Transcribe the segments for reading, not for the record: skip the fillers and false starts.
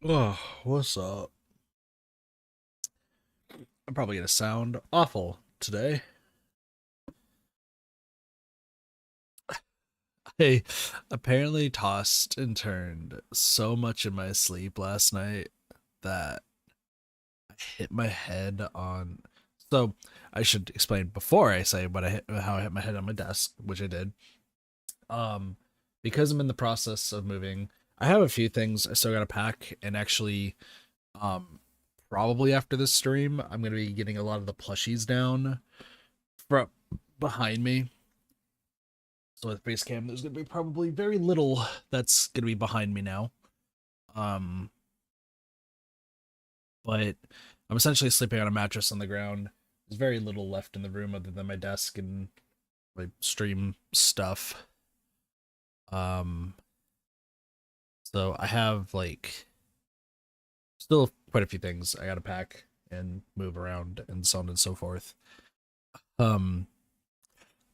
Oh, what's up? I'm probably gonna sound awful today. I apparently tossed and turned so much in my sleep last night that I hit my head on. So I should explain before I say how I hit my head on my desk, which I did. Um, because I'm in the process of moving, I have a few things I still gotta pack, and actually, um, probably after this stream, I'm gonna be getting a lot of the plushies down from behind me. So with base cam, there's gonna be probably very little that's gonna be behind me now. Um, but I'm essentially sleeping on a mattress on the ground. There's very little left in the room other than my desk and my stream stuff. Um, so I have like still quite a few things I gotta pack and move around and so on and so forth. Um,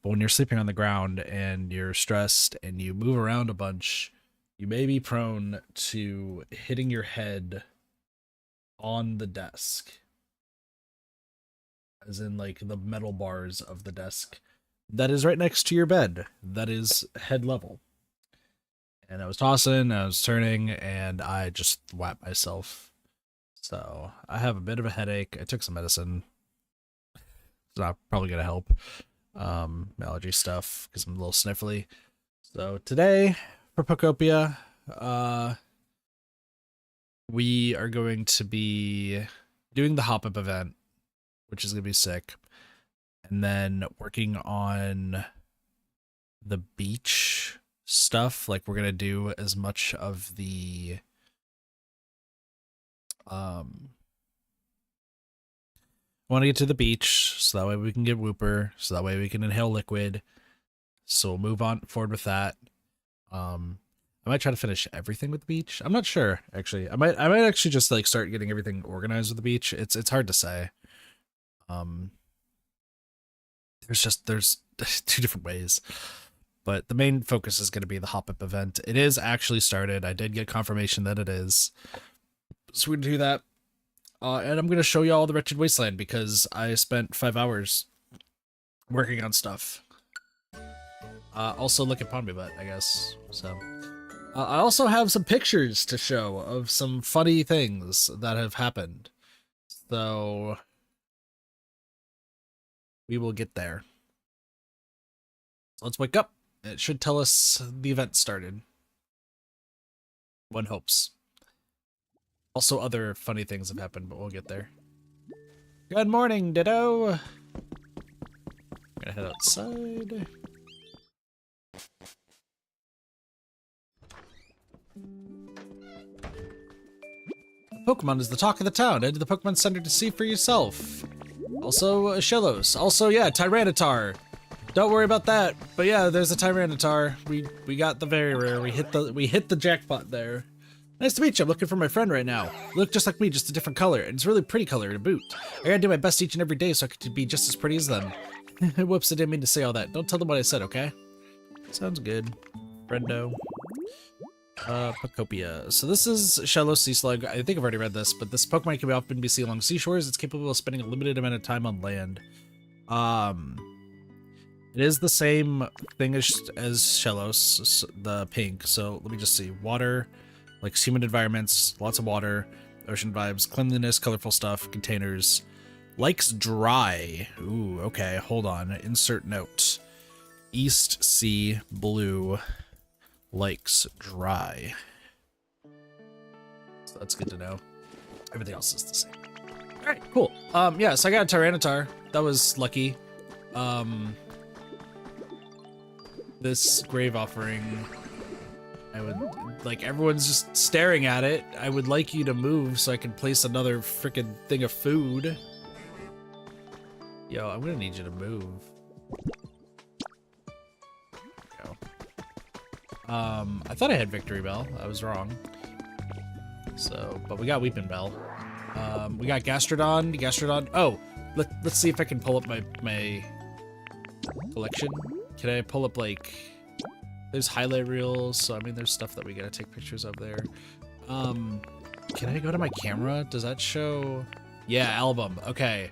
but when you're sleeping on the ground and you're stressed and you move around a bunch, you may be prone to hitting your head on the desk, as in like the metal bars of the desk that is right next to your bed, that is head level. And I was tossing, I was turning, and I just whapped myself. So I have a bit of a headache. I took some medicine. It's not probably gonna help. Allergy stuff because I'm a little sniffly. So today for Pokopia, we are going to be doing the Hoppip event, which is gonna be sick, and then working on the beach stuff. Like we're gonna do as much of the I want to get to the beach so that way we can get Whooper, so that way we can inhale liquid. So we'll move on forward with that. I might try to finish everything with the beach. I'm not sure actually. I might actually just like start getting everything organized with the beach. It's hard to say. There's two different ways. But the main focus is going to be the Hoppip event. It is actually started. I did get confirmation that it is. So we're going to do that. And I'm going to show you all the Wretched Wasteland because I spent 5 hours working on stuff. Also look at Pond Me Butt, I guess. So I also have some pictures to show of some funny things that have happened. So we will get there. So let's wake up. It should tell us the event started. One hopes. Also, other funny things have happened, but we'll get there. Good morning, Ditto! I'm gonna head outside. Pokemon is the talk of the town. Head to the Pokemon Center to see for yourself. Also, Shellos. Also, yeah, Tyranitar. Don't worry about that. But yeah, there's a Tyranitar. We got the very rare. We hit the jackpot there. Nice to meet you. I'm looking for my friend right now. You look just like me, just a different color, and it's a really pretty color to boot. I gotta do my best each and every day so I could be just as pretty as them. Whoops, I didn't mean to say all that. Don't tell them what I said, okay? Sounds good. Friendo. Pokopia. So this is Shallow Sea Slug. I think I've already read this, but this Pokemon can often be seen along seashores. It's capable of spending a limited amount of time on land. It is the same thing as Shellos, the pink. So let me just see. Water, like humid environments, lots of water, ocean vibes, cleanliness, colorful stuff, containers. Likes dry. Ooh, okay, hold on. Insert note. East Sea Blue likes dry. So that's good to know. Everything else is the same. Alright, cool. Yeah, so I got a Tyranitar. That was lucky. This grave offering, I would, like, everyone's just staring at it. I would like you to move so I can place another freaking thing of food. Yo, I'm gonna need you to move. Go. I thought I had Victory Bell. I was wrong. So, but we got Weeping Bell. We got Gastrodon. Oh, let's see if I can pull up my collection. Can I pull up, like, there's highlight reels, so I mean there's stuff that we gotta take pictures of there. Can can I go to my camera? Does that show? Yeah, album. Okay.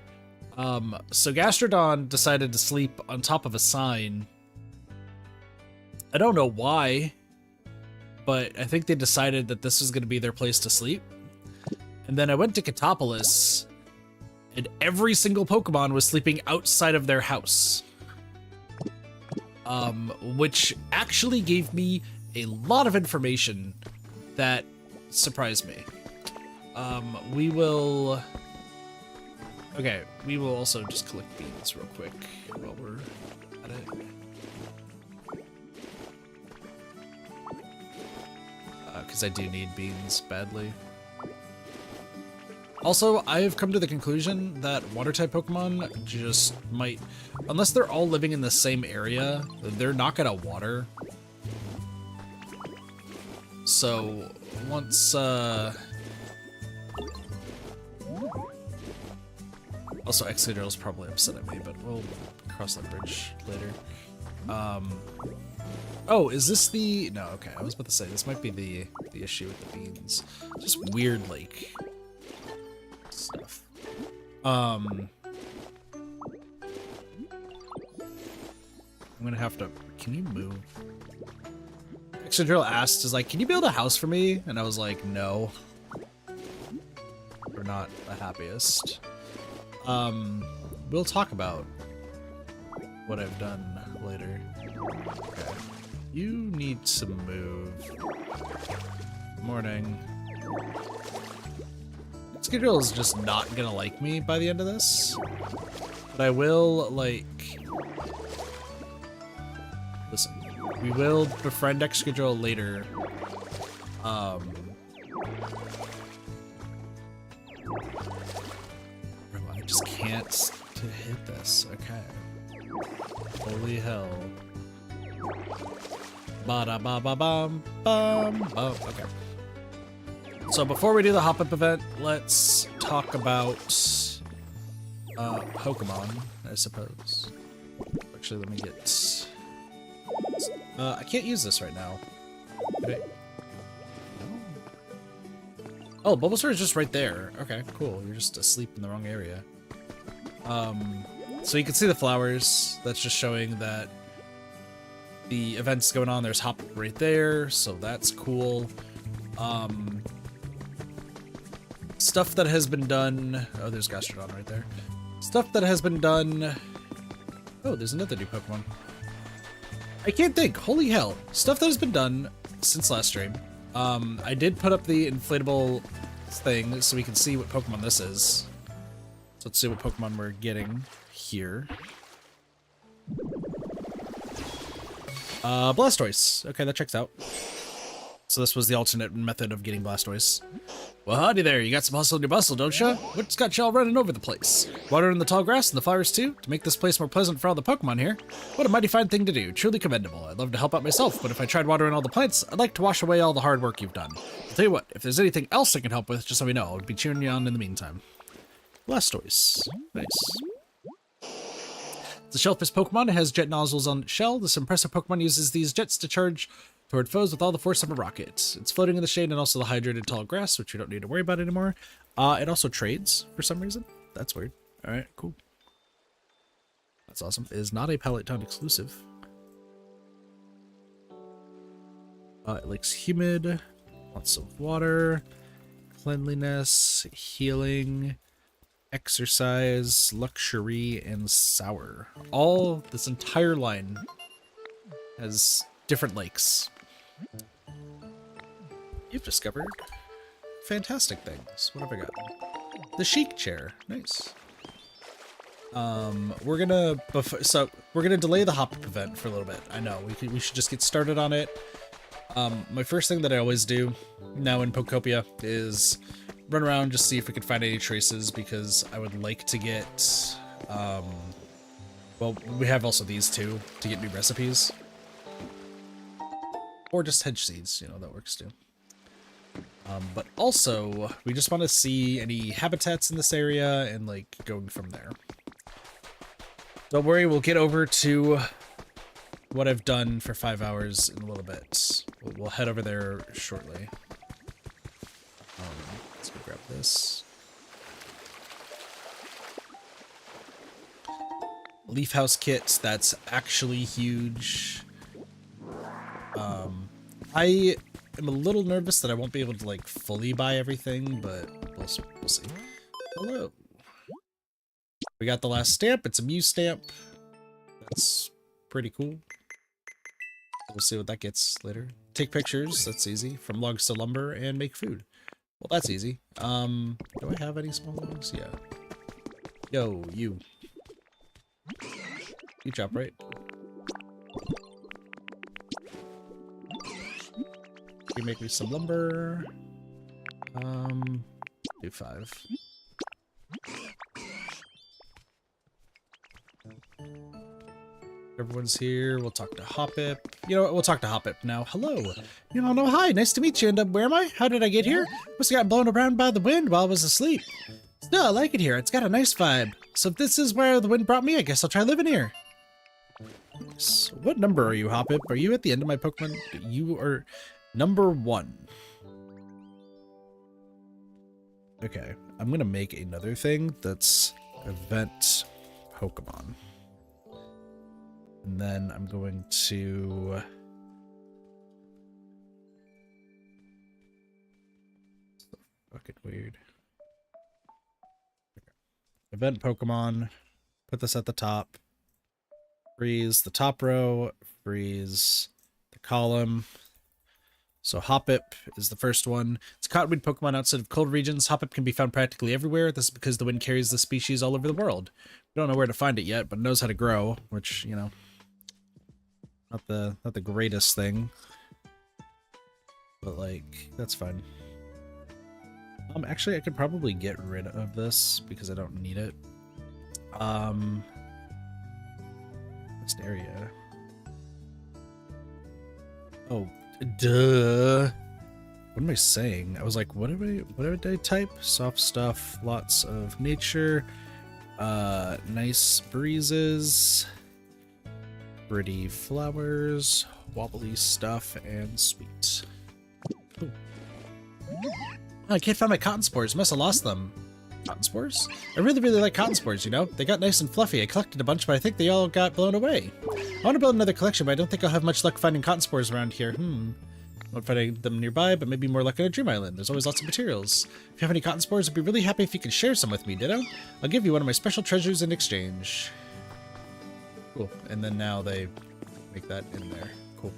So Gastrodon decided to sleep on top of a sign. I don't know why, but I think they decided that this was going to be their place to sleep. And then I went to Catopolis, and every single Pokemon was sleeping outside of their house. Which actually gave me a lot of information that surprised me. We will also just collect beans real quick while we're at it. Because I do need beans badly. Also, I've come to the conclusion that water-type Pokemon just might, unless they're all living in the same area, they're not gonna water. So, once, also, Excadrill's probably upset at me, but we'll cross that bridge later. Oh, is this the... No, okay, I was about to say, this might be the issue with the beans. Just weird, like... stuff. I'm gonna have to... Can you move? Excadrill asked, is like, can you build a house for me? And I was like, no. We're not the happiest. We'll talk about what I've done later. Okay. You need to move. Morning. Excadrill is just not gonna like me by the end of this. But I will, like... Listen. We will befriend Excadrill later. Bro, I just can't hit this. Okay. Holy hell. Ba-da-ba-ba-bum, bum, bum. Okay. So before we do the Hoppip event, let's talk about Pokemon, I suppose. Actually, let me get... I can't use this right now. Could I... No? Oh, Bulbasaur is just right there. Okay, cool. You're just asleep in the wrong area. So you can see the flowers. That's just showing that the event's going on. There's Hoppip right there, so that's cool. Stuff that has been done... Oh, there's Gastrodon right there. Stuff that has been done... Oh, there's another new Pokemon. I can't think. Holy hell. Stuff that has been done since last stream. I did put up the inflatable thing so we can see what Pokemon this is. So let's see what Pokemon we're getting here. Blastoise. Okay, that checks out. So this was the alternate method of getting Blastoise. Well, howdy there. You got some hustle in your bustle, don't ya? What's got y'all running over the place? Watering the tall grass and the flowers too, to make this place more pleasant for all the Pokemon here. What a mighty fine thing to do. Truly commendable. I'd love to help out myself, but if I tried watering all the plants, I'd like to wash away all the hard work you've done. I'll tell you what, if there's anything else I can help with, just let me know. I'll be cheering you on in the meantime. Blastoise. Nice. The shellfish Pokemon. It has jet nozzles on its shell. This impressive Pokemon uses these jets to charge toward foes with all the force of a rocket. It's floating in the shade and also the hydrated tall grass, which you don't need to worry about anymore. It also trades for some reason. That's weird. All right, cool. That's awesome. It is not a Pallet Town exclusive. It likes humid, lots of water, cleanliness, healing, exercise, luxury, and sour. All, this entire line has different lakes. You've discovered fantastic things. What have I got? The Chic Chair. Nice. We're gonna delay the Hoppip event for a little bit. I know we should just get started on it. My first thing that I always do now in Pokopia is run around, just see if we can find any traces, because I would like to get well, we have also these two to get new recipes. Or just hedge seeds, you know, that works too. But also, we just want to see any habitats in this area and, like, going from there. Don't worry, we'll get over to what I've done for 5 hours in a little bit. We'll head over there shortly. Let's go grab this. Leaf house kit, that's actually huge. I am a little nervous that I won't be able to like fully buy everything, but we'll see. Hello. We got the last stamp. It's a Mew stamp. That's pretty cool. We'll see what that gets later. Take pictures. That's easy. From logs to lumber and make food. Well, that's easy. Do I have any small logs? Yeah. Yo, you. You chop, right? You make me some lumber. Do 5. Everyone's here. We'll talk to Hoppip. You know what? We'll talk to Hoppip now. Hello. You know, hi. Nice to meet you. And where am I? How did I get here? Must have got blown around by the wind while I was asleep. Still, I like it here. It's got a nice vibe. So if this is where the wind brought me, I guess I'll try living here. So what number are you, Hoppip? Are you at the end of my Pokemon? You are number 1. Okay. I'm going to make another thing that's event Pokemon. And then I'm going to... So fucking weird. Okay. Event Pokemon. Put this at the top. Freeze the top row. Freeze the column. So Hoppip is the first one. It's a cottonweed Pokemon outside of cold regions. Hoppip can be found practically everywhere. This is because the wind carries the species all over the world. We don't know where to find it yet, but it knows how to grow, which, you know... Not the greatest thing, but like that's fine. Actually, I could probably get rid of this because I don't need it. Next area. Oh, duh. What am I saying? I was like, what did I type? Soft stuff, lots of nature, nice breezes. Pretty flowers, wobbly stuff, and sweet. Ooh. Oh, I can't find my cotton spores. Must have lost them. Cotton spores? I really like cotton spores, you know? They got nice and fluffy. I collected a bunch, but I think they all got blown away. I want to build another collection, but I don't think I'll have much luck finding cotton spores around here. Not finding them nearby, but maybe more luck on a dream island. There's always lots of materials. If you have any cotton spores, I'd be really happy if you could share some with me, ditto? I'll give you one of my special treasures in exchange. Cool. And then now they make that in there. Cool.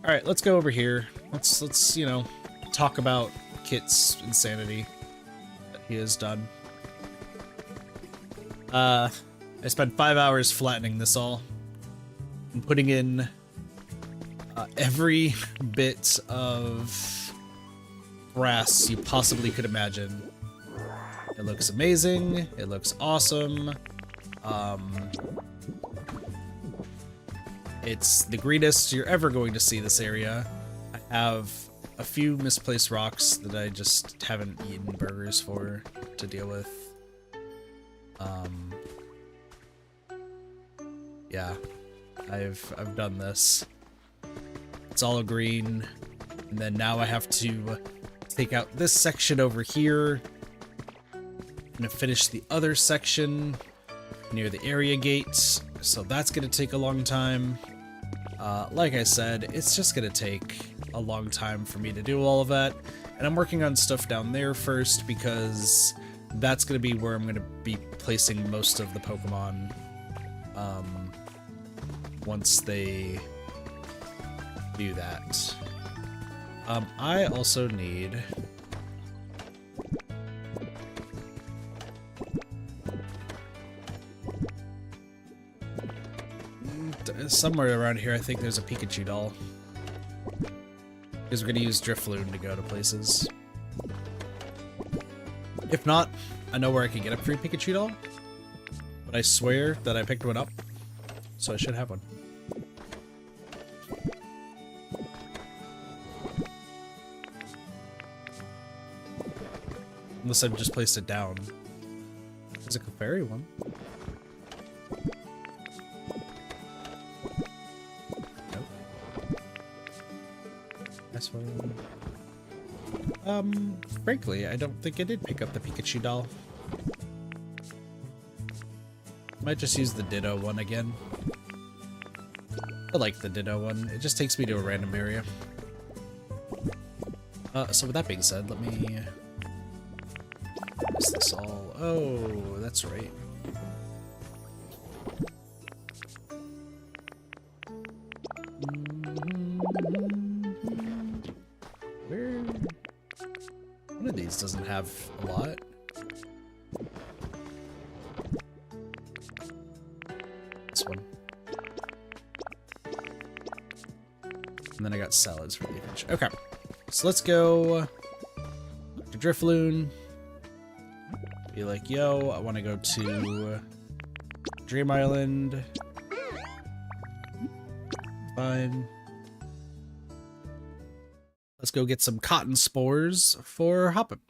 All right, let's go over here. Let's you know, talk about Kit's insanity that he has done. I spent 5 hours flattening this all and putting in every bit of grass you possibly could imagine. It looks amazing. It looks awesome. It's the greenest you're ever going to see this area. I have a few misplaced rocks that I just haven't eaten burgers for to deal with. Yeah, I've done this. It's all green, and then now I have to take out this section over here and finish the other section near the area gates. So that's gonna take a long time. Like I said, it's just gonna take a long time for me to do all of that. And I'm working on stuff down there first because that's gonna be where I'm gonna be placing most of the Pokemon once they do that. I also need somewhere around here. I think there's a Pikachu doll because we're gonna use Drifloon to go to places. If not, I know where I can get a free Pikachu doll, but I swear that I picked one up, so I should have one. Unless I've just placed it down. There's a Clefairy one. Nope. This one. Frankly, I don't think I did pick up the Pikachu doll. Might just use the Ditto one again. I like the Ditto one. It just takes me to a random area. So with that being said, let me... Is this all... Oh, that's right. Where... One of these doesn't have a lot. This one. And then I got salads for the adventure. Okay. So let's go to Drifloon. Be like, yo, I want to go to Dream Island. Fine. Let's go get some cotton spores for Hoppip.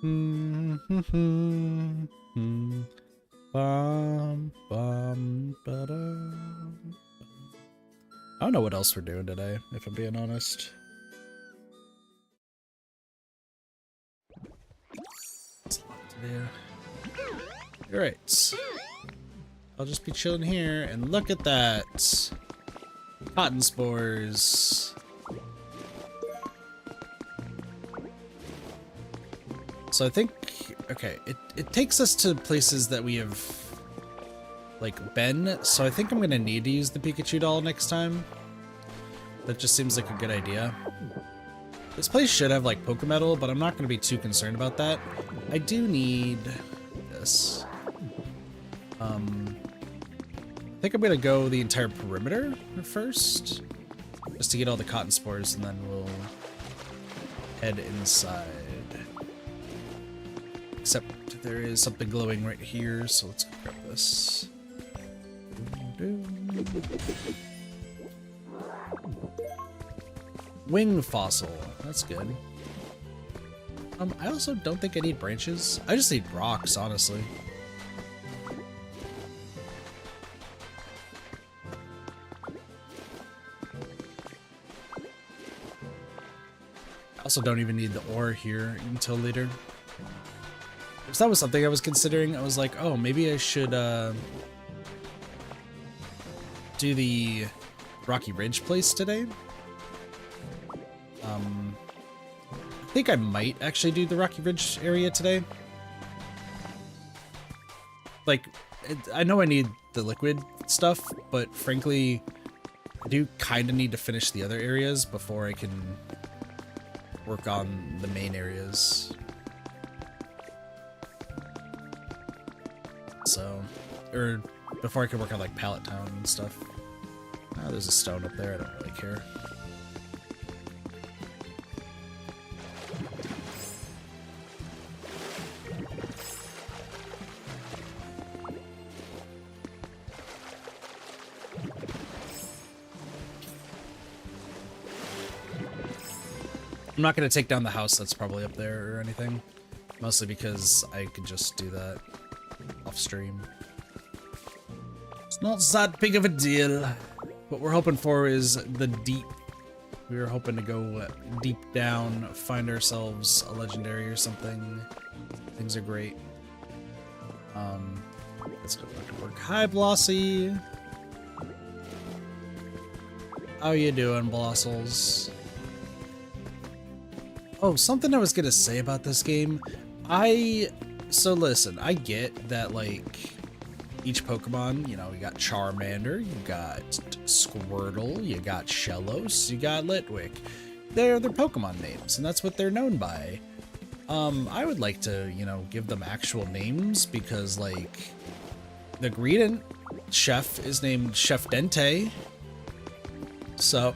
I don't know what else we're doing today, if I'm being honest. There's a lot to do. Alright. I'll just be chilling here, and look at that! Cotton spores. So I think, okay, it takes us to places that we have, like, been, so I think I'm gonna need to use the Pikachu doll next time. That just seems like a good idea. This place should have, like, Pokemetal, but I'm not gonna be too concerned about that. I do need this. I think I'm gonna go the entire perimeter first, just to get all the cotton spores, and then we'll head inside. Except there is something glowing right here, so let's grab this. Wing fossil, that's good. I also don't think I need branches. I just need rocks, honestly. I also don't even need the ore here until later. So that was something I was considering. I was like, oh, maybe I should do the Rocky Ridge place today. I think I might actually do the Rocky Ridge area today. Like, I know I need the liquid stuff, but frankly, I do kind of need to finish the other areas before I can work on the main areas. So, or before I can work on like Pallet Town and stuff. Oh, there's a stone up there, I don't really care. I'm not going to take down the house that's probably up there or anything. Mostly because I could just do that off stream. It's not that big of a deal. What we're hoping for is the deep. We were hoping to go deep down, find ourselves a legendary or something. Things are great. Let's go back to work. Hi, Blossy. How you doing, Blossels? Oh, something I was gonna say about this game. So listen, I get that, like, each Pokemon, you know, you got Charmander, you got Squirtle, you got Shellos, you got Litwick. They're Pokemon names, and that's what they're known by. I would like to, you know, give them actual names, because, like, the Greedent chef is named Chef Dente. So,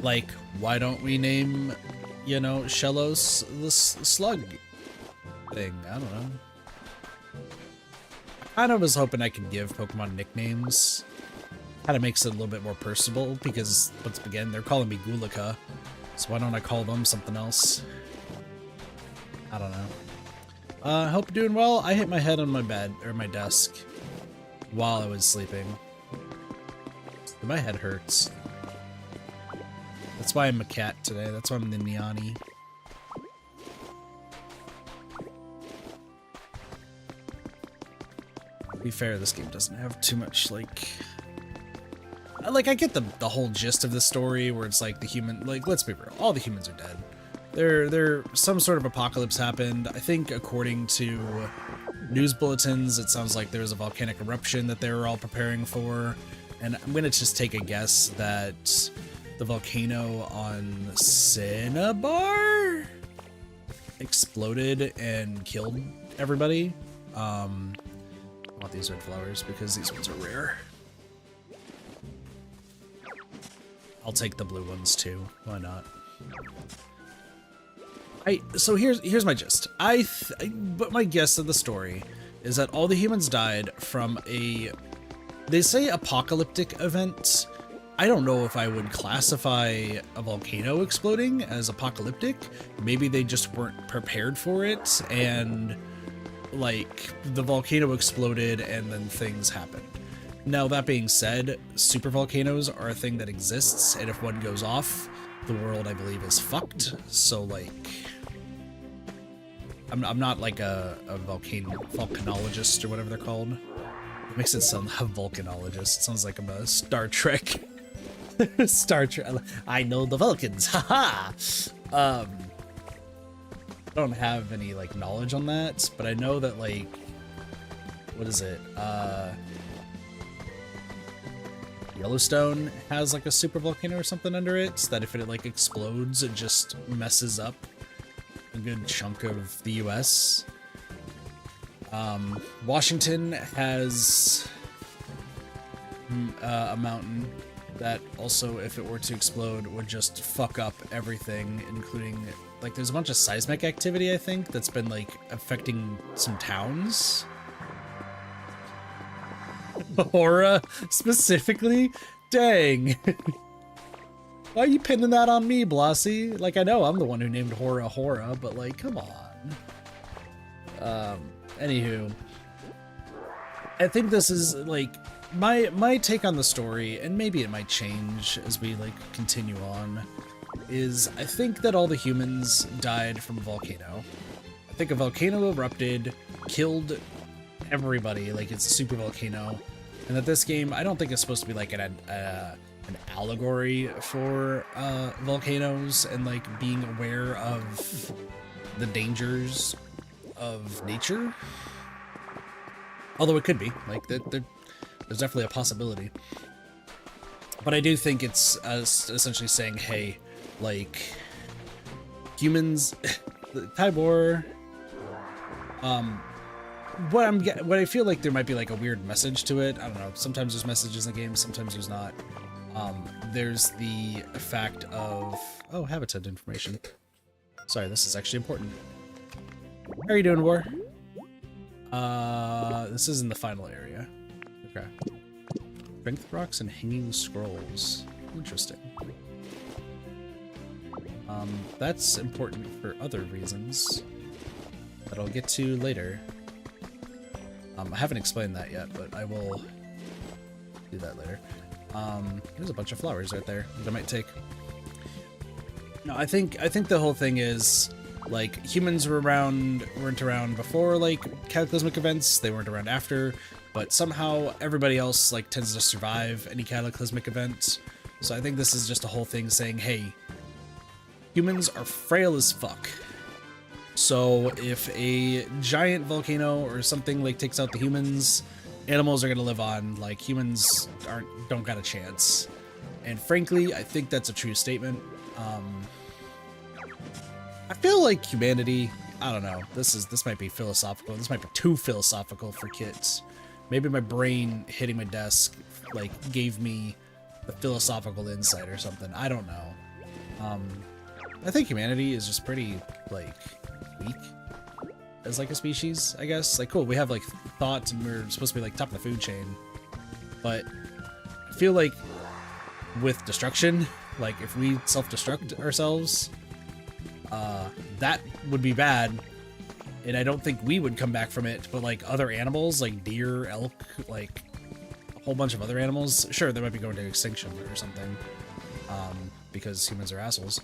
like, why don't we name, you know, Shellos the slug thing? I don't know. I kind of was hoping I could give Pokemon nicknames. Kind of makes it a little bit more personable, because, once again, they're calling me Gulika. So why don't I call them something else? I don't know. I hope you're doing well. I hit my head on my bed, or my desk. while I was sleeping. My head hurts. That's why I'm a cat today. That's why I'm the Niani. To be fair, this game doesn't have too much, like I get the whole gist of the story where it's like the human, like, let's be real, all the humans are dead. There some sort of apocalypse happened. I think according to news bulletins, it sounds like there was a volcanic eruption that they were all preparing for. And I'm gonna just take a guess that the volcano on Cinnabar exploded and killed everybody. I want these red flowers because these ones are rare. I'll take the blue ones too. Why not? So here's my gist. But my guess of the story is that all the humans died from they say apocalyptic event. I don't know if I would classify a volcano exploding as apocalyptic. Maybe they just weren't prepared for it, and like the volcano exploded and then things happened. Now, that being said, super volcanoes are a thing that exists, and if one goes off, the world, I believe, is fucked. So, like, I'm not like a volcanologist or whatever they're called. It makes it sound like a volcanologist. It sounds like I'm a Star Trek. Star Trek. I know the Vulcans. Haha. I don't have any like knowledge on that, but I know that, like, what is it? Yellowstone has like a super volcano or something under it, so that if it like explodes, it just messes up a good chunk of the US. Washington has a mountain that also, if it were to explode, would just fuck up everything, including, like, there's a bunch of seismic activity, I think, that's been like affecting some towns. Hora specifically? Dang. Why are you pinning that on me, Blasi? Like, I know I'm the one who named Hora, but like, come on. Anywho, I think this is like my take on the story, and maybe it might change as we like continue on, is I think that all the humans died from a volcano. I think a volcano erupted, killed everybody, like it's a super volcano, and that this game, I don't think it's supposed to be like an allegory for volcanoes and like being aware of the dangers of nature. Although it could be, like, there's definitely a possibility. But I do think it's essentially saying, hey, like, humans, Tybor, what I feel like there might be like a weird message to it. I don't know. Sometimes there's messages in the game, sometimes there's not. There's the fact of, oh, habitat information. Sorry, this is actually important. How are you doing, War? This is in the final area. Okay. Strength rocks and hanging scrolls. Interesting. That's important for other reasons that I'll get to later. I haven't explained that yet, but I will do that later. There's a bunch of flowers right there that I might take. No, I think the whole thing is, like, humans weren't around before, like, cataclysmic events. They weren't around after, but somehow everybody else, like, tends to survive any cataclysmic event. So I think this is just a whole thing saying, hey, humans are frail as fuck. So if a giant volcano or something, like, takes out the humans, animals are gonna live on. Like, humans don't got a chance. And frankly, I think that's a true statement. I feel like humanity, I don't know, this might be philosophical. This might be too philosophical for kids. Maybe my brain hitting my desk, like, gave me a philosophical insight or something. I don't know. I think humanity is just pretty, like, weak as, like, a species, I guess. Like, cool, we have, like, thoughts and we're supposed to be, like, top of the food chain. But I feel like with destruction, like, if we self-destruct ourselves, that would be bad, and I don't think we would come back from it, but like other animals, like deer, elk, like whole bunch of other animals, sure, they might be going to extinction or something, because humans are assholes.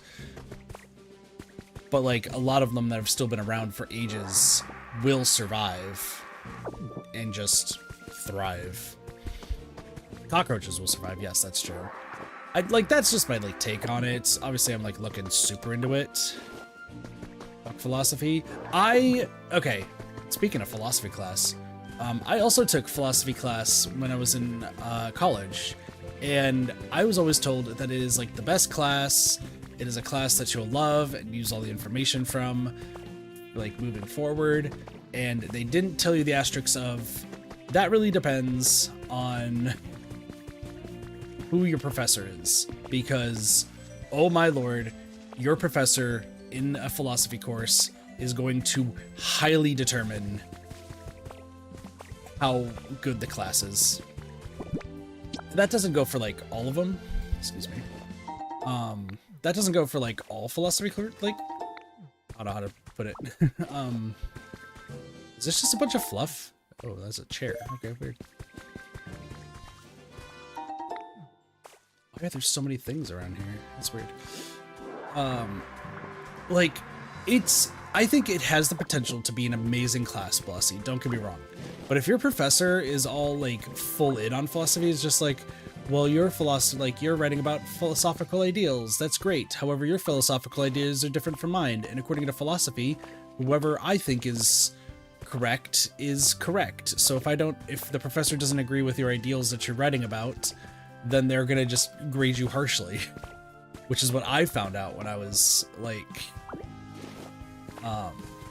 But like a lot of them that have still been around for ages will survive and just thrive. Cockroaches will survive, yes, that's true. That's just my like take on it. Obviously I'm like looking super into it. Fuck philosophy. Okay, speaking of philosophy class, I also took philosophy class when I was in college, and I was always told that it is like the best class. It is a class that you'll love and use all the information from, like moving forward. And they didn't tell you the asterisks of that really depends on who your professor is, because oh my lord, your professor in a philosophy course is going to highly determine how good the class is. That doesn't go for like all of them. Excuse me. That doesn't go for like all philosophy like, I don't know how to put it. Is this just a bunch of fluff? Oh, that's a chair. Okay, weird. Oh yeah, there's so many things around here. That's weird. Like, I think it has the potential to be an amazing class, Blasi, don't get me wrong. But if your professor is all like full in on philosophy, it's just like, well, your philosophy, like you're writing about philosophical ideals, that's great. However, your philosophical ideas are different from mine. And according to philosophy, whoever I think is correct is correct. So if the professor doesn't agree with your ideals that you're writing about, then they're gonna just grade you harshly, which is what I found out when I was like,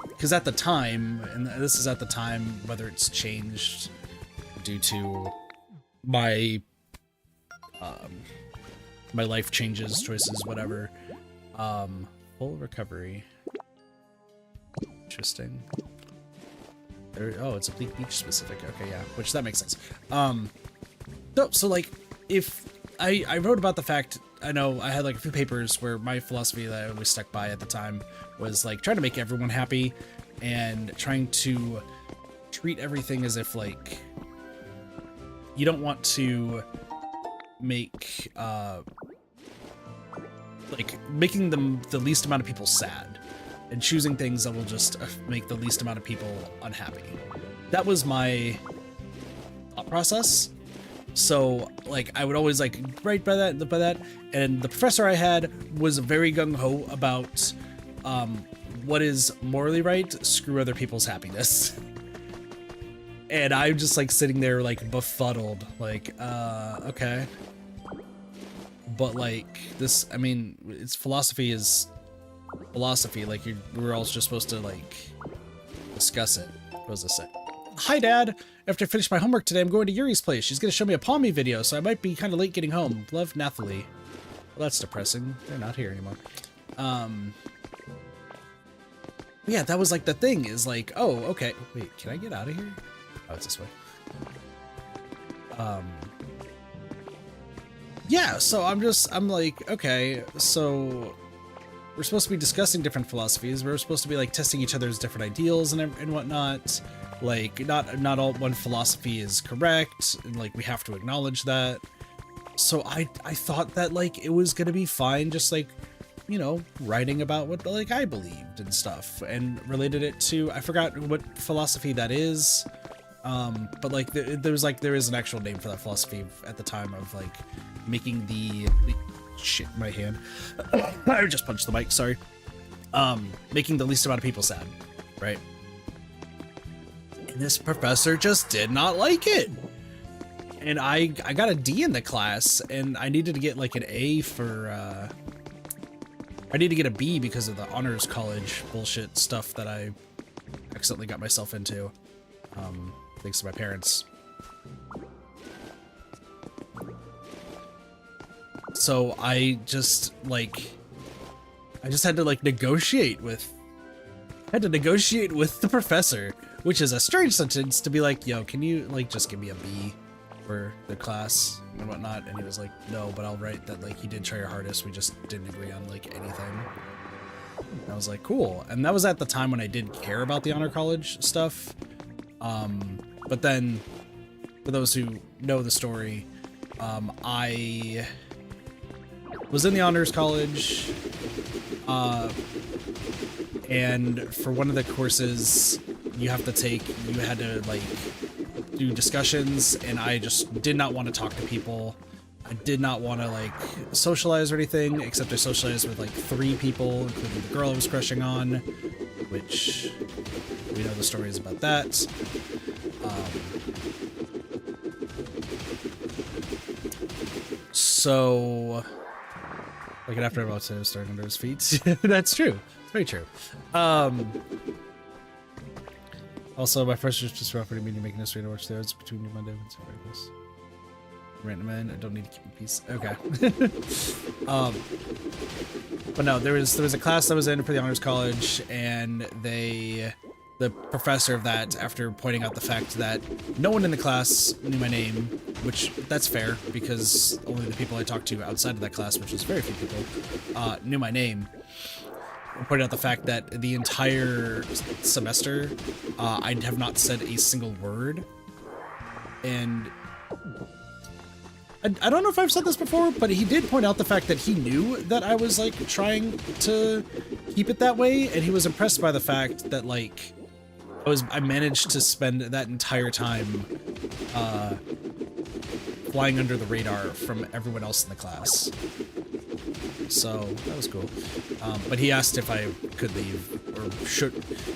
because at the time, and this is at the time, whether it's changed due to my my life changes, choices, whatever. Full recovery. Interesting. Oh, it's a Bleak Beach specific. Okay, yeah, which that makes sense. So like, if I wrote about the fact, I know I had like a few papers where my philosophy that I always stuck by at the time was like trying to make everyone happy and trying to treat everything as if like you don't want to make like making them the least amount of people sad and choosing things that will just make the least amount of people unhappy. That was my thought process. So like I would always like write by that, and the professor I had was very gung-ho about what is morally right, screw other people's happiness. And I'm just like sitting there like befuddled, like okay. But like this, I mean, it's philosophy is philosophy, like we're all just supposed to like discuss it. What does this say? Hi Dad, after I finish my homework today, I'm going to Yuri's place. She's gonna show me a Palmy video, so I might be kind of late getting home. Love, Nathalie. Well, that's depressing. They're not here anymore. Yeah, that was like the thing is like, oh, okay. Wait, can I get out of here? Oh, it's this way. Yeah, so I'm like, okay, so we're supposed to be discussing different philosophies. We're supposed to be like testing each other's different ideals and whatnot. Like, not all one philosophy is correct, and like we have to acknowledge that. So I thought that like it was gonna be fine, just like, you know, writing about what like I believed and stuff, and related it to, I forgot what philosophy that is. But like there is an actual name for that philosophy at the time of like making the shit, my hand. I just punched the mic, sorry. Making the least amount of people sad, right? And this professor just did not like it. And I got a D in the class, and I needed to get like an A for I need to get a B because of the honors college bullshit stuff that I accidentally got myself into. Thanks to my parents. So I just had to like negotiate with the professor, which is a strange sentence to be like, yo, can you like just give me a B for the class and whatnot? And he was like, no, but I'll write that like you did try your hardest, we just didn't agree on like anything. And I was like, cool. And that was at the time when I did care about the honor college stuff. But then for those who know the story, I was in the honors college, and for one of the courses you have to take, you had to like do discussions, and I just did not want to talk to people. I did not want to like socialize or anything, except I socialized with like 3 people, including the girl I was crushing on, which we know the stories about that. So, like after about to start under his feet. That's true. It's very true. Also, my first was just rough for me to make a straight to watch the odds between you Monday and Saturday. Random man, I don't need to keep in peace. Okay. But no, there was a class that was in for the honors college, and the professor of that, after pointing out the fact that no one in the class knew my name, which that's fair because only the people I talked to outside of that class, which was very few people, knew my name. Pointed out the fact that the entire semester, I have not said a single word, and I don't know if I've said this before, but he did point out the fact that he knew that I was like trying to keep it that way, and he was impressed by the fact that like I managed to spend that entire time flying under the radar from everyone else in the class. So that was cool. But he asked if I could leave, or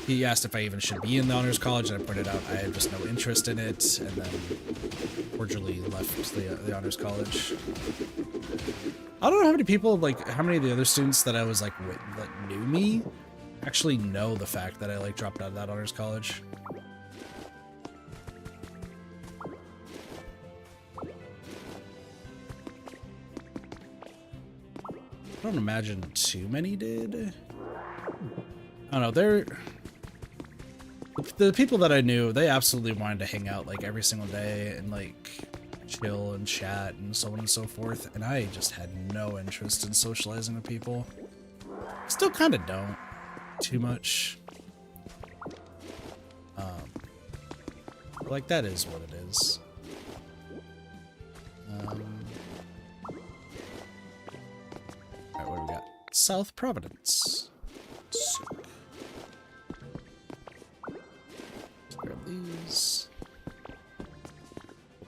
he asked if I even should be in the honors college, and I pointed out I have just no interest in it, and then cordially left the honors college. I don't know how many people, like, how many of the other students that I was like that knew me actually know the fact that I like dropped out of that honors college. I don't imagine too many did. I don't know, the people that I knew, they absolutely wanted to hang out like every single day and like chill and chat and so on and so forth, and I just had no interest in socializing with people. Still kind of don't too much. Like that is what it is. Alright, what do we got? South Providence. Sick. Let's grab these.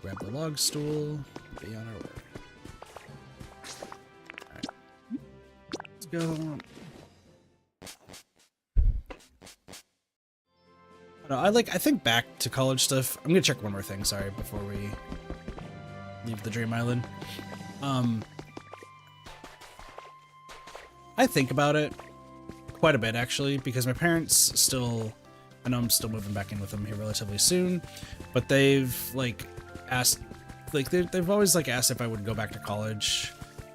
Grab the log stool. Be on our way. Alright. Let's go. I think back to college stuff. I'm gonna check one more thing, sorry, before we leave the Dream Island. I think about it quite a bit, actually, because my parents still, I know I'm still moving back in with them here relatively soon, but they've like asked, like they've always like asked if I would go back to college,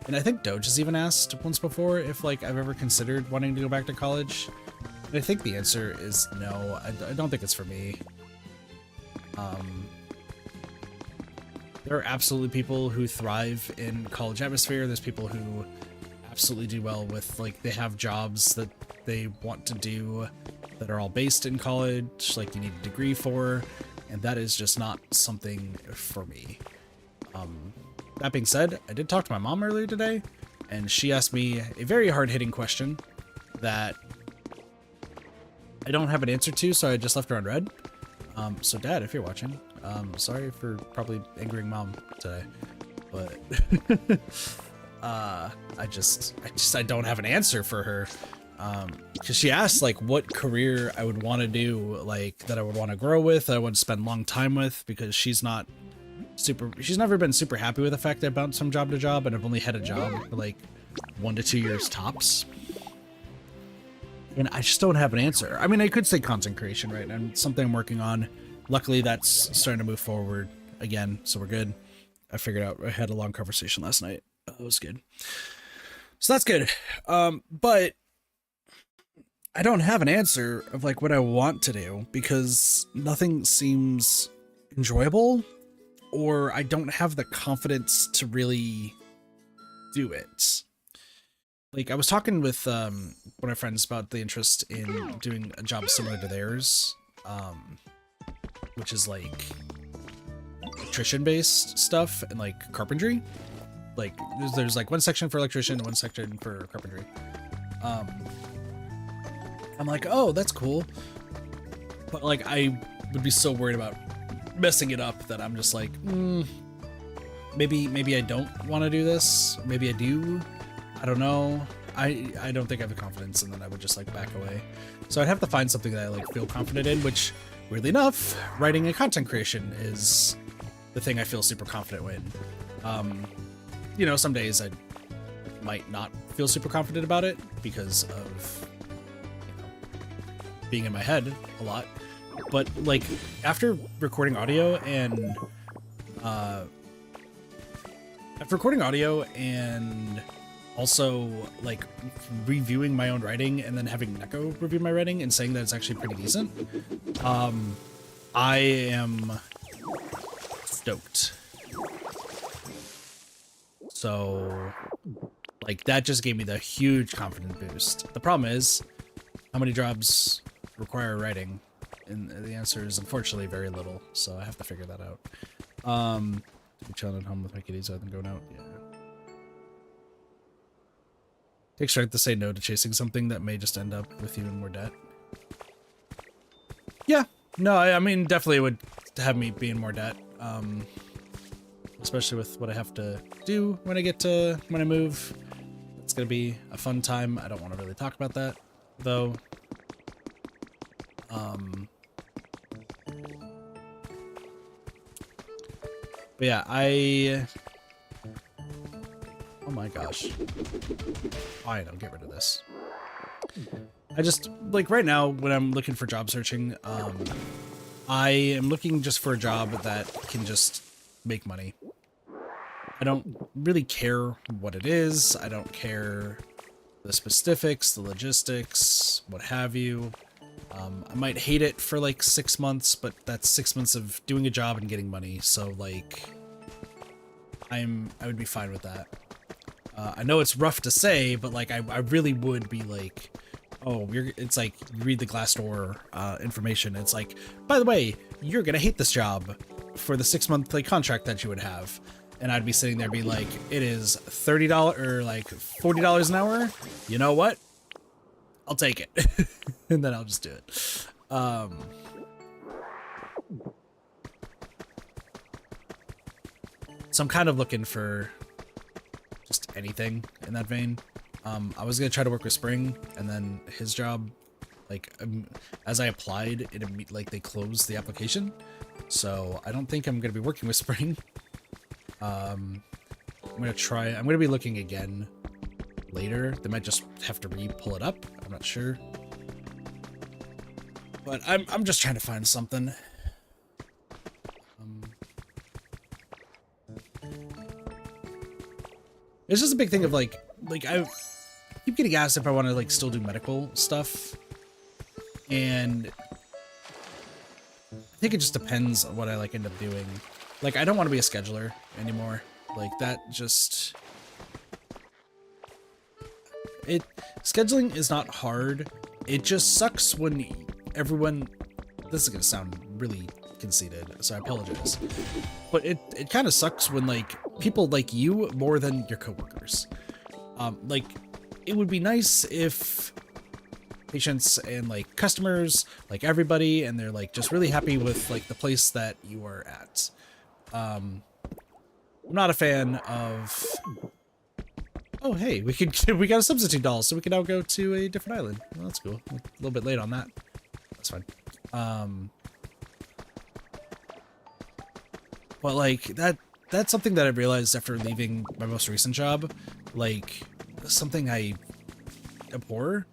and I think Doge has even asked once before if like I've ever considered wanting to go back to college. And I think the answer is no. I don't think it's for me. There are absolutely people who thrive in college atmosphere. There's people who absolutely do well with, like, they have jobs that they want to do that are all based in college, like you need a degree for, and that is just not something for me. That being said, I did talk to my mom earlier today, and she asked me a very hard-hitting question that I don't have an answer to, so I just left her on red. So Dad, if you're watching, sorry for probably angering Mom today, but I don't have an answer for her. Because she asked like what career I would want to do, like that I would want to grow with, that I would spend long time with, because she's never been super happy with the fact that I bounced from job to job, and I've only had a job for like 1 to 2 years tops. And I just don't have an answer. I mean, I could say content creation, right? And something I'm working on. Luckily, that's starting to move forward again, so we're good. I figured out, I had a long conversation last night. It was good. So that's good. But I don't have an answer of like what I want to do, because nothing seems enjoyable, or I don't have the confidence to really do it. Like, I was talking with one of my friends about the interest in doing a job similar to theirs, which is like electrician based stuff and like carpentry. Like there's like one section for electrician and one section for carpentry. I'm like, oh, that's cool. But like I would be so worried about messing it up that I'm just like, maybe I don't want to do this. Maybe I do. I don't know. I don't think I have the confidence, and then I would just like back away. So I'd have to find something that I like feel confident in, which weirdly enough, writing and content creation is the thing I feel super confident in. You know, some days I might not feel super confident about it because of, you know, being in my head a lot. But like after recording audio and also like reviewing my own writing and then having Neko review my writing and saying that it's actually pretty decent, I am stoked. So like that just gave me the huge confidence boost. The problem is, how many jobs require writing? And the answer is unfortunately very little, so I have to figure that out. Be chilling at home with my kitties other than going out. Yeah. Takes strength to say no to chasing something that may just end up with you in more debt. Yeah, no, I mean definitely it would have me be in more debt. Especially with what I have to do when I move. It's gonna be a fun time. I don't want to really talk about that though. But yeah, oh my gosh. Fine, I'll get rid of this. I just, like right now when I'm looking for job searching, I am looking just for a job that can just make money. I don't really care what it is. I don't care the specifics, the logistics, what have you. I might hate it for like 6 months, but that's 6 months of doing a job and getting money. So like, I would be fine with that. I know it's rough to say, but like, I really would be like, oh, it's like, you read the Glassdoor information. It's like, by the way, you're gonna hate this job for the 6-month like contract that you would have. And I'd be sitting there being like, it is $30 or like $40 an hour. You know what? I'll take it. And then I'll just do it. So I'm kind of looking for just anything in that vein. I was going to try to work with Spring, and then his job, like, as I applied, like they closed the application. So I don't think I'm going to be working with Spring. I'm going to be looking again later. They might just have to pull it up. I'm not sure. But I'm just trying to find something. It's just a big thing of like I keep getting asked if I want to like still do medical stuff, and I think it just depends on what I like end up doing. Like I don't want to be a scheduler anymore. Like that just scheduling is not hard. It just sucks when everyone, this is gonna sound really conceited, so I apologize, but it kind of sucks when like people like you more than your coworkers. Like it would be nice if patients and like customers, like everybody, and they're like just really happy with like the place that you are at. I'm not a fan of, oh hey, we got a substitute doll, so we can now go to a different island. Well, that's cool. A little bit late on that. That's fine. But like that's something that I realized after leaving my most recent job. Like something I abhor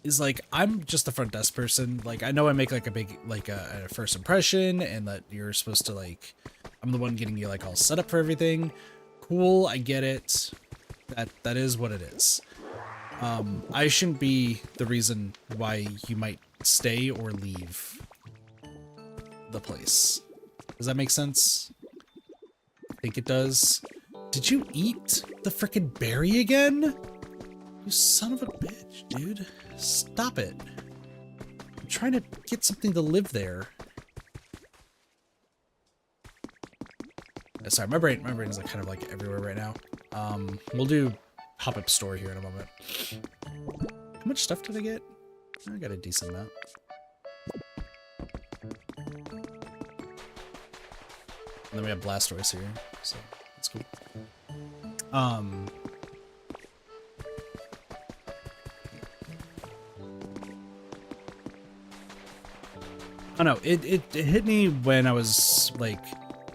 is like I'm just a front desk person. Like I know I make like a big like a first impression, and that you're supposed to like, I'm the one getting you like all set up for everything. Cool, I get it. That is what it is. I shouldn't be the reason why you might stay or leave the place. Does that make sense? I think it does. Did you eat the frickin' berry again? You son of a bitch, dude. Stop it. I'm trying to get something to live there. Sorry, my brain is like kind of like everywhere right now. We'll do Hoppip store here in a moment. How much stuff did I get? I got a decent amount. And then we have Blastoise here, so that's cool. Oh no, it hit me when I was like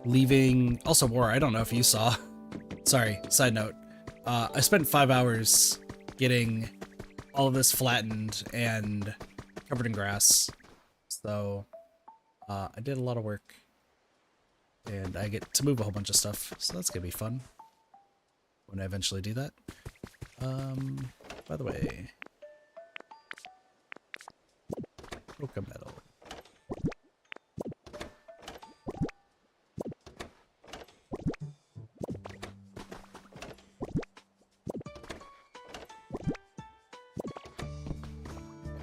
leaving. Also, War, I don't know if you saw. Sorry, side note. I spent 5 hours getting all of this flattened and covered in grass. So I did a lot of work. And I get to move a whole bunch of stuff. So that's gonna be fun when I eventually do that. By the way, Pokemetal.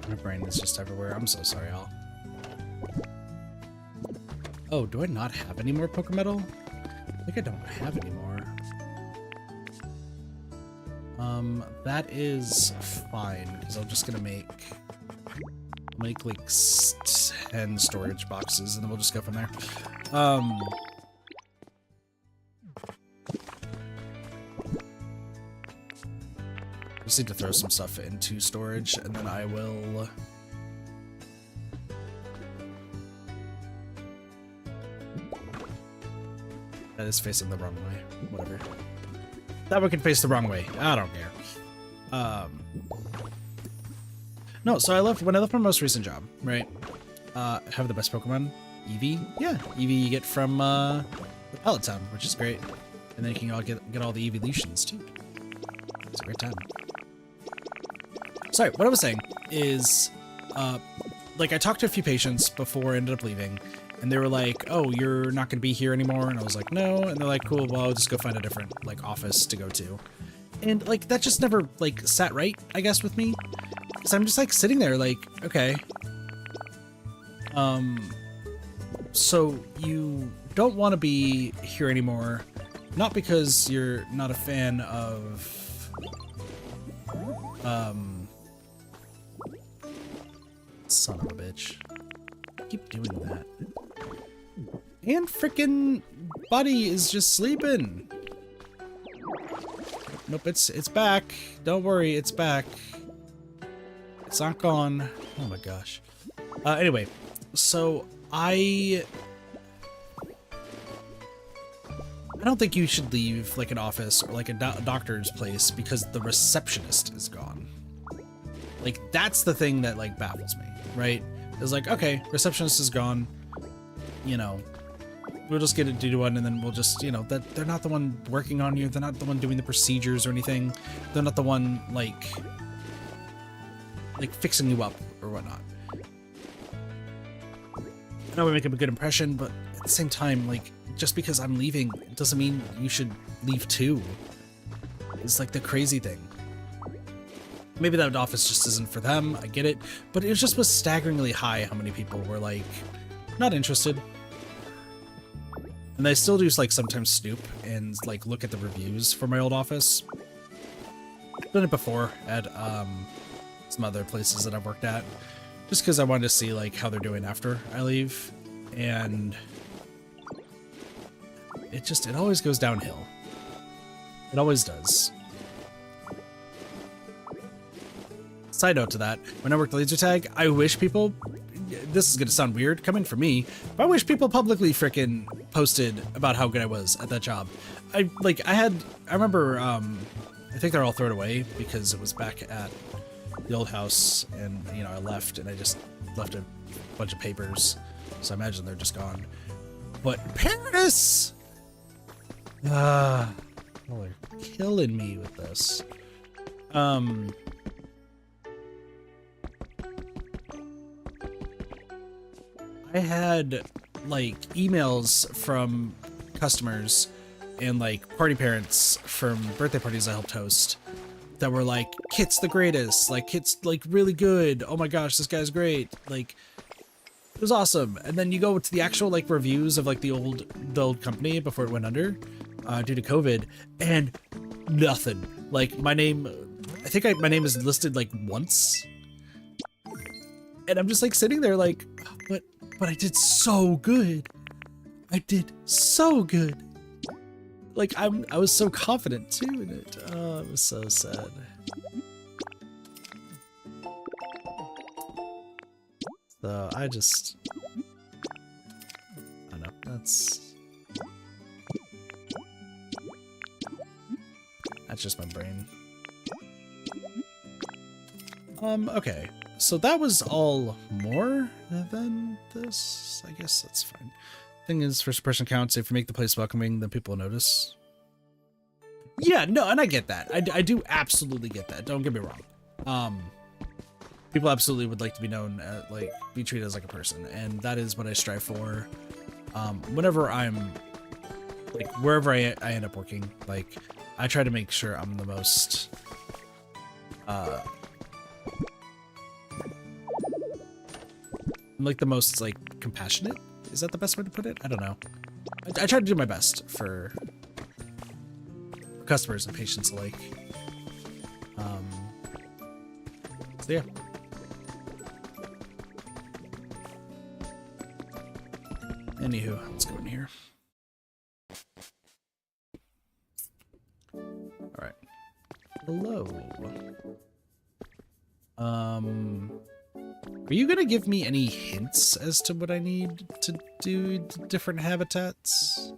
My brain is just everywhere. I'm so sorry, Al. Oh, do I not have any more Pokemetal? I think I don't have any more. That is fine, because I'm just gonna make like 10 storage boxes, and then we'll just go from there. Just need to throw some stuff into storage, and then I will... That is facing the wrong way. Whatever. That one can face the wrong way. I don't care. No, so when I left my most recent job, right? Have the best Pokemon? Eevee? Yeah, Eevee you get from the Pallet Town, which is great. And then you can all get all the evolutions too. It's a great time. Sorry, what I was saying is, like I talked to a few patients before I ended up leaving, and they were like, "Oh, you're not gonna be here anymore," and I was like, "No," and they're like, "Cool, well, I'll just go find a different like office to go to," and like that just never like sat right, I guess, with me, because I'm just like sitting there like, okay, so you don't want to be here anymore, not because you're not a fan of, son of a bitch. Keep doing that. And frickin' Buddy is just sleeping. Nope, it's back. Don't worry, it's back. It's not gone. Oh my gosh. Anyway, so I don't think you should leave like an office or like a doctor's place because the receptionist is gone. Like that's the thing that like baffles me, right? It's like, okay, receptionist is gone, you know, we'll just get it to one, and then we'll just, you know, that they're not the one working on you, they're not the one doing the procedures or anything, they're not the one like fixing you up or whatnot. I know we make a good impression, but at the same time, like, just because I'm leaving doesn't mean you should leave too. It's like the crazy thing. Maybe that office just isn't for them, I get it, but it just was staggeringly high how many people were like, not interested. And I still do like sometimes snoop and like look at the reviews for my old office. I've done it before at some other places that I've worked at, just because I wanted to see like how they're doing after I leave, and it always goes downhill. It always does. Side note to that, when I worked laser tag, I wish people, this is gonna sound weird coming from me, but I wish people publicly frickin' posted about how good I was at that job. I remember, I think they're all thrown away because it was back at the old house, and you know, I left and I just left a bunch of papers, so I imagine they're just gone. But Paris! People are killing me with this. I had like emails from customers and like party parents from birthday parties I helped host that were like, Kit's the greatest, like Kit's like really good, oh my gosh, this guy's great, like It was awesome. And then you go to the actual like reviews of like the old company before it went under, due to COVID, and nothing. Like my name, I think my name is listed like once, and I'm just like sitting there like, but I did so good. I did so good. Like I was so confident too in it. Oh, it was so sad. So I don't know, that's just my brain. Okay, so that was all more than this. I guess that's fine. Thing is, first impression counts. If you make the place welcoming, then people will notice. Yeah, no, and I get that. I do absolutely get that. Don't get me wrong. People absolutely would like to be known as, like, be treated as like a person, and that is what I strive for. Whenever I'm, like, wherever I end up working, like, I try to make sure I'm the most, I'm like the most, like, compassionate. Is that the best way to put it? I don't know. I try to do my best for customers and patients alike. So yeah. Anywho, let's go in here. All right. Hello. Are you gonna give me any hints as to what I need to do different habitats?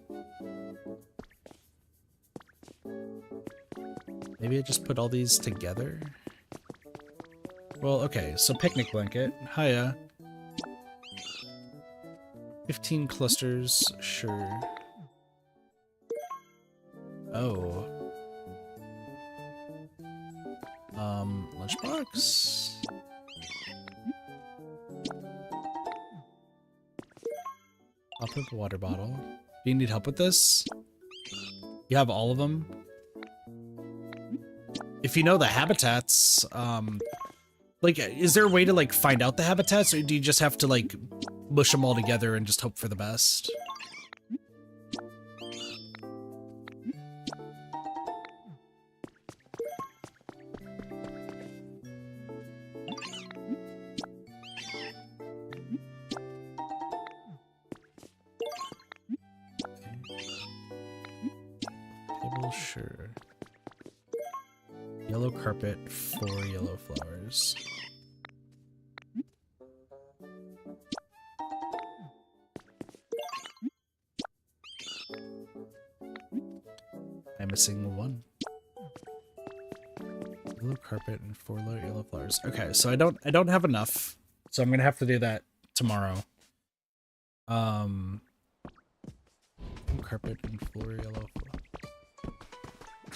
Maybe I just put all these together? Well, okay, so picnic blanket. Hiya. 15 clusters, sure. Oh. Lunchbox? Hoppip water bottle. Do you need help with this? You have all of them? If you know the habitats, like, is there a way to, like, find out the habitats, or do you just have to, like, mush them all together and just hope for the best? Table, sure. Yellow carpet, 4 yellow flowers. I'm missing 1. Yellow carpet and 4 yellow flowers. Okay, so I don't have enough, so I'm gonna have to do that tomorrow. Carpet and 4 yellow flowers.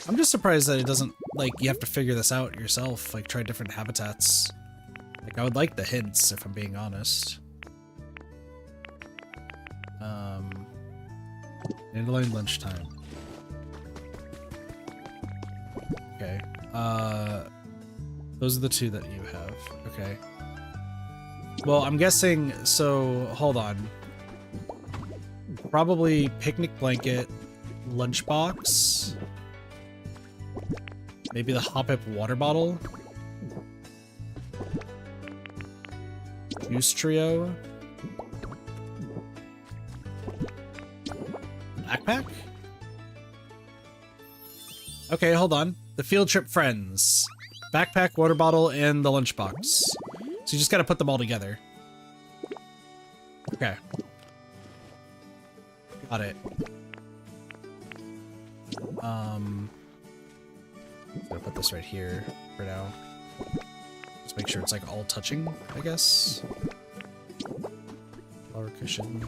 I'm just surprised that it doesn't, like, you have to figure this out yourself, like, try different habitats. Like, I would like the hints, if I'm being honest. Dandelion lunchtime. Okay. Those are the 2 that you have. Okay. Well, I'm guessing, so, hold on. Probably picnic blanket, lunchbox. Maybe the Hoppip water bottle. Juice trio. Backpack? Okay, hold on. The field trip friends. Backpack, water bottle, and the lunchbox. So you just gotta put them all together. Okay. Got it. Gonna put this right here for now. Just make sure it's like all touching, I guess. Flower cushion.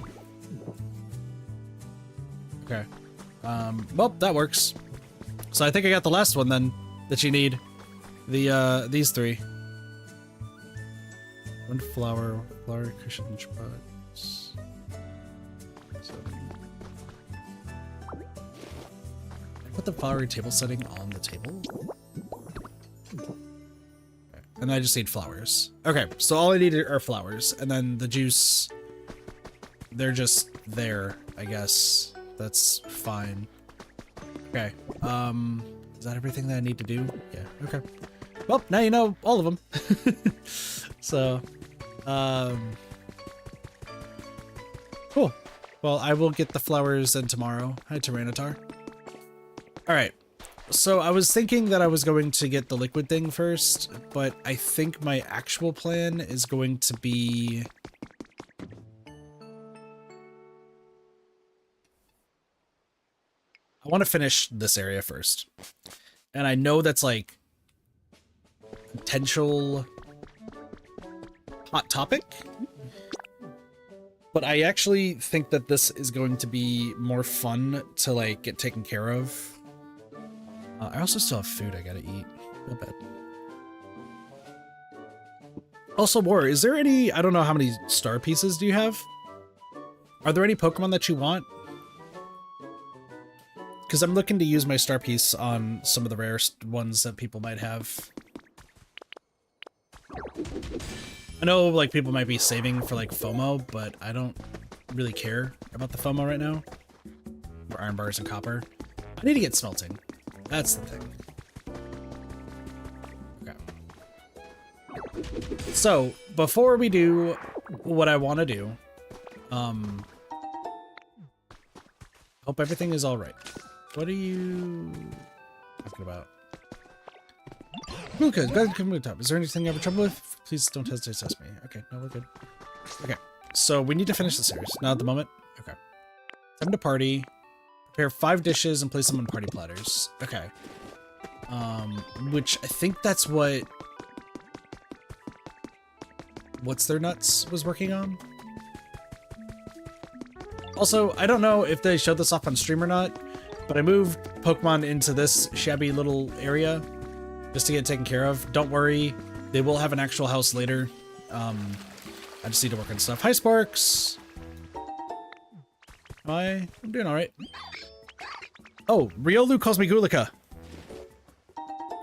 Okay. Well, that works. So I think I got the last one then that you need. The these 3. 1 flower cushion spots. Put the flowery table setting on the table. Okay. And I just need flowers. Okay, so all I need are flowers, and then the juice they're just there, I guess. That's fine. Okay. Is that everything that I need to do? Yeah, okay. Well, now you know all of them. So, cool. Well, I will get the flowers in tomorrow. Hi, Tyranitar. All right. So I was thinking that I was going to get the liquid thing first, but I think my actual plan is going to be... I want to finish this area first. And I know that's like potential hot topic, but I actually think that this is going to be more fun to like get taken care of. I also still have food I gotta eat. Feel bad. Also, War, is there any, I don't know how many star pieces do you have? Are there any Pokemon that you want? Because I'm looking to use my star piece on some of the rarest ones that people might have. I know like people might be saving for like FOMO, but I don't really care about the FOMO right now. For iron bars and copper. I need to get smelting. That's the thing. Okay. So, before we do what I want to do, hope everything is all right. What are you talking about? Okay, glad to come to the top. Is there anything you have trouble with? Please don't hesitate to ask me. Okay, no, we're good. Okay, so we need to finish the series. Not at the moment. Okay. Time to party. Prepare 5 dishes and place them on party platters. Okay. Which I think that's what What's Their Nuts was working on. Also, I don't know if they showed this off on stream or not, but I moved Pokemon into this shabby little area just to get it taken care of. Don't worry, they will have an actual house later. I just need to work on stuff. Hi, Sparks. Hi, I'm doing all right. Oh, Riolu calls me Gulika.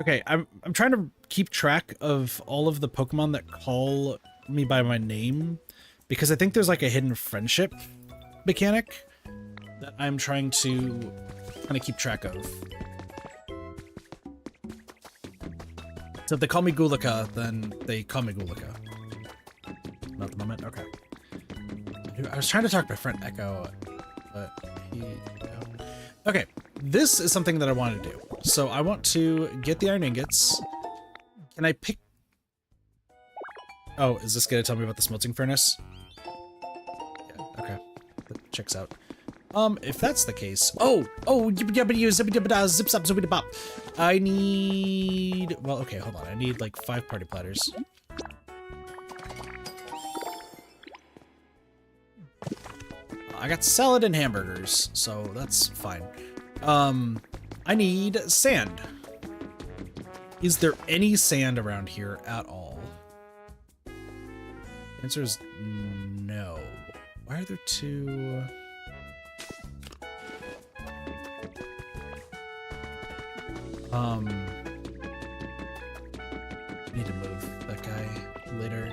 Okay, I'm trying to keep track of all of the Pokemon that call me by my name, because I think there's like a hidden friendship mechanic that I'm trying to kind of keep track of. So if they call me Gulika, then they call me Gulika. Not at the moment? Okay. I was trying to talk to my friend Echo, but he... No. Okay, this is something that I want to do. So I want to get the iron ingots. Can I pick... Oh, is this going to tell me about the smelting furnace? Yeah, okay. That checks out. If that's the case... Oh, zip zap zoobity bop. I need... Well, okay, hold on. I need like 5 party platters. I got salad and hamburgers, so that's fine. I need sand. Is there any sand around here at all? The answer is no. Why are there 2? Need to move that guy later.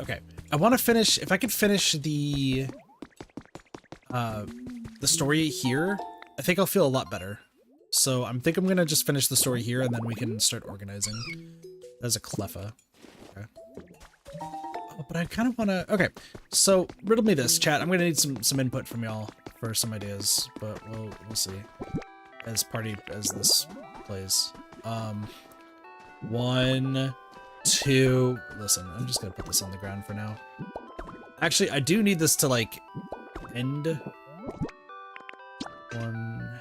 Okay, I want to finish, if I could finish the story here, I think I'll feel a lot better. So I'm gonna just finish the story here and then we can start organizing. That's a Cleffa. Okay. Oh, but I kind of want to, okay, so riddle me this, chat. I'm gonna need some input from y'all for some ideas, but we'll see as this plays. 1, 2, listen, I'm just gonna put this on the ground for now. Actually, I do need this to like end. 1,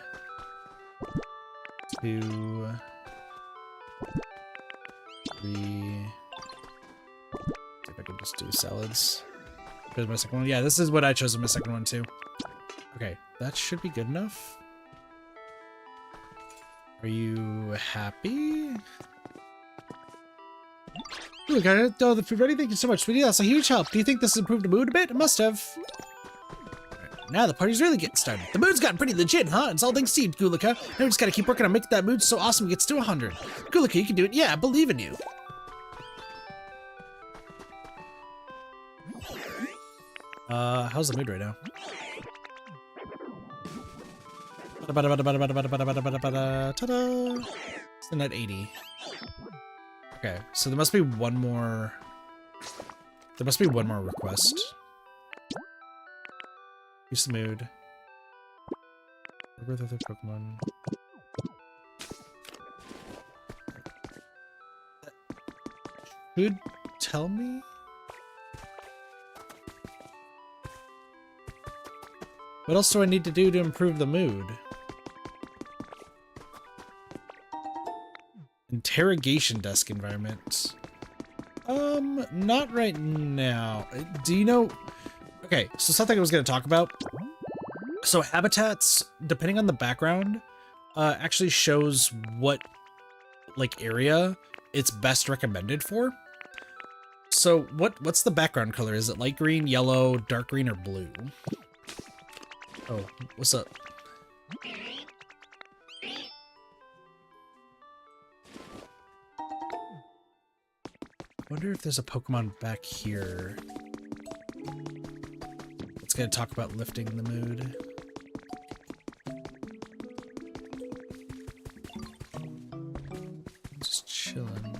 2, 3. See if I can just do salads. Here's my second one. Yeah, this is what I chose as my second one too. Okay, that should be good enough. Are you happy? Look, I got all the food ready. Thank you so much, sweetie. That's a huge help. Do you think this has improved the mood a bit? It must have. Right, now the party's really getting started. The mood's gotten pretty legit, huh? It's all thanks to you, Gulika. Now we just gotta keep working on making that mood so awesome it gets to 100. Gulika, you can do it. Yeah, I believe in you. How's the mood right now? Ta-da! It's in at 80. Okay, so there must be one more. There must be one more request. Use the mood. What were the other Pokemon? Could tell me? What else do I need to do to improve the mood? Interrogation desk environment. Not right now. Do you know? Okay, so something I was going to talk about. So habitats, depending on the background, actually shows what like area it's best recommended for. So what's the background color? Is it light green, yellow, dark green, or blue? Oh, what's up? I wonder if there's a Pokemon back here. It's gonna talk about lifting the mood. Just chilling.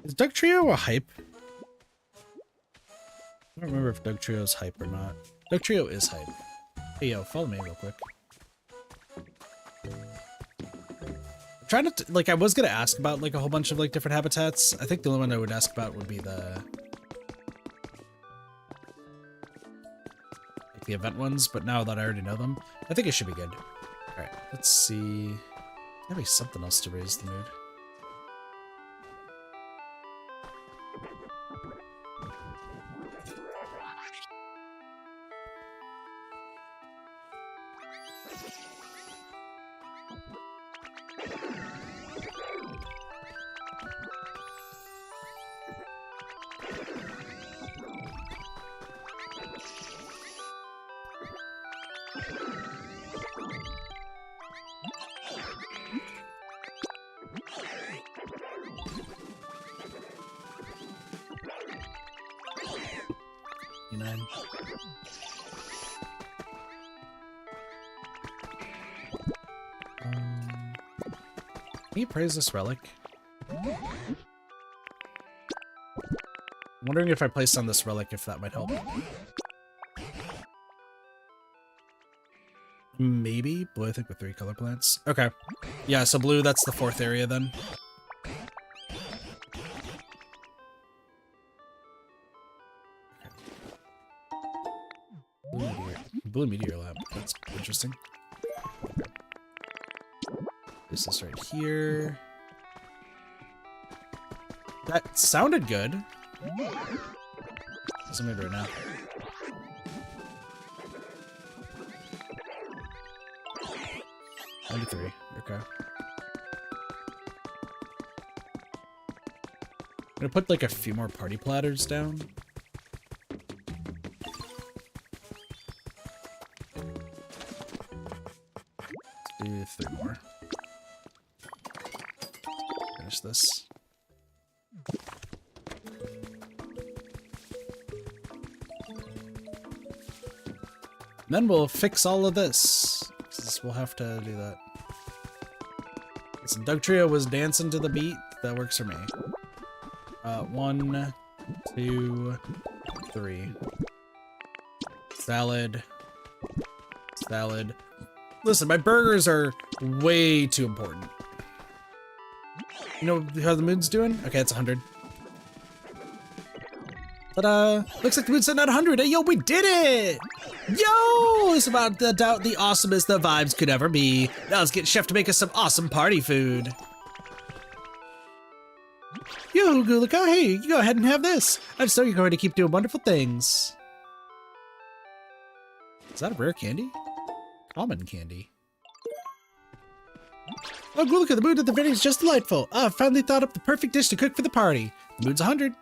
Is Doug Trio a hype? I don't remember if Doug Trio is hype or not. Doug Trio is hype. Hey, yo, follow me real quick. I'm trying to, like, I was gonna ask about, like, a whole bunch of, like, different habitats. I think the only one I would ask about would be the... like, the event ones, but now that I already know them, I think it should be good. Alright, let's see... Maybe something else to raise the mood. Can you praise this relic? I'm wondering if I placed on this relic if that might help. Maybe blue, I think, with 3 color plants. Okay. Yeah, so blue, that's the 4th area then. Blue meteor lamp. That's interesting. This is right here. That sounded good. What's the mood right now? $93. Okay. I'm gonna put like a few more party platters down. Let's do 3 more. Finish this. Then we'll fix all of this. 'Cause we'll have to do that. Listen, Doug Trio was dancing to the beat. That works for me. 1, 2, 3. Salad. Salad. Listen, my burgers are way too important. You know how the mood's doing? Okay, it's 100. Ta-da! Looks like the mood's sitting at 100. Hey, yo, we did it! Yo! It's about the awesomest the vibes could ever be. Now let's get Chef to make us some awesome party food. Yo, Gulika, hey, you go ahead and have this. I just know you're going to keep doing wonderful things. Is that a rare candy? Common candy. Oh, Gulika, the mood at the venue is just delightful. I've finally thought up the perfect dish to cook for the party. The mood's 100.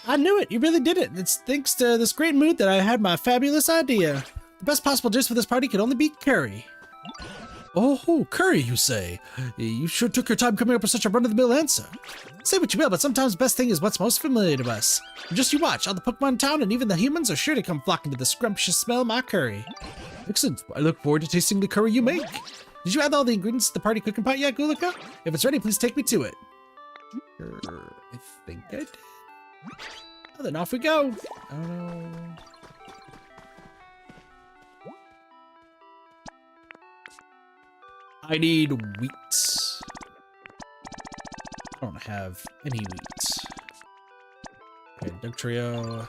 I knew it. You really did it. It's thanks to this great mood that I had my fabulous idea. The best possible dish for this party could only be curry. Oh, curry, you say? You sure took your time coming up with such a run-of-the-mill answer. Say what you will, but sometimes the best thing is what's most familiar to us. Just you watch, all the Pokemon in town and even the humans are sure to come flocking to the scrumptious smell of my curry. Excellent. I look forward to tasting the curry you make. Did you add all the ingredients to the party cooking pot yet, Gulika? If it's ready, please take me to it. I think I did. Well, then off we go. Oh no. I need wheat. I don't have any wheat. Okay, Doug Trio.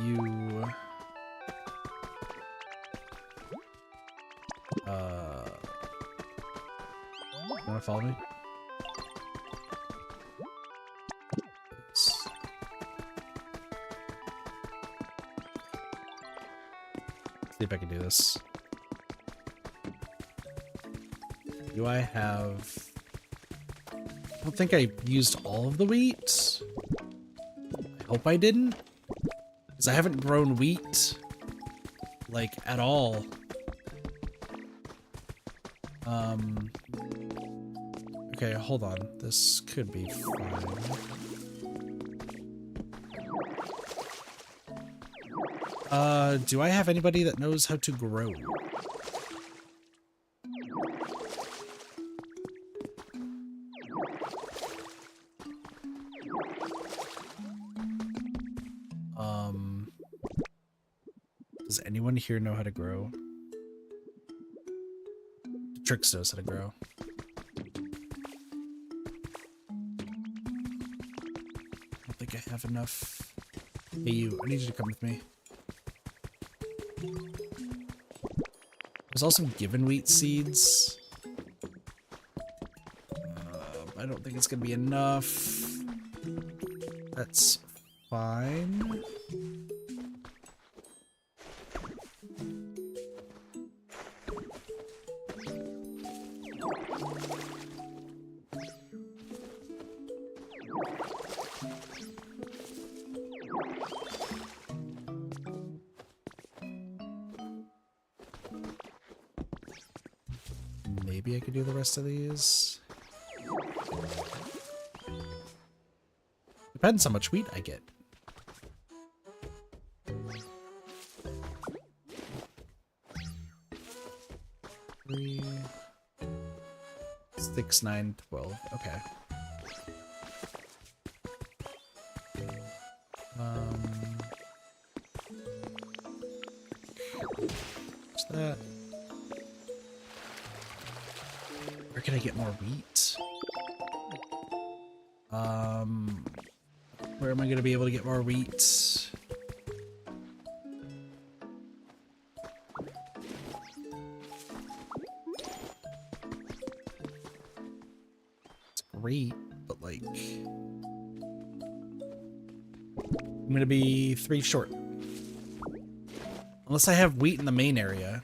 You. Wanna follow me? See if I can do this. Do I have... I don't think I used all of the wheat. I hope I didn't. Because I haven't grown wheat, like, at all. Okay, hold on. This could be fine. Do I have anybody that knows how to grow? Does anyone here know how to grow? Trix knows how to grow. I don't think I have enough. Hey you, I need you to come with me. I was also given wheat seeds. I don't think it's gonna be enough. That's fine. Maybe I could do the rest of these. Depends how much wheat I get. 3, 6, 9, 12. Okay. What's that? Where can I get more wheat? Where am I going to be able to get more wheat? It's great, but like... I'm going to be 3 short. Unless I have wheat in the main area.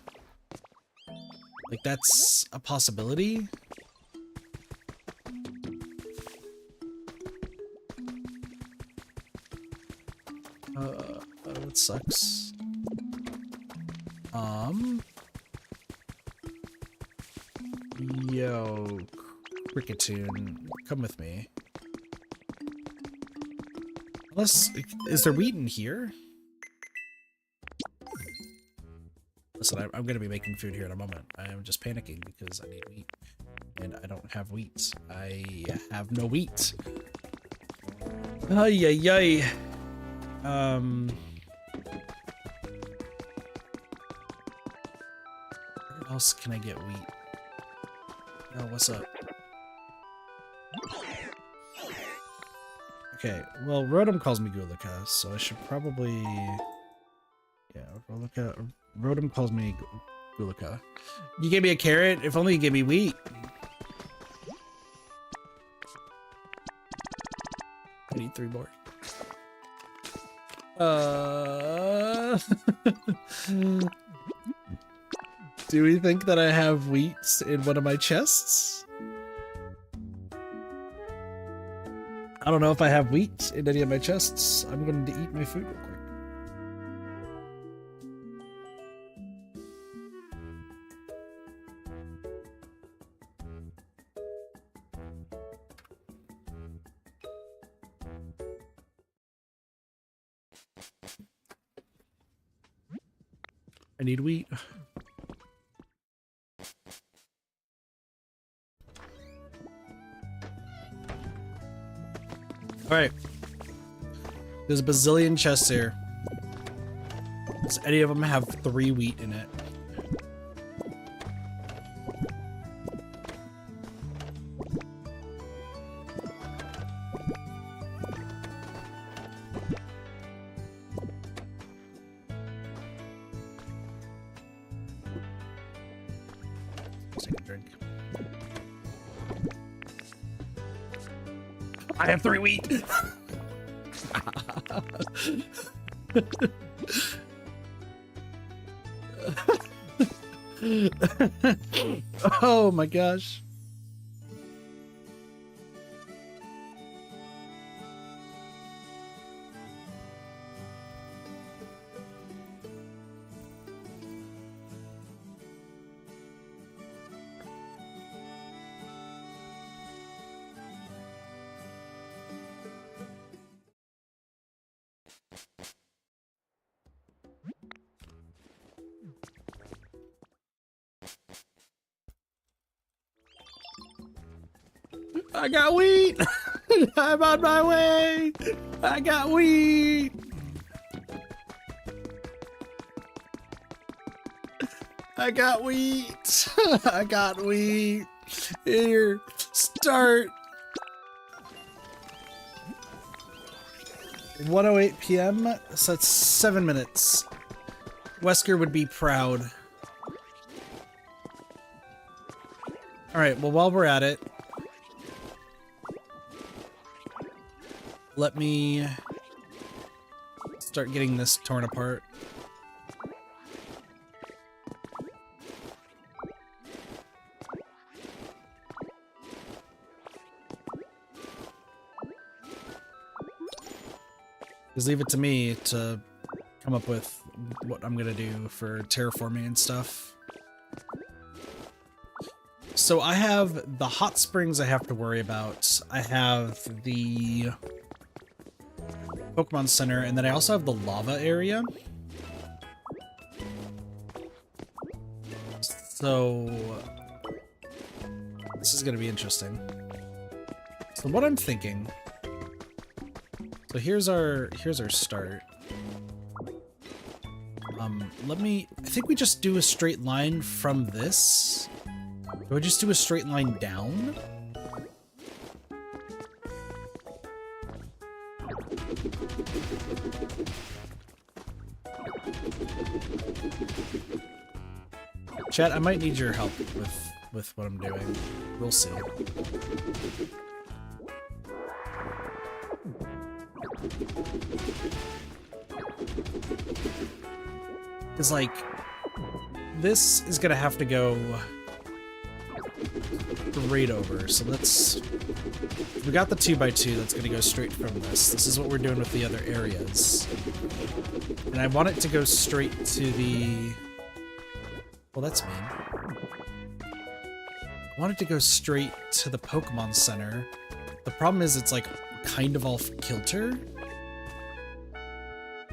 Like, that's a possibility. That sucks. Yo, Cricketoon, come with me. Unless, is there wheat in here? Listen, I'm gonna be making food here in a moment. I am just panicking because I need wheat. And I don't have wheat. I have no wheat. Ay, ay, ay. Where else can I get wheat? Oh, what's up? Okay, well, Rotom calls me Gulika, so I should probably... Yeah, Rotom calls me Gulika. You gave me a carrot? If only you gave me wheat. I need 3 more. Do we think that I have wheat in one of my chests? I don't know if I have wheat in any of my chests. I'm going to eat my food real quick. I need wheat. Alright. There's a bazillion chests here. Does any of them have 3 wheat in it? Take a drink. I have 3 wheat. Oh my gosh. I got wheat! I'm on my way! I got wheat! I got wheat! I got wheat! Here, start! 1:08 p.m., so that's 7 minutes. Wesker would be proud. Alright, well, while we're at it, let me start getting this torn apart. Just leave it to me to come up with what I'm gonna do for terraforming and stuff. So I have the hot springs I have to worry about. I have the Pokemon Center, and then I also have the lava area. So this is gonna be interesting. So what I'm thinking. So here's our start. I think we just do a straight line from this. Do I just do a straight line down? Chat, I might need your help with what I'm doing. We'll see. Because, like, this is gonna have to go straight over. So let's... We got the 2x2 that's gonna go straight from this. This is what we're doing with the other areas. And I want it to go straight to the... Well, that's mean. I want it to go straight to the Pokemon Center. The problem is it's, like, kind of off kilter.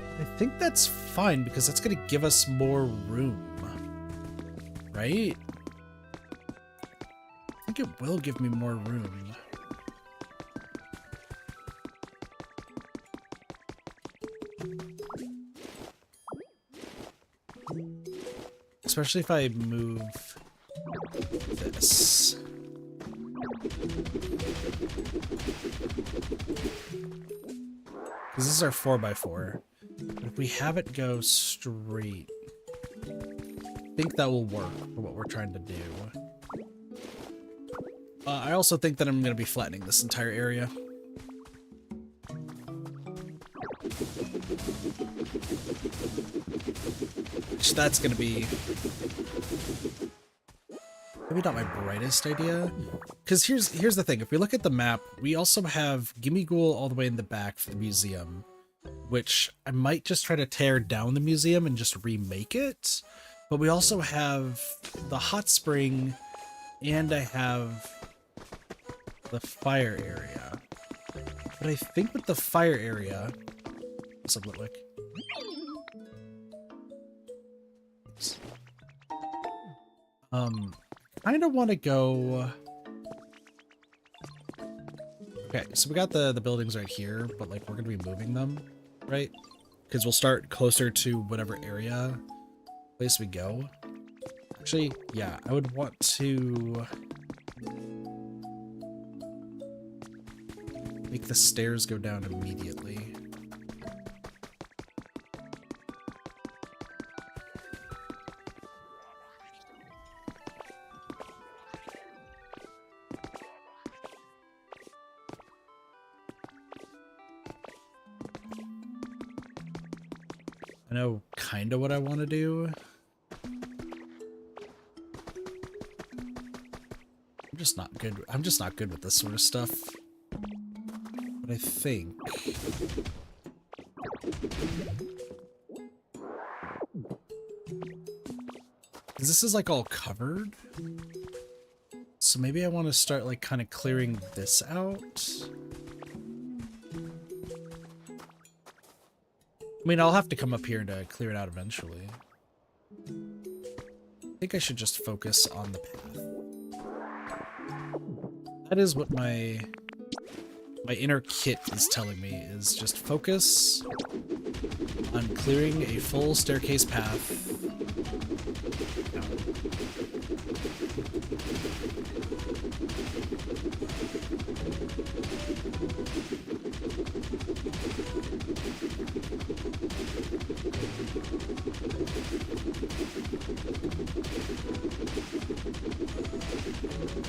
I think that's fine, because that's going to give us more room. Right? I think it will give me more room. Especially if I move this. Because this is our 4x4. But if we have it go straight, I think that will work for what we're trying to do. I also think that I'm going to be flattening this entire area. Which that's going to be maybe not my brightest idea, because here's the thing. If we look at the map, we also have Gimme Ghoul all the way in the back for the museum, which I might just try to tear down the museum and just remake it. But we also have the hot spring, and I have the fire area. But I think with the fire area, what's up, Litwick? Kind of want to go. Okay, so we got the buildings right here, but like we're gonna be moving them, right? Because we'll start closer to whatever area place we go. Actually, yeah, I would want to make the stairs go down immediately. I know kind of what I want to do. I'm just not good with this sort of stuff. But I think this is like all covered. So maybe I want to start like kind of clearing this out. I mean, I'll have to come up here to clear it out eventually. I think I should just focus on the path. That is what my inner kit is telling me, is just focus on clearing a full staircase path.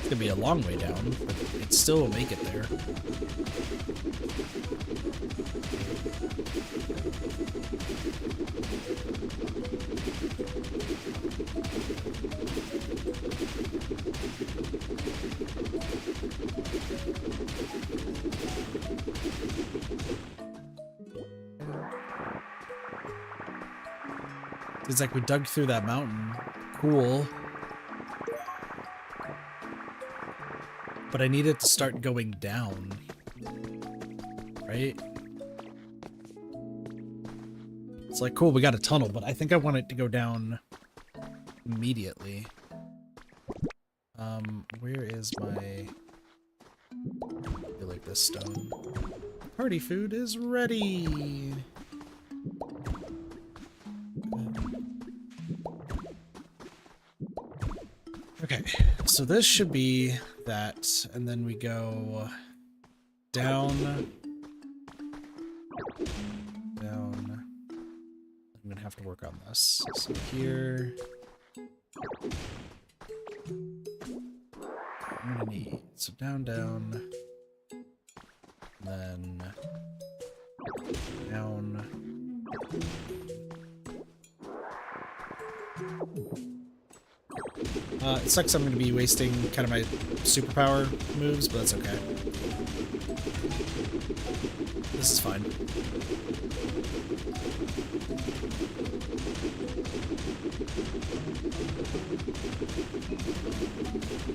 It's gonna be a long way down, but it still will make it there. It's like we dug through that mountain. Cool. But I need it to start going down. Right? It's like, cool, we got a tunnel, but I think I want it to go down immediately. Where is my... I feel like this stone. Party food is ready! Okay, so this should be that, and then we go down, down. I'm gonna have to work on this. So here, I'm gonna need, so down, down, then down. It sucks I'm going to be wasting kind of my superpower moves, but that's okay. This is fine.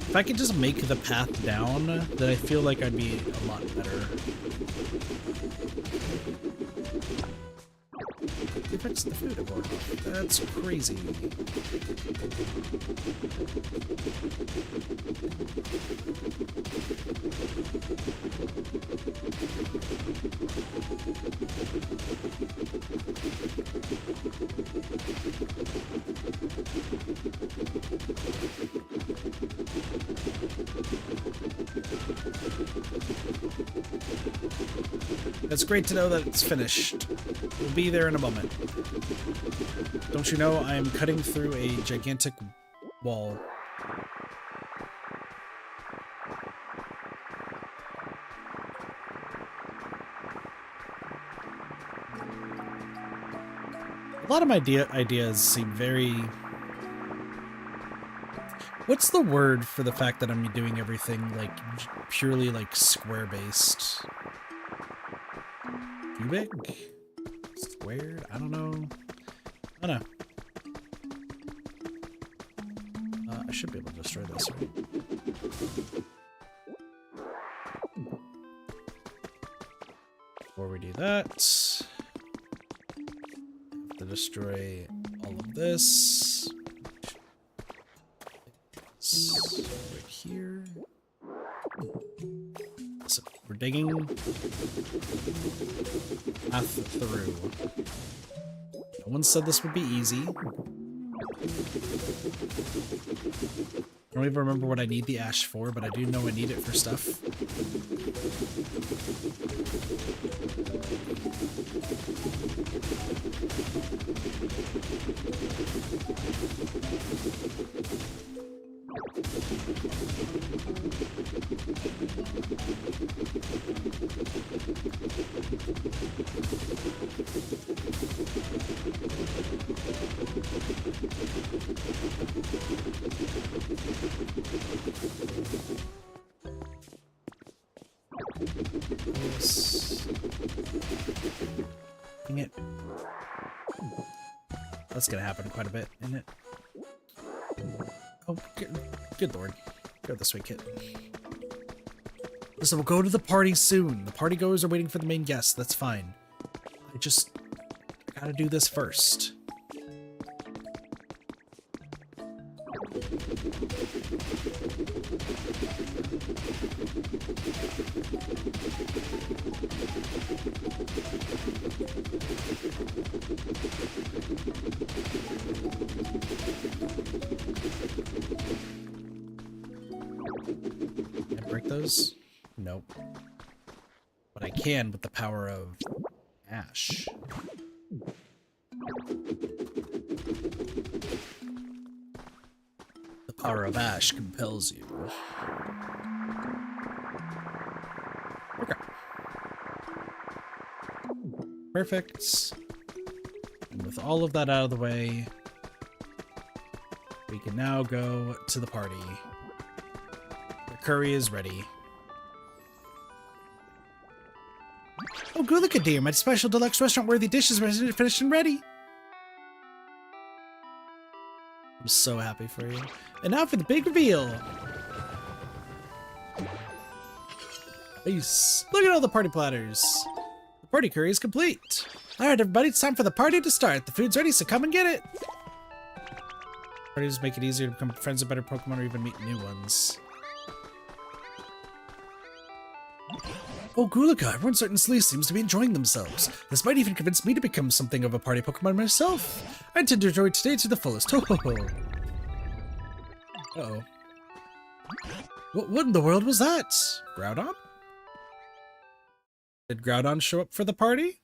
If I could just make the path down, then I feel like I'd be a lot better. It affects the food aboard. That's crazy. It's great to know that it's finished. We'll be there in a moment. Don't you know I am cutting through a gigantic wall. A lot of my ideas seem very What's the word for the fact that I'm doing everything like purely like square based? Cubic? Squared? I don't know. I don't know. I should be able to destroy this, right? Before we do that, have to destroy all of this. Right here. So we're digging path through. No one said this would be easy. I don't even remember what I need the ash for, but I do know I need it for stuff. Dang it. That's gonna happen quite a bit, isn't it? Oh, good lord. Go this way, kid. Listen, we'll go to the party soon. The party goers are waiting for the main guests. That's fine. I gotta do this first. Can I break those? Nope. But I can with the power of ash. The power of ash compels you. Okay. Perfect. And with all of that out of the way, we can now go to the party. The curry is ready. Oh, good look at dear. My special deluxe restaurant-worthy dishes are finished and ready. I'm so happy for you. And now for the big reveal. Nice. Look at all the party platters. The party curry is complete. All right, everybody, it's time for the party to start. The food's ready, so come and get it. Parties make it easier to become friends with better Pokemon or even meet new ones. Oh, Gulika, everyone certainly seems to be enjoying themselves. This might even convince me to become something of a party Pokemon myself. I intend to enjoy today to the fullest. Ho ho ho. Uh-oh. What in the world was that? Groudon? Did Groudon show up for the party?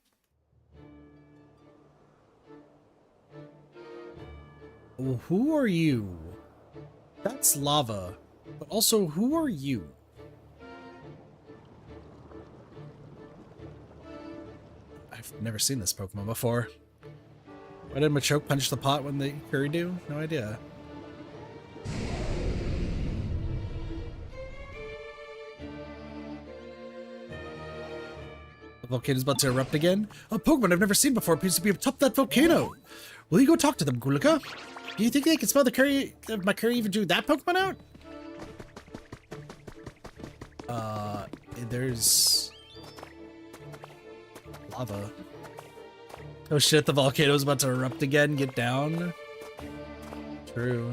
Oh, who are you? That's lava. But also, who are you? I've never seen this Pokemon before. Why did Machoke punch the pot when the curry do? No idea. The volcano's about to erupt again? A Pokemon I've never seen before appears to be atop that volcano. Will you go talk to them, Gulika? Do you think they can smell the curry? My curry even drew that Pokemon out? There's lava. Oh shit, the volcano's about to erupt again. Get down. True.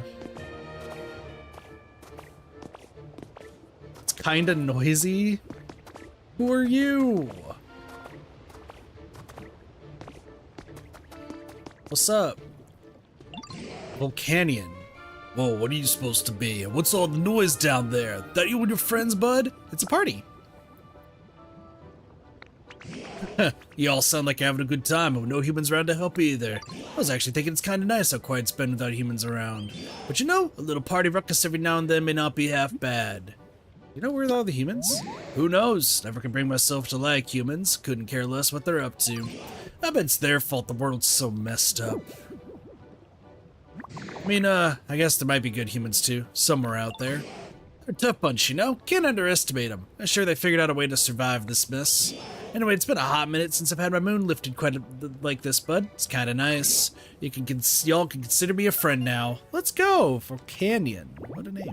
It's kinda noisy. Who are you? What's up? Volcanion. Whoa, what are you supposed to be? What's all the noise down there? That you and your friends, bud? It's a party. You all sound like you're having a good time, with no humans around to help either. I was actually thinking it's kind of nice how quiet it's been without humans around. But you know, a little party ruckus every now and then may not be half bad. You know where are all the humans? Who knows? Never can bring myself to like humans. Couldn't care less what they're up to. I bet it's their fault the world's so messed up. I mean, I guess there might be good humans too, somewhere out there. They're a tough bunch, you know? Can't underestimate them. I'm sure they figured out a way to survive this mess. Anyway, it's been a hot minute since I've had my moon lifted like this, bud. It's kind of nice. Y'all can consider me a friend now. Let's go! Volcanion. What a name.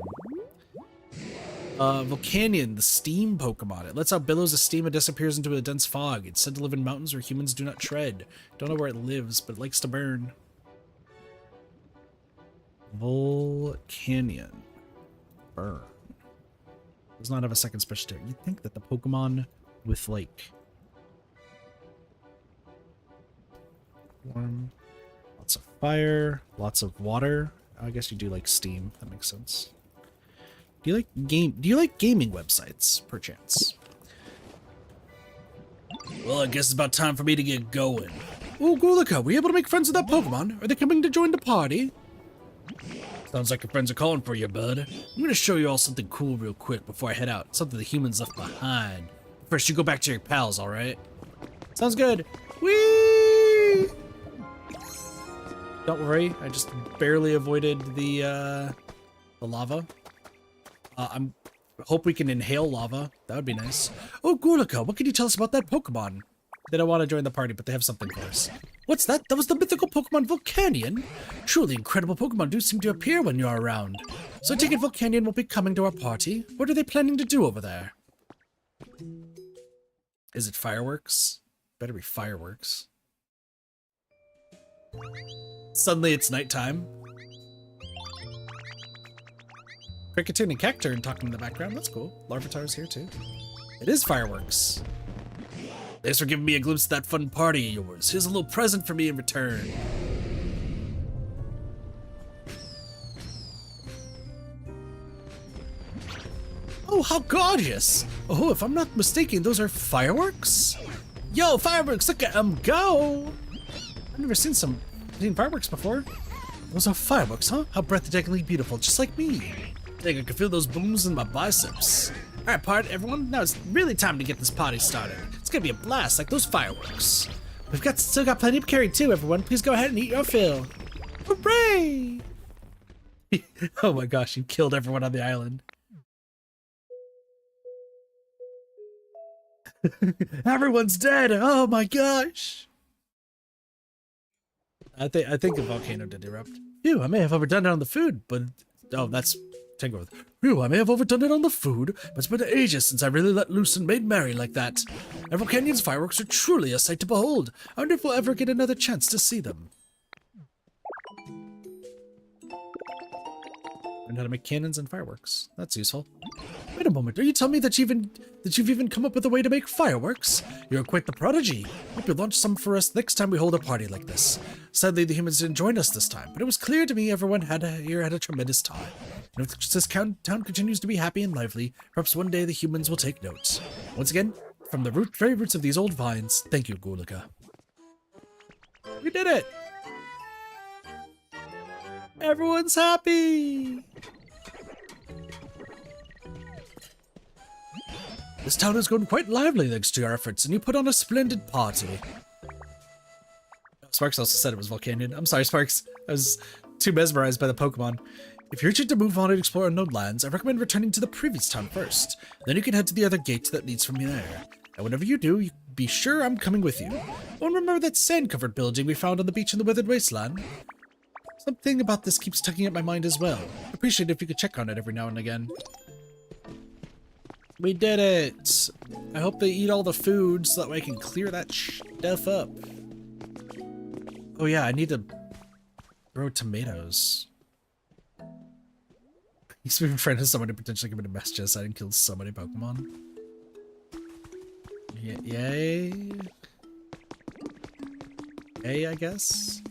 Volcanion, the steam Pokemon. It lets out billows of steam and disappears into a dense fog. It's said to live in mountains where humans do not tread. Don't know where it lives, but it likes to burn. Volcanion. Burn. Does not have a second special attack. You'd think that the Pokemon with, like... warm, lots of fire, lots of water. I guess you do like steam. That makes sense. Do you like gaming websites, perchance? Well, I guess it's about time for me to get going. Oh, Gulika, were you able to make friends with that Pokemon? Are they coming to join the party? Sounds like your friends are calling for you, bud. I'm gonna show you all something cool real quick before I head out. Something the humans left behind. First, you go back to your pals, all right? Sounds good. Whee! Don't worry, I just barely avoided the lava. I hope we can inhale lava. That would be nice. Oh, Gulika, what can you tell us about that Pokemon? They don't want to join the party, but they have something for us. What's that? That was the mythical Pokemon Volcanion? Truly incredible Pokemon do seem to appear when you're around. So I take it Volcanion will be coming to our party? What are they planning to do over there? Is it fireworks? Better be fireworks. Suddenly it's nighttime. Cricketune and Cacturne talking in the background. That's cool. Larvitar's here too. It is fireworks. Thanks for giving me a glimpse of that fun party of yours. Here's a little present for me in return. Oh, how gorgeous! Oh, if I'm not mistaken, those are fireworks? Yo, fireworks, look at them go! I've never seen fireworks before. Those are fireworks, huh? How breathtakingly beautiful, just like me. I think I can feel those booms in my biceps. Alright, party, everyone. Now it's really time to get this party started. It's gonna be a blast, like those fireworks. We've still got plenty to carry too, everyone. Please go ahead and eat your fill. Hooray! Oh my gosh, you killed everyone on the island. Everyone's dead. Oh my gosh. I think a volcano did erupt. Phew, I may have overdone it on the food, but oh, that's Tangrowth. Phew, I may have overdone it on the food, but it's been ages since I really let loose and made merry like that. And Volcanion's fireworks are truly a sight to behold. I wonder if we'll ever get another chance to see them. Learn how to make cannons and fireworks. That's useful. Wait a moment, are you telling me that you've even come up with a way to make fireworks? You're quite the prodigy. Hope you'll launch some for us next time we hold a party like this. Sadly, the humans didn't join us this time, but it was clear to me everyone here had a tremendous time. And if this town continues to be happy and lively, perhaps one day the humans will take note. Once again, from the very roots of these old vines, thank you, Gulika. We did it! Everyone's happy! This town has grown quite lively thanks to your efforts, and you put on a splendid party. Sparks also said it was Volcanion. I'm sorry, Sparks. I was too mesmerized by the Pokemon. If you're itching to move on and explore unknown lands, I recommend returning to the previous town first. Then you can head to the other gate that leads from there. And whenever you do, be sure I'm coming with you. Oh, and remember that sand-covered building we found on the beach in the Withered Wasteland? Something about this keeps tugging at my mind as well. I'd appreciate it if you could check on it every now and again. We did it! I hope they eat all the food so that way I can clear that stuff up. Oh yeah, I need to grow tomatoes. He's been friend with someone who potentially committed mass genocide and killed so many Pokemon. Yay. Yay, I guess.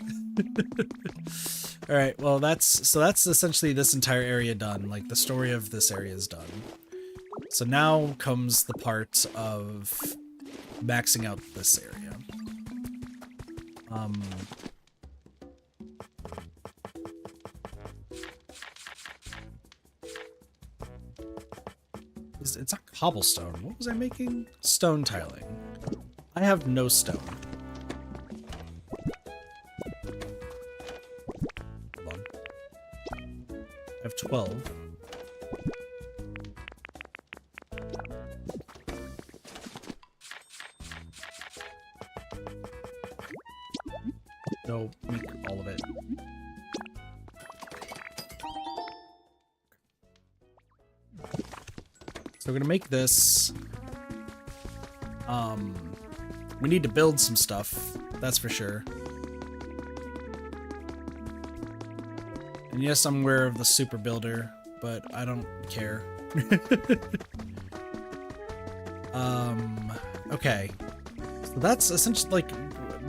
Alright, well that's essentially this entire area done. Like, the story of this area is done. So now comes the part of maxing out this area. It's not cobblestone. What was I making? Stone tiling. I have no stone. Hold on. 12. No, make all of it. So we're gonna make this. We need to build some stuff, that's for sure. And yes, I'm aware of the super builder, but I don't care. Okay. So that's essentially, like,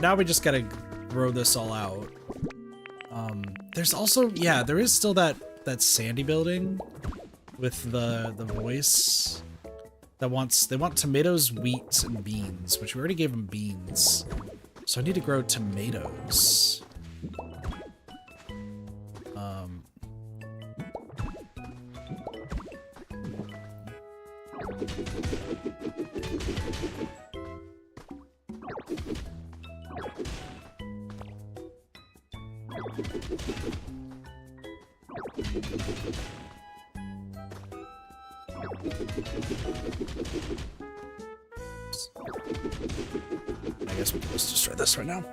now we just gotta grow this all out. There's also, yeah, there is still that sandy building with the voice that they want tomatoes, wheat, and beans, which we already gave them beans. So I need to grow tomatoes. I guess we can just destroy this right now.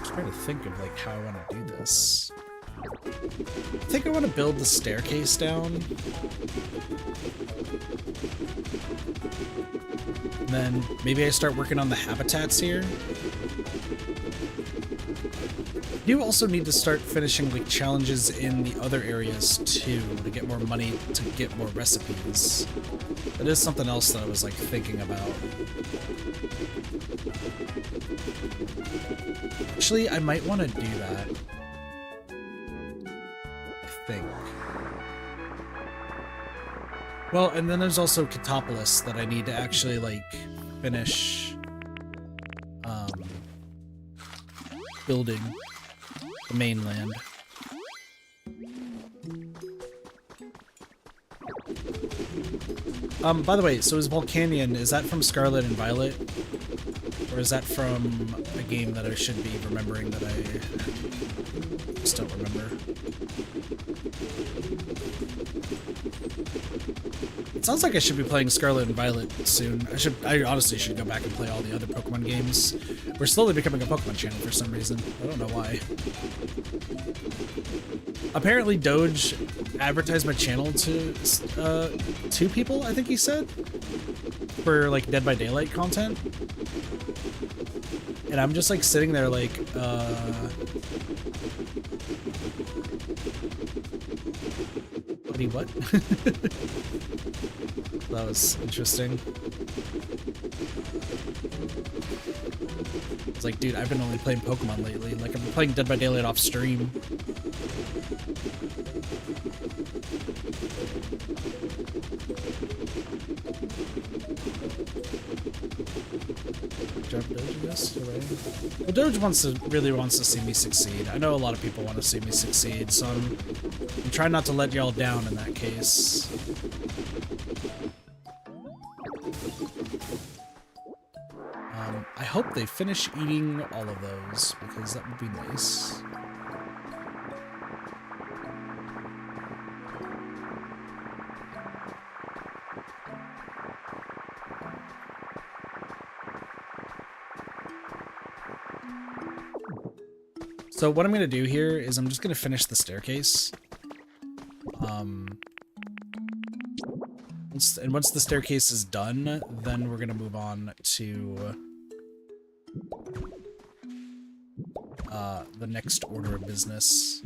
Trying to think of like how I want to do this. I think I want to build the staircase down. And then maybe I start working on the habitats here. You also need to start finishing like challenges in the other areas too to get more money to get more recipes. That is something else that I was like thinking about. Actually, I might want to do that. I think. Well, and then there's also Catopolis that I need to actually like finish building. The mainland. By the way, so is Volcanion, is that from Scarlet and Violet? Or is that from a game that I should be remembering that I just don't remember? It sounds like I should be playing Scarlet and Violet soon. I honestly should go back and play all the other Pokemon games. We're slowly becoming a Pokemon channel for some reason. I don't know why. Apparently Doge advertised my channel to 2 people, I think he said, for like Dead by Daylight content. And I'm just like sitting there like, what? That was interesting. It's like, dude, I've been only playing Pokemon lately. Like, I've been playing Dead by Daylight off stream. Well, Doge really wants to see me succeed. I know a lot of people want to see me succeed, so I'm trying not to let y'all down in that case. I hope they finish eating all of those, because that would be nice. So what I'm going to do here is I'm just going to finish the staircase. Once the staircase is done, then we're going to move on to the next order of business.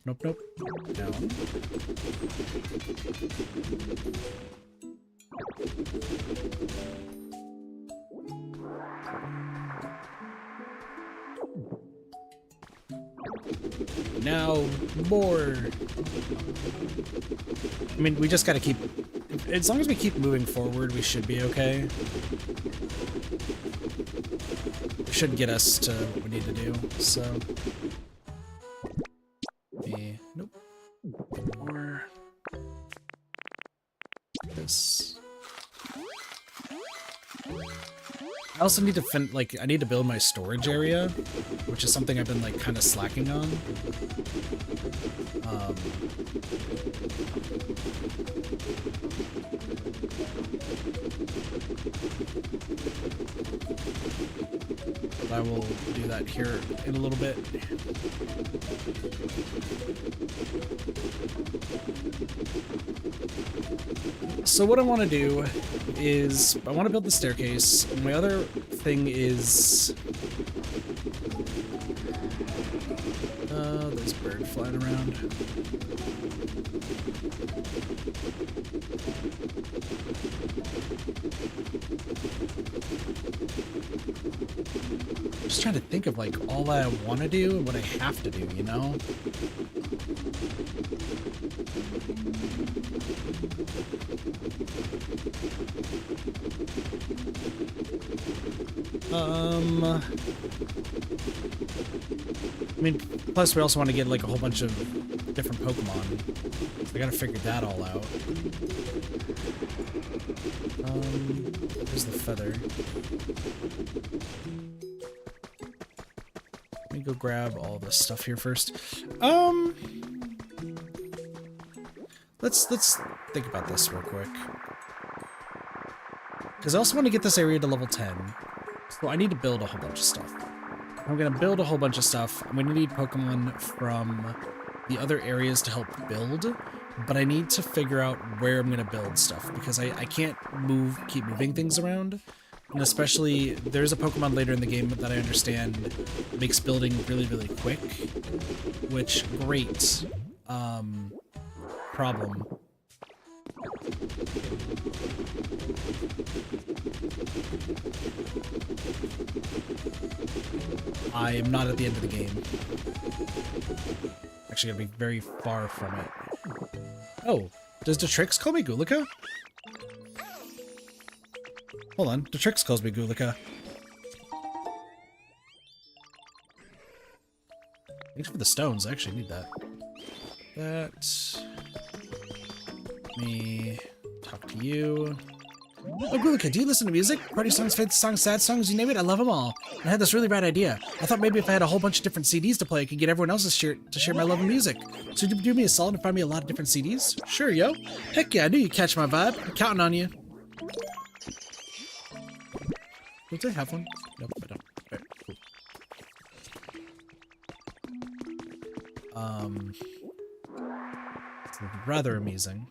Nope. Down. Now, more. I mean, we just gotta keep as long as we keep moving forward, we should be okay. It should get us to what we need to do, so. Nope. More. This. I also need to I need to build my storage area, which is something I've been like kind of slacking on. But I will do that here in a little bit. So what I want to do is I want to build the staircase. My other thing is there's a bird flying around. I'm just trying to think of like all I want to do and what I have to do, you know? I mean, plus we also want to get like a whole bunch of different Pokemon. So I gotta figure that all out. There's the feather. Let me go grab all this stuff here first. Let's think about this real quick. Because I also want to get this area to level 10. So I need to build a whole bunch of stuff. I'm going to build a whole bunch of stuff. I'm going to need Pokemon from the other areas to help build. But I need to figure out where I'm going to build stuff. Because I can't keep moving things around. And especially, there's a Pokemon later in the game that I understand makes building really, really quick. Which, great. Problem. I am not at the end of the game. Actually, gonna be very far from it. Oh, does Detrix call me Gulika? Hold on, Detrix calls me Gulika. Thanks for the stones, I actually need that. Let me talk to you. Oh, Gulika, do you listen to music? Party songs, fancy songs, sad songs, you name it, I love them all. And I had this really rad idea. I thought maybe if I had a whole bunch of different CDs to play, I could get everyone else to share my love of music. So you do me a solid and find me a lot of different CDs? Sure, yo. Heck yeah, I knew you'd catch my vibe. I'm counting on you. Don't I have one? Nope, I don't. Alright, cool. It's rather amusing.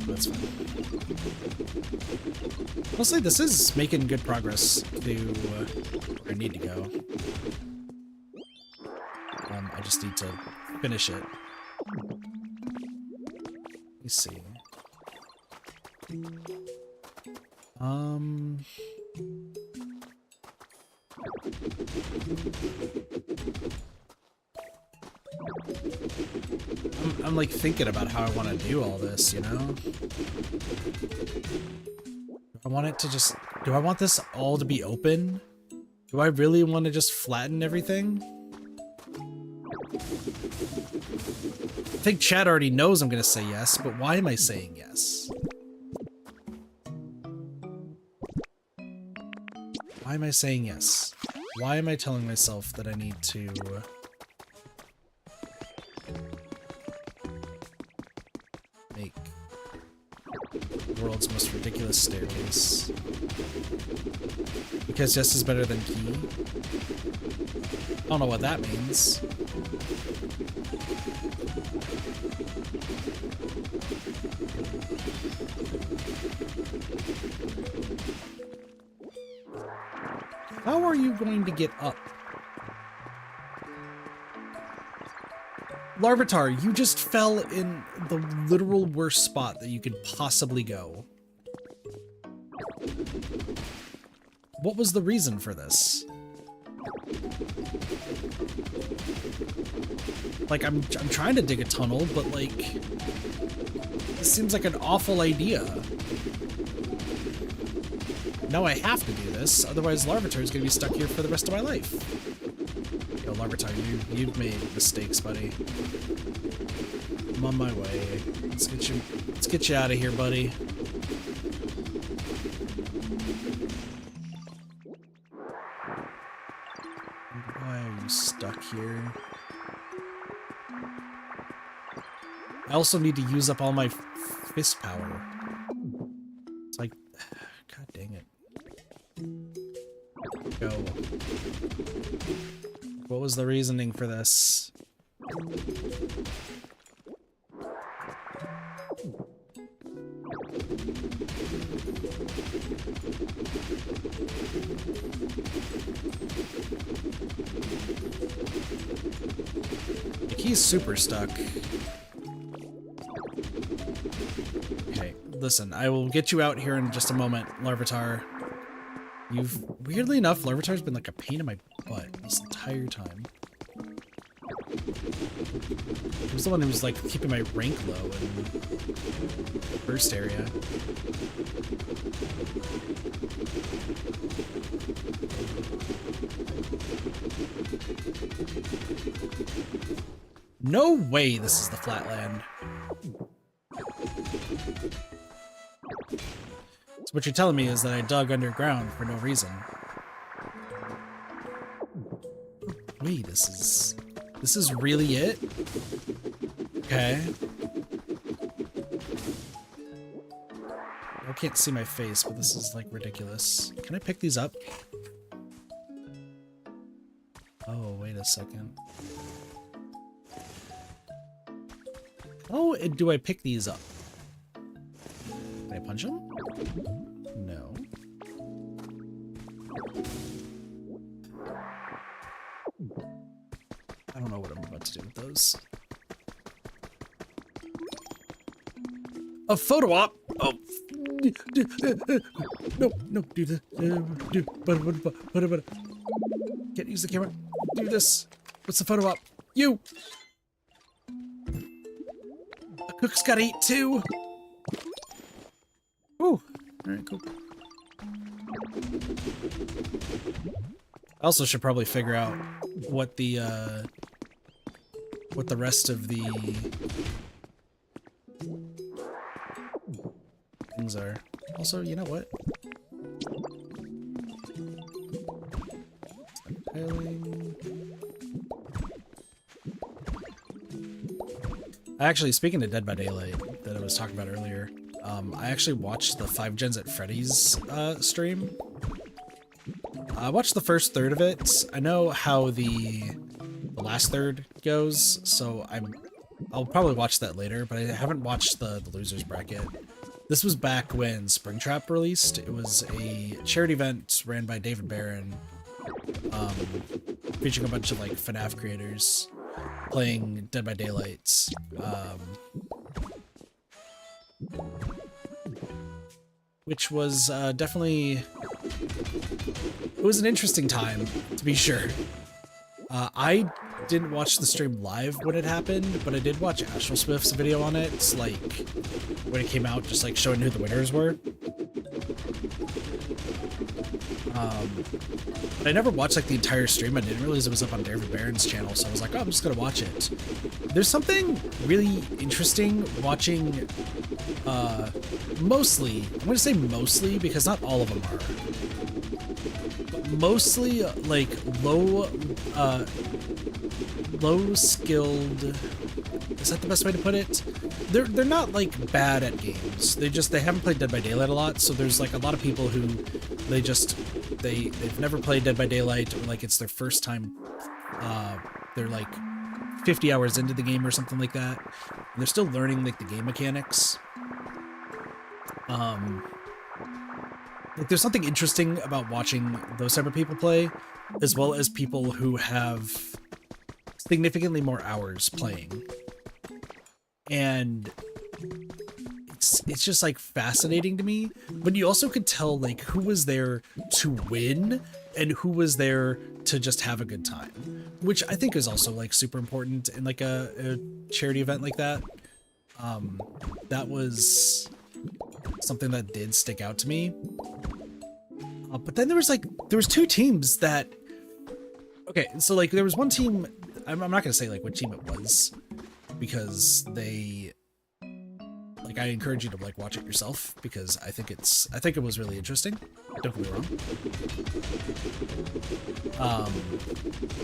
That's fine. Mostly, this is making good progress to where I need to go. I just need to finish it. Let me see. I'm like thinking about how I want to do all this, you know? I want it to just... Do I want this all to be open? Do I really want to just flatten everything? I think chat already knows I'm going to say yes, but why am I saying yes? Why am I saying yes? Why am I telling myself that I need to... make the world's most ridiculous staircase? Because yes is better than key? I don't know what that means. How are you going to get up? Larvitar, you just fell in the literal worst spot that you could possibly go. What was the reason for this? Like, I'm trying to dig a tunnel, but like... This seems like an awful idea. Now I have to do this, otherwise Larvitar is going to be stuck here for the rest of my life. Yo, Larvitar, you've made mistakes, buddy. I'm on my way. Let's get you out of here, buddy. Why are you stuck here? I also need to use up all my fist power. It's like, god dang it. Go. What was the reasoning for this? Like, he's super stuck. Okay, listen, I will get you out here in just a moment, Larvitar. Weirdly enough, Larvitar's been like a pain in my butt this entire time. He was the one who was like keeping my rank low in the first area. No way this is the flatland. So what you're telling me is that I dug underground for no reason. Wait, this is really it? Okay. I can't see my face, but this is like ridiculous. Can I pick these up? Oh, wait a second. Oh, do I pick these up? Can I punch them? No. I don't know what I'm about to do with those. A photo op! Oh. No, do this. Can't use the camera. Do this. What's the photo op? You! A cook's gotta eat too! Ooh. Alright, cool. I also should probably figure out what the rest of the things are. Also, you know what? Actually, speaking of Dead by Daylight that I was talking about earlier, I actually watched the 5 Gens at Freddy's stream. I watched the first third of it. I know how the last third goes, so I'll probably watch that later, but I haven't watched the losers bracket. This was back when Springtrap released. It was a charity event ran by David Barron, featuring a bunch of like FNAF creators playing Dead by Daylight. Which was definitely... It was an interesting time, to be sure. I didn't watch the stream live when it happened, but I did watch Astral Swift's video on it, like, when it came out, just like showing who the winners were. But I never watched like the entire stream. I didn't realize it was up on David Barron's channel, so I was like, oh, I'm just gonna watch it. There's something really interesting watching, mostly, I'm gonna say mostly because not all of them are, but mostly like low skilled, is that the best way to put it? They're not like bad at games. They haven't played Dead by Daylight a lot, so there's like a lot of people who they've never played Dead by Daylight, or like it's their first time. They're like 50 hours into the game or something like that, and they're still learning like the game mechanics. Like there's something interesting about watching those type of people play, as well as people who have significantly more hours playing. And it's just like fascinating to me, but you also could tell like who was there to win and who was there to just have a good time, which I think is also like super important in like a charity event like that. That was something that did stick out to me. But then there was two teams that, okay, so like there was one team, I'm not gonna say like what team it was, because they, like, I encourage you to like watch it yourself, because I think it was really interesting. Don't get me wrong.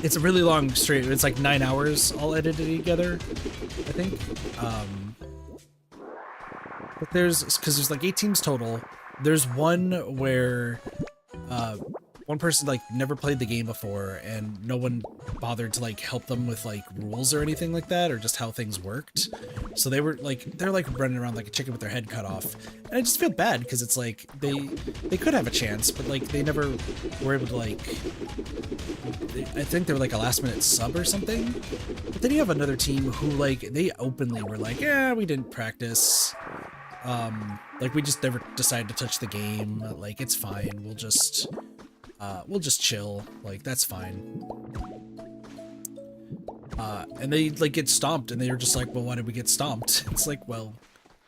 It's a really long stream. It's like 9 hours all edited together, I think. But because there's like 8 teams total. There's one where one person like never played the game before, and no one bothered to like help them with like rules or anything like that, or just how things worked. So they're like running around like a chicken with their head cut off, and I just feel bad because it's like they could have a chance, but like they never were able to like. I think they were like a last minute sub or something. But then you have another team who like they openly were like, yeah, we didn't practice. Like we just never decided to touch the game. Like it's fine. We'll just chill. Like that's fine. And they like get stomped, and they were just like, well, why did we get stomped? It's like, well,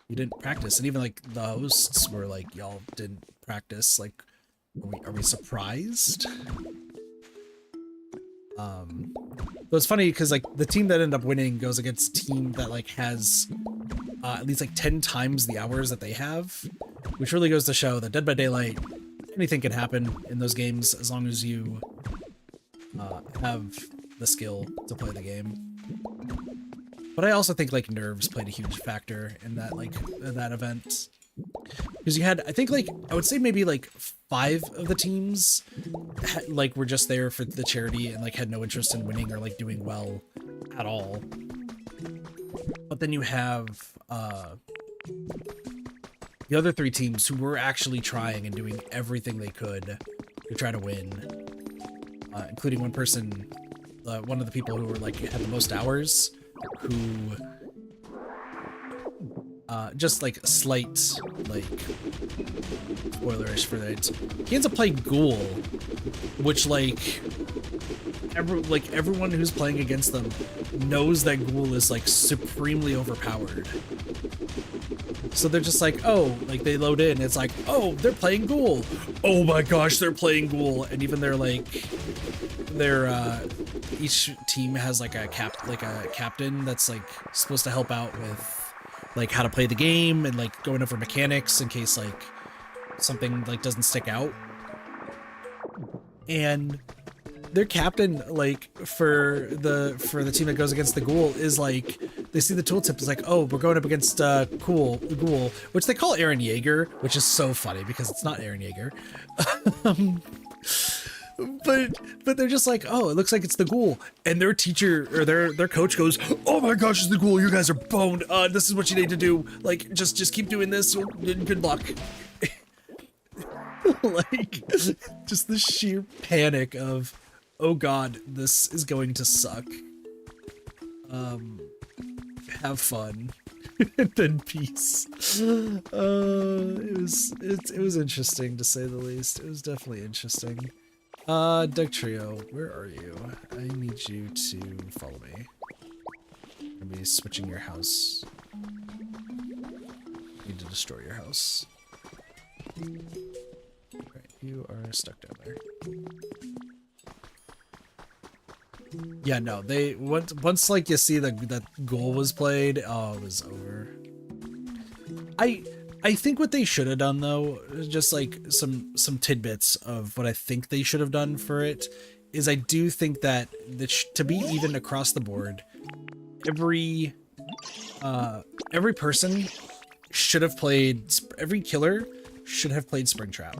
you didn't practice. And even like the hosts were like, y'all didn't practice. Like, are we surprised? But it's funny because like the team that ended up winning goes against a team that like has at least like 10 times the hours that they have, which really goes to show that Dead by Daylight, anything can happen in those games as long as you have the skill to play the game. But I also think like nerves played a huge factor in that that event, because you had, I think like I would say maybe like 5 of the teams like were just there for the charity and like had no interest in winning or like doing well at all. But then you have the other 3 teams who were actually trying and doing everything they could to try to win, including one person, one of the people who were like had the most hours, who just like a slight like spoilerish for that, he ends up playing Ghoul, which like everyone who's playing against them knows that Ghoul is like supremely overpowered. So they're just like, oh, like they load in, it's like, oh, they're playing Ghoul. Oh my gosh, they're playing Ghoul. And even each team has like a captain that's like supposed to help out with like how to play the game and like going over mechanics in case like something like doesn't stick out. And their captain, like for the team that goes against the Ghoul, is like, they see the tooltip is like, oh, we're going up against Ghoul, which they call Eren Yeager, which is so funny because it's not Eren Yeager. But they're just like, oh, it looks like it's the Ghoul, and their teacher or their coach goes, oh my gosh, it's the Ghoul, you guys are boned. This is what you need to do. Like, just keep doing this. Good luck. Like, just the sheer panic of, oh god, this is going to suck. Have fun. And then peace. It was interesting to say the least. It was definitely interesting. Doug Trio, where are you? I need you to follow me. I'm gonna be switching your house. Need to destroy your house. Right, you are stuck down there. Yeah, no, they once like you see that Ghoul was played, oh, it was over. I think what they should have done though, just like some tidbits of what I think they should have done for it, is I do think that to be even across the board, every person should have played, every killer should have played Springtrap.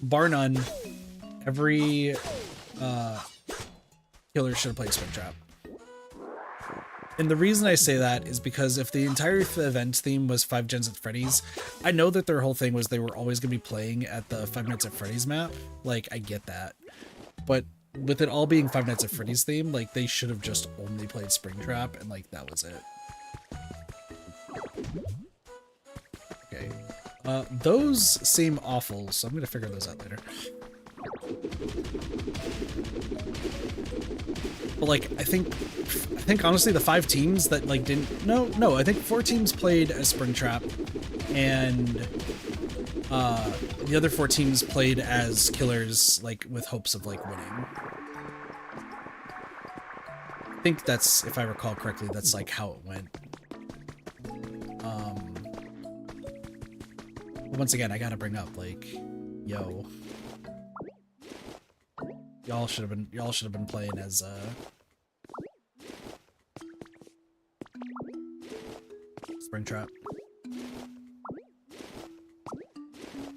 Bar none, every killer should have played Springtrap. And the reason I say that is because if the entire event theme was 5 Gens at Freddy's, I know that their whole thing was they were always going to be playing at the 5 Nights at Freddy's map. Like, I get that. But with it all being 5 Nights at Freddy's theme, like, they should have just only played Springtrap, and, like, that was it. Okay. Those seem awful, so I'm going to figure those out later. But like, I think think honestly the 5 teams that like didn't no I think 4 teams played as Springtrap, and the other 4 teams played as killers, like with hopes of like winning. I think that's, if I recall correctly, that's like how it went. Once again, I gotta bring up like, yo, y'all should have been playing as Springtrap.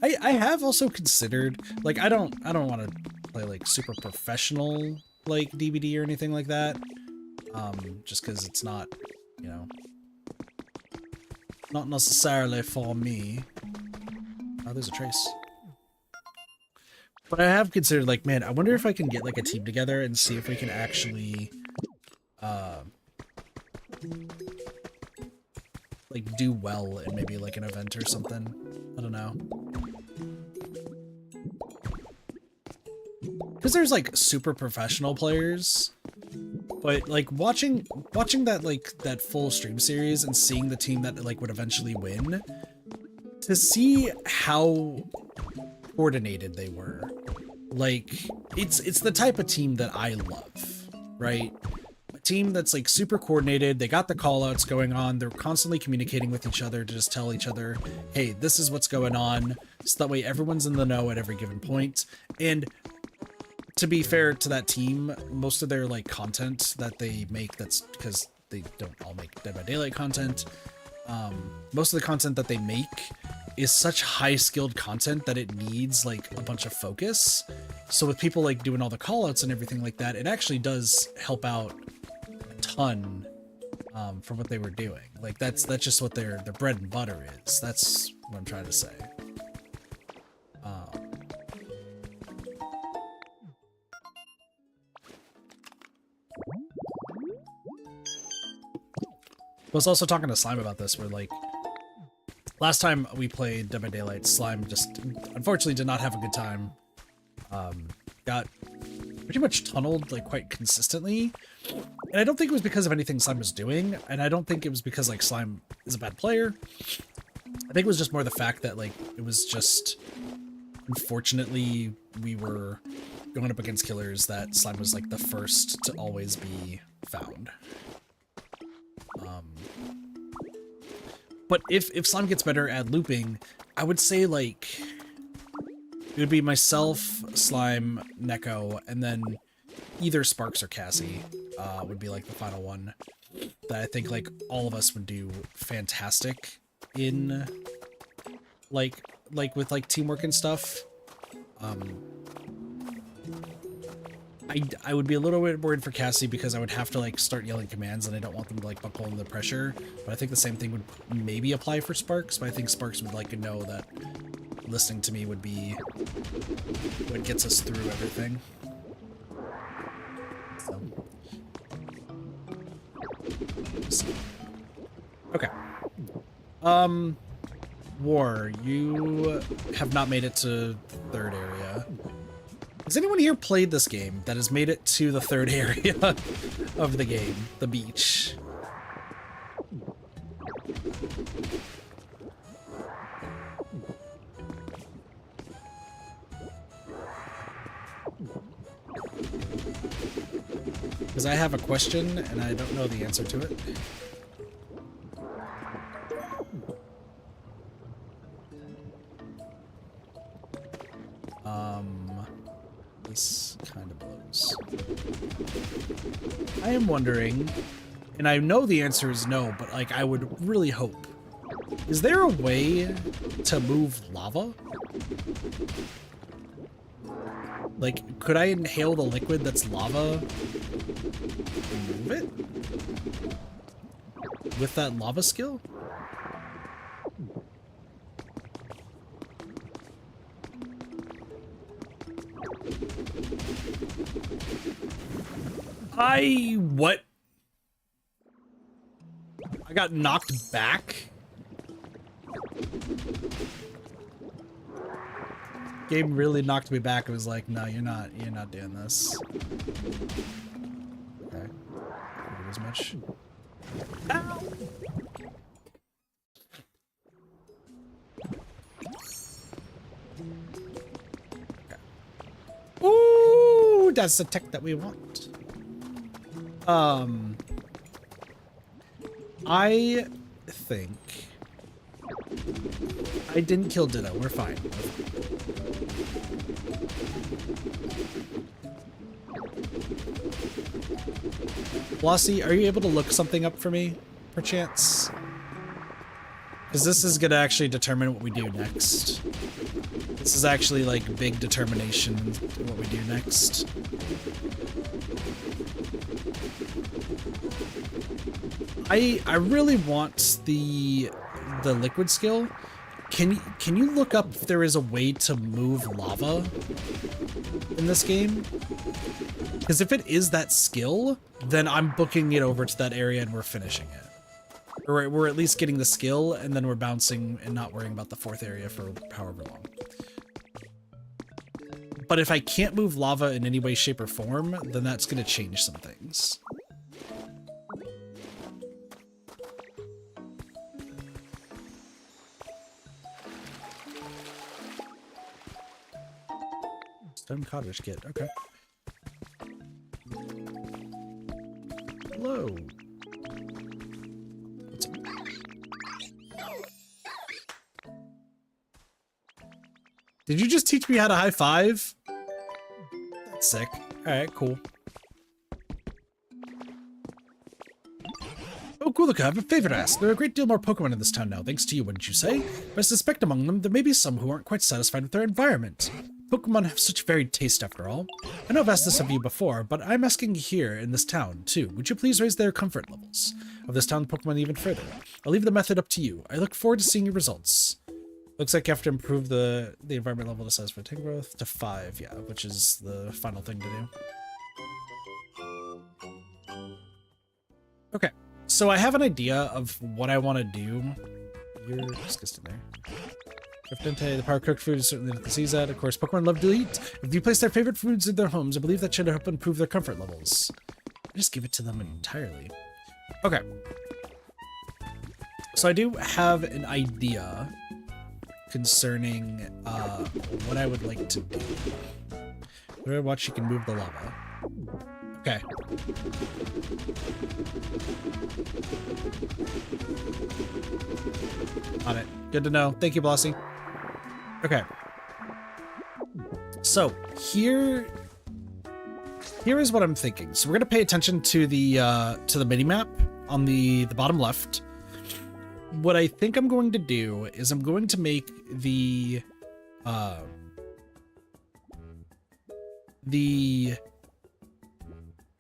I have also considered, like, I don't want to play like super professional like DVD or anything like that, just because it's not, you know, not necessarily for me. Oh, there's a trace. But I have considered, like, man, I wonder if I can get like a team together and see if we can actually like do well in maybe like an event or something. I don't know. Because there's like super professional players, but like watching that like that full stream series and seeing the team that like would eventually win, to see how coordinated they were, like it's the type of team that I love, right? A team that's like super coordinated, they got the call outs going on, they're constantly communicating with each other to just tell each other, hey, this is what's going on, so that way everyone's in the know at every given point. And to be fair to that team, most of their like content that they make, that's because they don't all make Dead by Daylight content, most of the content that they make is such high skilled content that it needs like a bunch of focus. So with people like doing all the call outs and everything like that, it actually does help out a ton for what they were doing. Like that's just what their bread and butter is. That's what I'm trying to say. I was also talking to Slime about this, where like last time we played Dead by Daylight, Slime just unfortunately did not have a good time. Got pretty much tunneled like quite consistently, and I don't think it was because of anything Slime was doing, and I don't think it was because like Slime is a bad player. I think it was just more the fact that like it was just, unfortunately, we were going up against killers that Slime was like the first to always be found. But if Slime gets better at looping, I would say like it would be myself, Slime, Neko, and then either Sparks or Cassie would be like the final one that I think like all of us would do fantastic in, like with like teamwork and stuff. I would be a little bit worried for Cassie because I would have to like start yelling commands and I don't want them to like buckle under the pressure. But I think the same thing would maybe apply for Sparks, but I think Sparks would like to know that listening to me would be what gets us through everything. So. Okay. War, you have not made it to the third area. Has anyone here played this game that has made it to the third area of the game, the beach? Because I have a question and I don't know the answer to it. This kind of blows. I am wondering, and I know the answer is no, but like I would really hope. Is there a way to move lava? Like, could I inhale the liquid that's lava and move it? With that lava skill? What? I got knocked back? Game really knocked me back. It was like, no, you're not doing this. Okay. as much. Ooh, that's the tech that we want. I think I didn't kill Ditto. We're fine. Flossie, are you able to look something up for me, perchance? Because this is going to actually determine what we do next. This is actually, like, big determination in what we do next. I really want the liquid skill. Can you look up if there is a way to move lava in this game? Because if it is that skill, then I'm booking it over to that area and we're finishing it. Or we're at least getting the skill, and then we're bouncing and not worrying about the fourth area for however long. But if I can't move lava in any way, shape, or form, then that's going to change some things. Stone cottage kit, okay. Hello. Did you just teach me how to high five? That's sick. Alright, cool. Oh, cool, look, I have a favor to ask. There are a great deal more Pokemon in this town now, thanks to you, wouldn't you say? But I suspect among them, there may be some who aren't quite satisfied with their environment. Pokemon have such varied taste after all. I know I've asked this of you before, but I'm asking here in this town, too. Would you please raise their comfort levels of this town Pokemon even further? I'll leave the method up to you. I look forward to seeing your results. Looks like you have to improve the environment level to size for tank growth to 5, yeah, which is the final thing to do. Okay, so I have an idea of what I want to do. You're disgusting there. The power cooked food is certainly not to seize at. Of course, Pokemon love to eat. If you place their favorite foods in their homes, I believe that should help improve their comfort levels. Just give it to them entirely. Okay. So I do have an idea concerning what I would like to do. Where watch you can move the lava. Okay. On it. Good to know. Thank you, Blossy. Okay. So here is what I'm thinking. So we're gonna pay attention to the mini map on the bottom left. What I think I'm going to do is I'm going to make the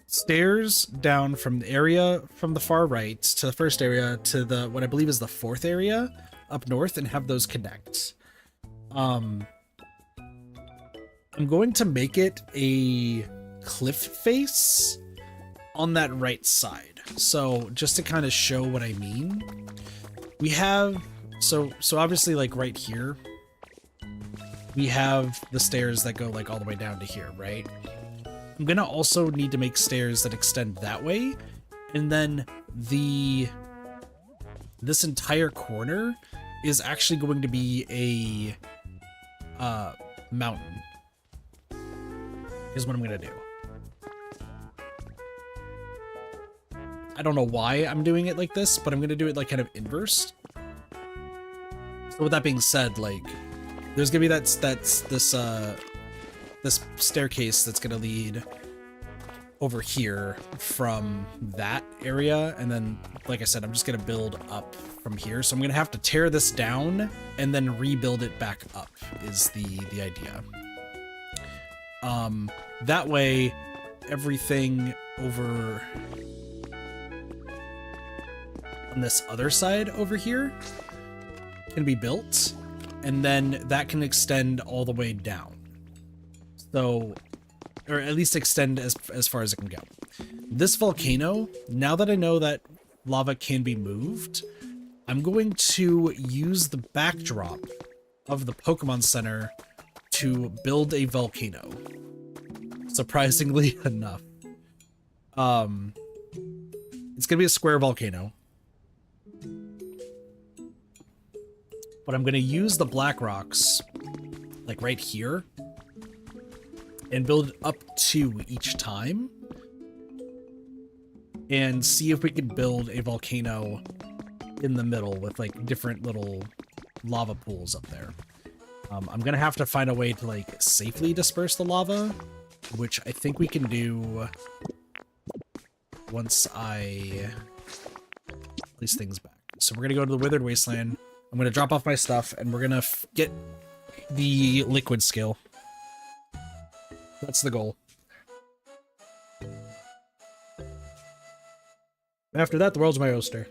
stairs down from the area from the far right to the first area to the what I believe is the fourth area up north, and have those connect. I'm going to make it a cliff face on that right side. So just to kind of show what I mean, we have so obviously like right here we have the stairs that go like all the way down to here, right? I'm gonna also need to make stairs that extend that way, and then this entire corner is actually going to be a mountain. Is what I'm gonna do. I don't know why I'm doing it like this, but I'm gonna do it like kind of inverse. So with that being said, like there's gonna be this staircase that's gonna lead over here from that area, and then like I said, I'm just gonna build up from here. So I'm gonna have to tear this down and then rebuild it back up is the idea. That way everything over on this other side over here can be built, and then that can extend all the way down. So, or at least extend as far as it can go. This volcano, now that I know that lava can be moved, I'm going to use the backdrop of the Pokemon Center to build a volcano. Surprisingly enough. It's gonna be a square volcano. But I'm gonna use the black rocks, like right here, and build up 2 each time. And see if we can build a volcano in the middle with like different little lava pools up there. I'm gonna have to find a way to like safely disperse the lava, which I think we can do once I place things back. So we're gonna go to the Withered Wasteland. I'm gonna drop off my stuff and we're gonna get the liquid skill. That's the goal. After that, the world's my oyster.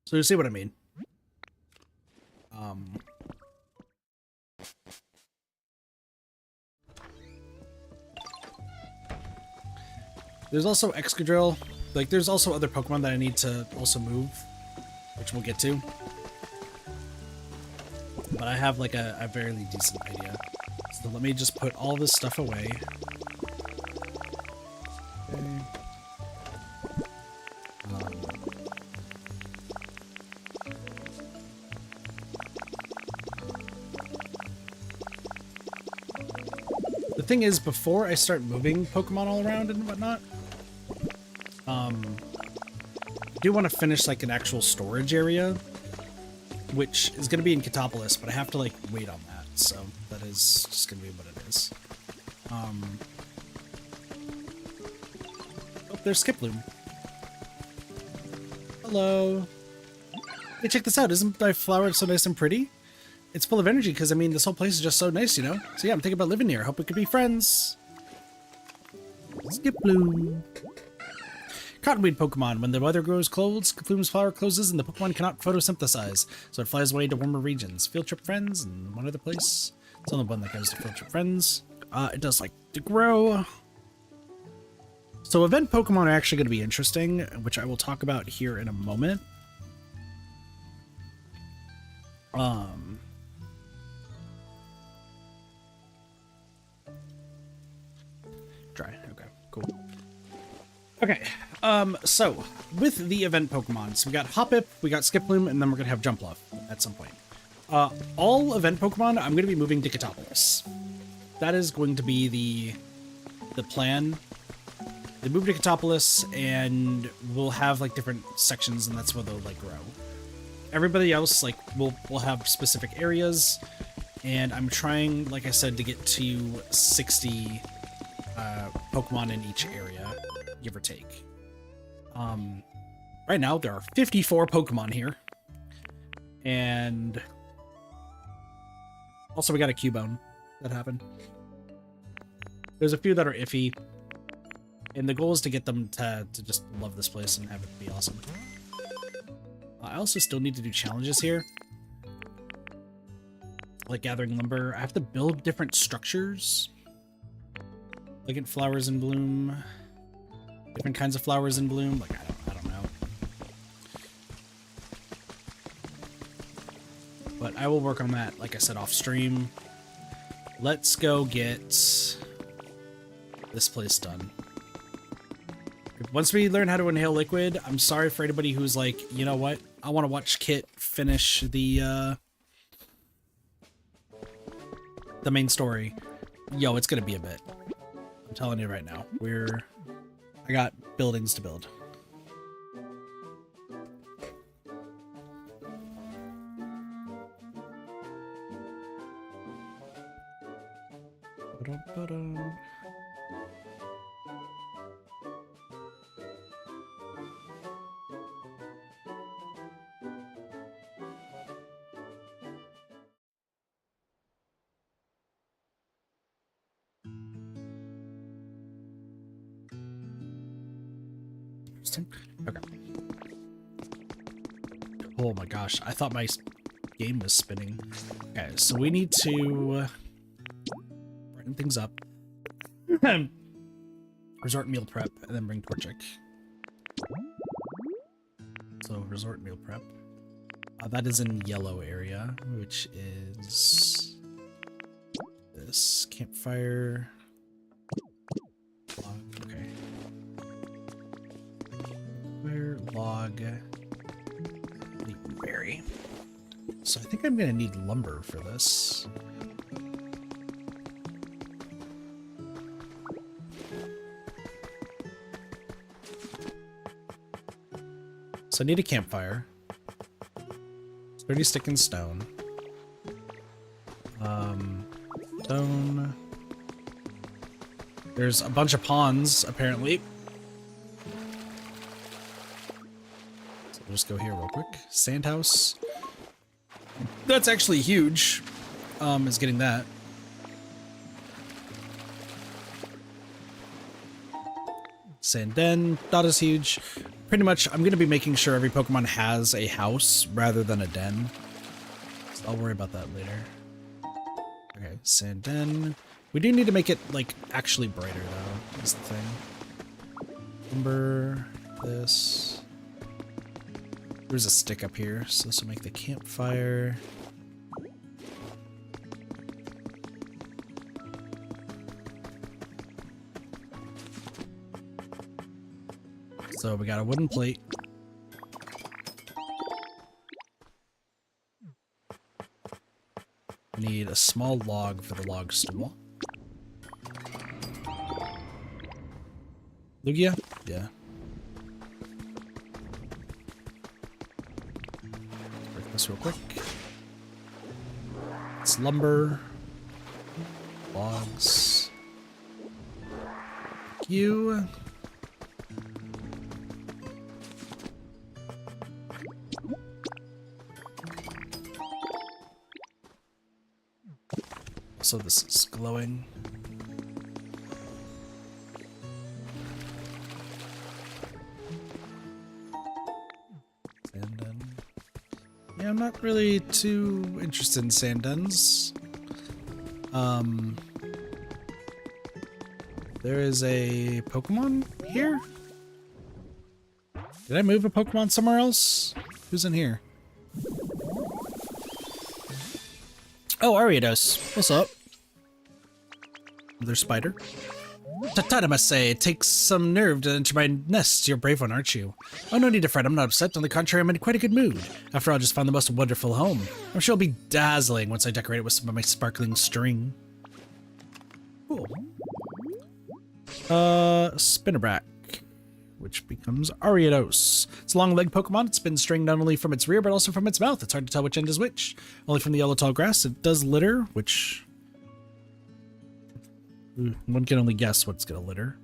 So you see what I mean? There's also Excadrill. Like, there's also other Pokemon that I need to also move, which we'll get to. But I have, like, a fairly decent idea. So let me just put all this stuff away. Okay. The thing is, before I start moving Pokemon all around and whatnot, I do want to finish like an actual storage area, which is going to be in Catopolis, but I have to like wait on that, so that is just going to be what it is. Oh, there's Skiploom. Hello. Hey, check this out. Isn't my flower so nice and pretty? It's full of energy because, I mean, this whole place is just so nice, you know? So yeah, I'm thinking about living here. Hope we could be friends. Skiploom. Cottonweed Pokemon. When the weather grows cold, Skiploom's flower closes and the Pokemon cannot photosynthesize, so it flies away to warmer regions. Field Trip Friends and one other place. It's only one that goes to Field Trip Friends. It does like to grow. So event Pokemon are actually going to be interesting, which I will talk about here in a moment. Dry. Okay, cool. Okay, so with the event Pokemon, so we got Hoppip, we got Skiploom, and then we're gonna have Jumpluff at some point. All event Pokemon, I'm gonna be moving to Catopolis. That is going to be the plan. They move to Catopolis, and we'll have like different sections, and that's where they'll like grow. Everybody else, like, we'll have specific areas, and I'm trying, like I said, to get to 60 Pokemon in each area, give or take. Right now, there are 54 Pokemon here. And also we got a Cubone that happened. There's a few that are iffy. And the goal is to get them to just love this place and have it be awesome. I also still need to do challenges here. Like gathering lumber. I have to build different structures. Like at flowers in bloom. Different kinds of flowers in bloom. Like, I don't know. But I will work on that, like I said, off stream. Let's go get this place done. Once we learn how to inhale liquid, I'm sorry for anybody who's like, you know what? I want to watch Kit finish the main story. Yo, it's gonna be a bit. I'm telling you right now. I got buildings to build. Okay. Oh my gosh, I thought my game was spinning. Okay, so we need to brighten things up. Resort meal prep, and then bring Torchic. So resort meal prep. That is in yellow area, which is this campfire. Log. Okay. Where log berry. So I think I'm gonna need lumber for this. So I need a campfire. 30 stick and stone. Stone. There's a bunch of ponds, apparently. So we'll just go here real quick. Sand house. That's actually huge, is getting that. Sand den, not as huge. Pretty much, I'm going to be making sure every Pokemon has a house rather than a den. So I'll worry about that later. Okay, sand den. We do need to make it, like, actually brighter, though, is the thing. Lumber, this. There's a stick up here, so this will make the campfire. So we got a wooden plate. We need a small log for the log stool. Lugia? Yeah. Break this real quick. It's lumber. Logs. Thank you. So this is glowing. Sand den. Yeah, I'm not really too interested in sand dens. There is a Pokemon here? Did I move a Pokemon somewhere else? Who's in here? Oh, Ariados. What's up? Another spider. Tata, I must say, it takes some nerve to enter my nest. You're a brave one, aren't you? Oh, no need to fret. I'm not upset. On the contrary, I'm in quite a good mood. After all, I just found the most wonderful home. I'm sure it'll be dazzling once I decorate it with some of my sparkling string. Cool. Spinnerback, which becomes Ariados. It's a long-legged Pokemon. It's been string not only from its rear, but also from its mouth. It's hard to tell which end is which. Only from the yellow tall grass. It does litter, which... one can only guess what's gonna litter.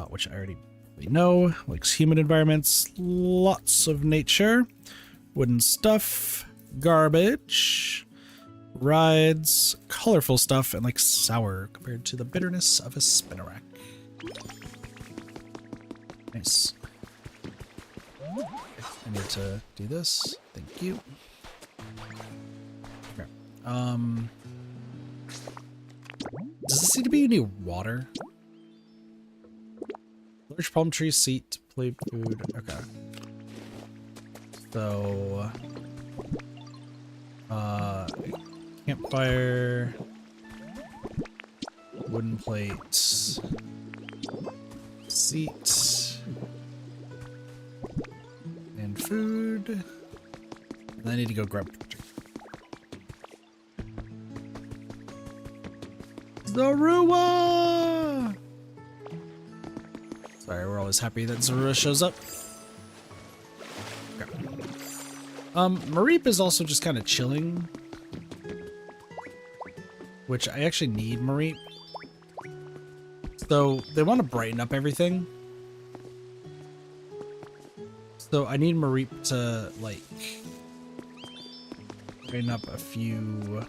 Which I already know. Likes humid environments. Lots of nature. Wooden stuff. Garbage. Rides. Colorful stuff. And like sour compared to the bitterness of a Spinarak. Nice. I need to do this. Thank you. Okay. Does this need to be any water? Large palm tree seat, play food. Okay. So, campfire, wooden plates, seat, and food. And I need to go grab Zorua! Sorry, we're always happy that Zorua shows up. Okay. Mareep is also just kind of chilling. Which I actually need Mareep. So, they want to brighten up everything. So, I need Mareep to, like, brighten up a few...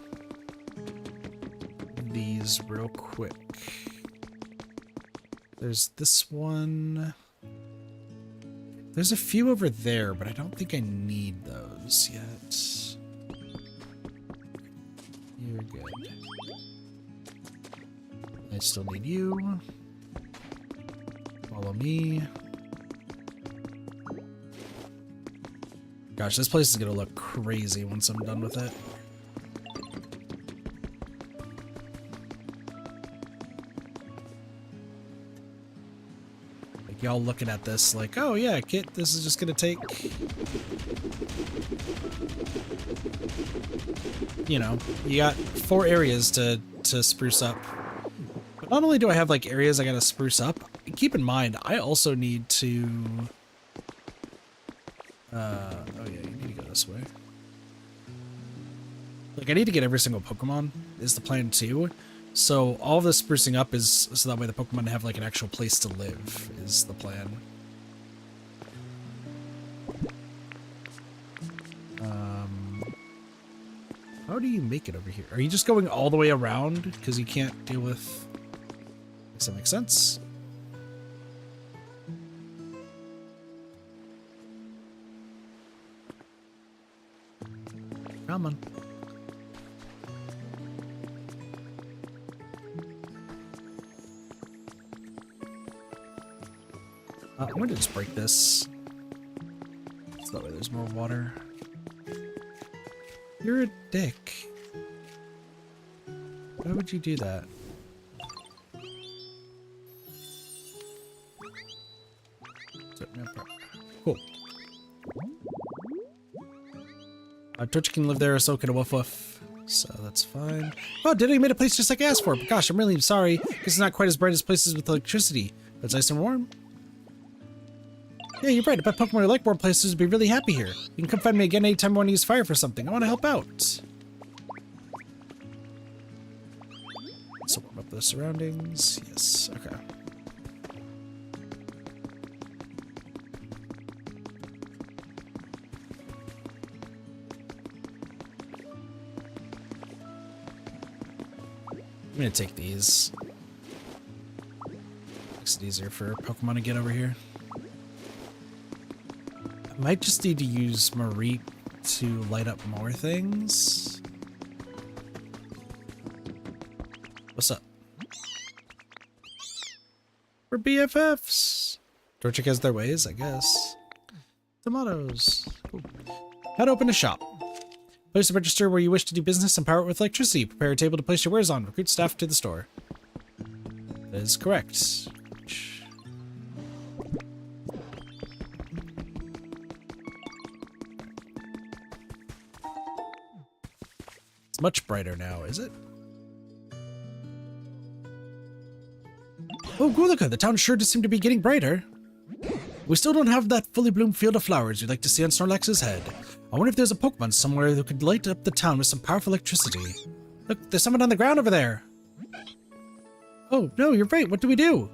these real quick. There's this one. There's a few over there, but I don't think I need those yet. You're good. I still need you. Follow me. Gosh, this place is gonna look crazy once I'm done with it. Like, y'all looking at this like, oh yeah, Kit, this is just gonna take... You know, you got 4 areas to spruce up. But not only do I have, like, areas I gotta spruce up, keep in mind, I also need to... oh yeah, you need to go this way. Like, I need to get every single Pokemon, is the plan too. So, all this sprucing up is so that way the Pokemon have, like, an actual place to live, is the plan. How do you make it over here? Are you just going all the way around? Because you can't deal with... Does that make sense? Come on. I'm going to just break this. So that way there's more water. You're a dick. Why would you do that? Cool. Torch can live there, so can a woof woof. So that's fine. Oh, Diddy made a place just like I asked for, but gosh, I'm really sorry. Because it's not quite as bright as places with electricity. But it's nice and warm. Yeah, you're right. I bet Pokemon who like warm places would be really happy here. You can come find me again anytime you want to use fire for something. I want to help out. So warm up the surroundings. Yes, okay. I'm gonna take these. Makes it easier for Pokemon to get over here. I might just need to use Mareep to light up more things. What's up? We're BFFs. Torchic has their ways, I guess. Tomatoes. Cool. How to open a shop. Place a register where you wish to do business and power it with electricity. Prepare a table to place your wares on. Recruit staff to the store. That is correct. It's much brighter now, is it? Oh, Gulika, the town sure does seem to be getting brighter. We still don't have that fully bloomed field of flowers you'd like to see on Snorlax's head. I wonder if there's a Pokemon somewhere who could light up the town with some powerful electricity. Look, there's someone on the ground over there. Oh, no, you're right. What do we do?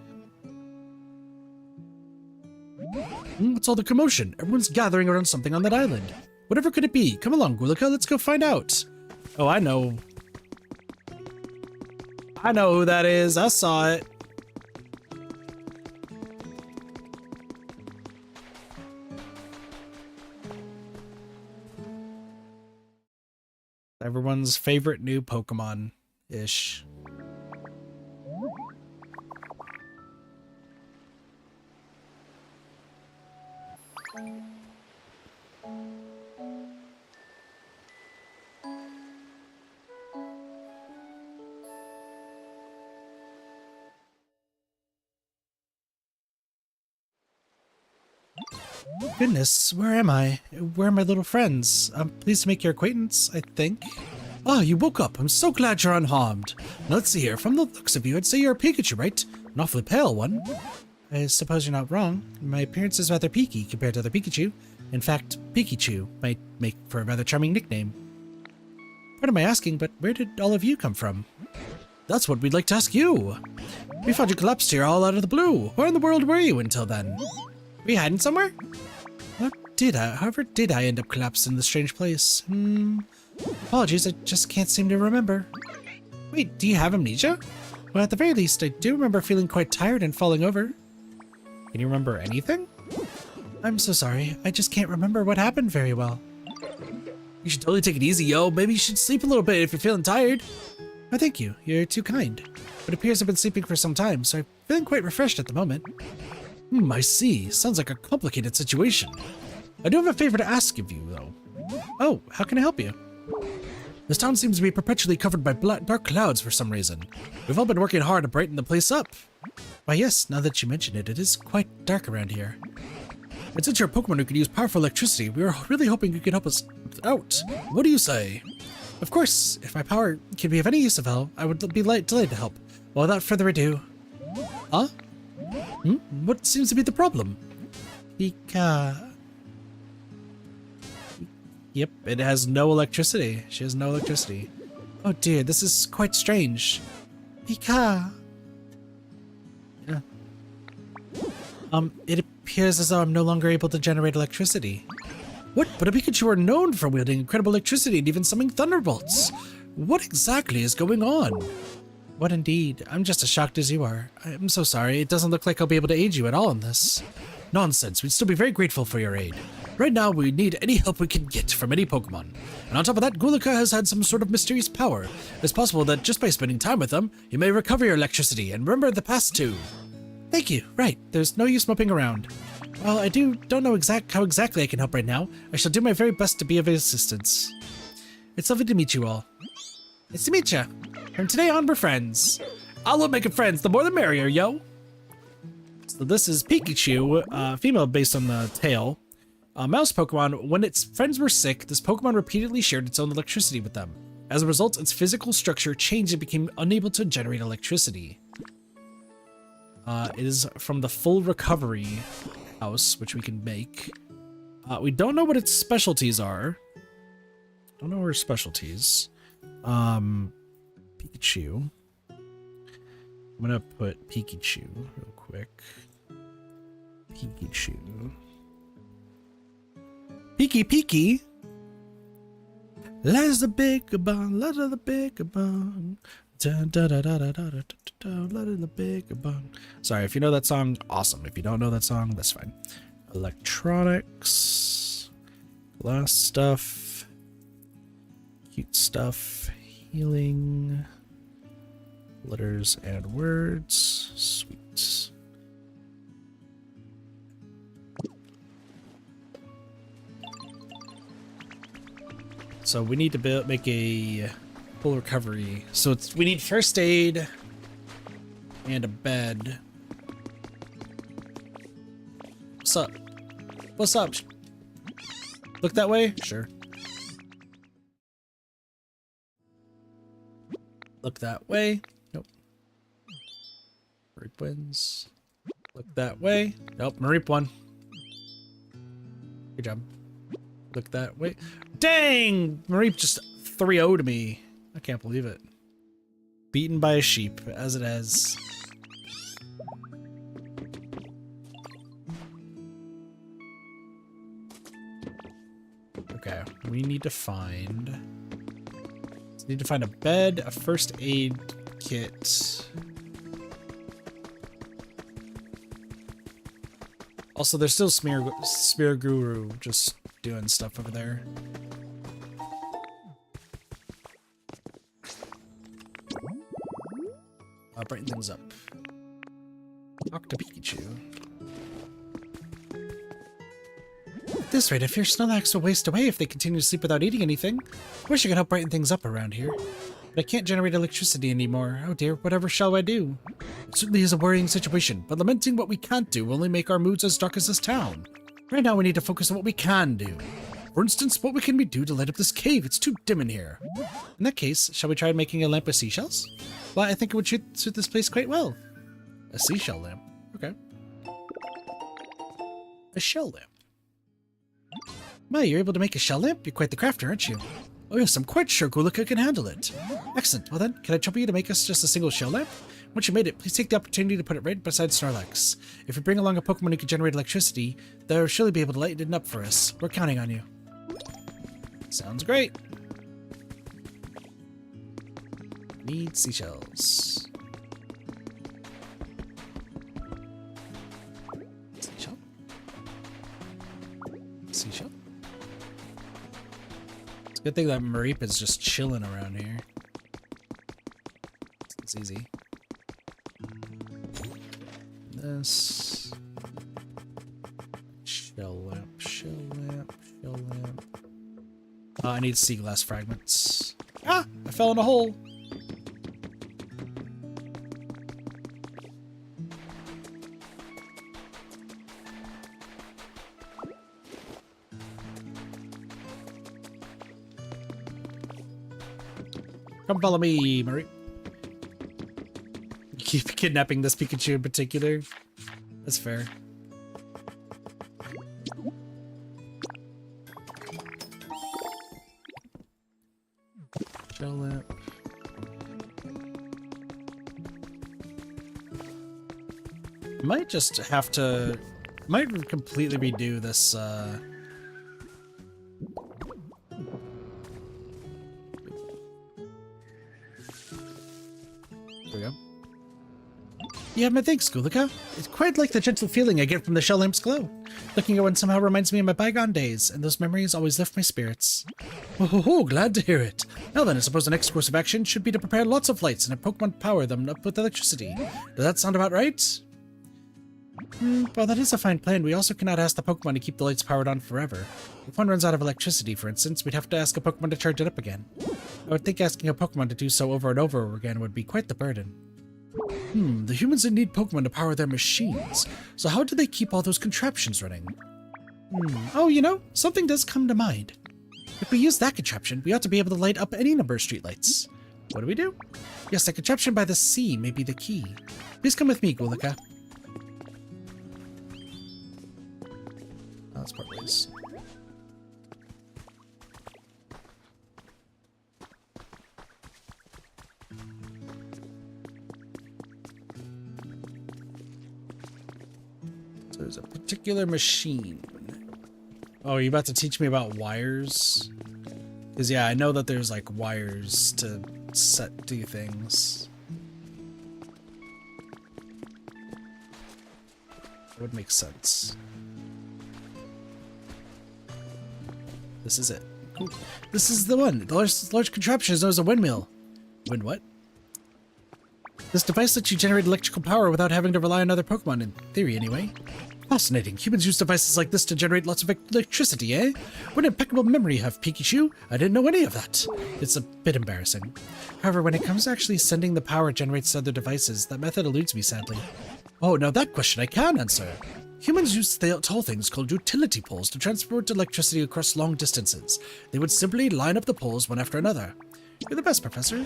What's all the commotion? Everyone's gathering around something on that island. Whatever could it be? Come along, Gulika. Let's go find out. Oh, I know. I know who that is. I saw it. Everyone's favorite new Pokemon-ish. Goodness, where am I? Where are my little friends? I'm pleased to make your acquaintance, I think. Ah, you woke up. I'm so glad you're unharmed. Now, let's see here. From the looks of you, I'd say you're a Pikachu, right? An awfully pale one. I suppose you're not wrong. My appearance is rather peaky compared to other Pikachu. In fact, Pikachu might make for a rather charming nickname. Pardon my asking, but where did all of you come from? That's what we'd like to ask you. We found you collapsed here all out of the blue. Where in the world were you until then? Were you hiding somewhere? However did I end up collapsed in this strange place? Apologies, I just can't seem to remember. Wait, do you have amnesia? Well, at the very least, I do remember feeling quite tired and falling over. Can you remember anything? I'm so sorry, I just can't remember what happened very well. You should totally take it easy, yo. Maybe you should sleep a little bit if you're feeling tired. Oh, thank you. You're too kind. It appears I've been sleeping for some time, so I'm feeling quite refreshed at the moment. I see. Sounds like a complicated situation. I do have a favor to ask of you, though. Oh, how can I help you? This town seems to be perpetually covered by dark clouds for some reason. We've all been working hard to brighten the place up. Why, yes, now that you mention it, it is quite dark around here. And since you're a Pokemon who can use powerful electricity, we were really hoping you could help us out. What do you say? Of course, if my power can be of any use of help, I would be delighted to help. Well, without further ado... Huh? What seems to be the problem? Yep, it has no electricity. She has no electricity. Oh dear, this is quite strange. Pika. Yeah. It appears as though I'm no longer able to generate electricity. What? But a Pikachu are known for wielding incredible electricity and even summoning thunderbolts. What exactly is going on? What indeed? I'm just as shocked as you are. I'm so sorry. It doesn't look like I'll be able to aid you at all in this. Nonsense. We'd still be very grateful for your aid. Right now, we need any help we can get from any Pokemon. And on top of that, Gulika has had some sort of mysterious power. It's possible that just by spending time with them, you may recover your electricity and remember the past too. Thank you. Right. There's no use moping around. Well, I don't know how exactly I can help right now. I shall do my very best to be of assistance. It's lovely to meet you all. Nice to meet ya. From today on, we're friends. I love making friends. The more the merrier, yo. So this is Pikachu, female based on the tail. Mouse Pokemon, when its friends were sick, this Pokemon repeatedly shared its own electricity with them. As a result, its physical structure changed and became unable to generate electricity. It is from the full recovery house, which we can make. We don't know what its specialties are. Don't know her specialties. Pikachu. I'm gonna put Pikachu real quick. Pikachu. Peeky. Let's the big bong, let the big bong. Let the big bong. Sorry, if you know that song, awesome. If you don't know that song, that's fine. Electronics, glass stuff, cute stuff, healing, letters and words, sweet. So we need to make a full recovery. So we need first aid and a bed. What's up? What's up? Look that way? Sure. Look that way. Nope. Mareep wins. Look that way. Nope, Mareep won. Good job. Look that way. Dang! Mareep just 3-0'd me. I can't believe it. Beaten by a sheep, as it has. Okay, we need to find a bed, a first aid kit. Also, there's still Spear Guru just doing stuff over there. I'll brighten things up. Talk to Pikachu. At this rate, I fear Snorlax will waste away if they continue to sleep without eating anything. I wish I could help brighten things up around here. But I can't generate electricity anymore. Oh dear, whatever shall I do? It certainly is a worrying situation, but lamenting what we can't do will only make our moods as dark as this town. Right now we need to focus on what we can do. For instance, what can we do to light up this cave? It's too dim in here. In that case, shall we try making a lamp of seashells? Well, I think it would suit this place quite well. A seashell lamp. Okay. A shell lamp. My, you're able to make a shell lamp? You're quite the crafter, aren't you? Oh yes, I'm quite sure Gulika can handle it. Excellent. Well then, can I trouble you to make us just a single shell lamp? Once you made it, please take the opportunity to put it right beside Snorlax. If you bring along a Pokemon who can generate electricity, they'll surely be able to lighten it up for us. We're counting on you. Sounds great. Need seashells. Seashell? Seashell? It's a good thing that Mareep is just chilling around here. It's easy. This shell lamp. Shell lamp, shell lamp. I need sea glass fragments. Ah! I fell in a hole! Come follow me, Marie. You keep kidnapping this Pikachu in particular. That's fair. Shell lamp. Might just have to... Might completely redo this, There we go. You have my thanks, Gulika. It's quite like the gentle feeling I get from the shell lamp's glow. Looking at one somehow reminds me of my bygone days, and those memories always lift my spirits. Oh, glad to hear it. Now then, I suppose the next course of action should be to prepare lots of lights and have Pokemon power them up with electricity. Does that sound about right? Well, that is a fine plan. We also cannot ask the Pokemon to keep the lights powered on forever. If one runs out of electricity, for instance, we'd have to ask a Pokemon to charge it up again. I would think asking a Pokemon to do so over and over again would be quite the burden. The humans need Pokemon to power their machines. So how do they keep all those contraptions running? Oh, you know, something does come to mind. If we use that contraption, we ought to be able to light up any number of streetlights. What do we do? Yes, the contraption by the sea may be the key. Please come with me, Gulika. That's part ways. So there's a particular machine. Oh, are you about to teach me about wires? Because yeah, I know that there's like wires to do things. That would make sense. This is it. Cool. This is the one. The large contraption is known as a windmill. Wind what? This device lets you generate electrical power without having to rely on other Pokemon, in theory anyway. Fascinating. Humans use devices like this to generate lots of electricity, eh? What impeccable memory you have, Pikachu. I didn't know any of that. It's a bit embarrassing. However, when it comes to actually sending the power it generates to other devices, that method eludes me, sadly. Oh, now that question I can answer. Humans use tall things called utility poles to transport electricity across long distances. They would simply line up the poles one after another. You're the best, Professor.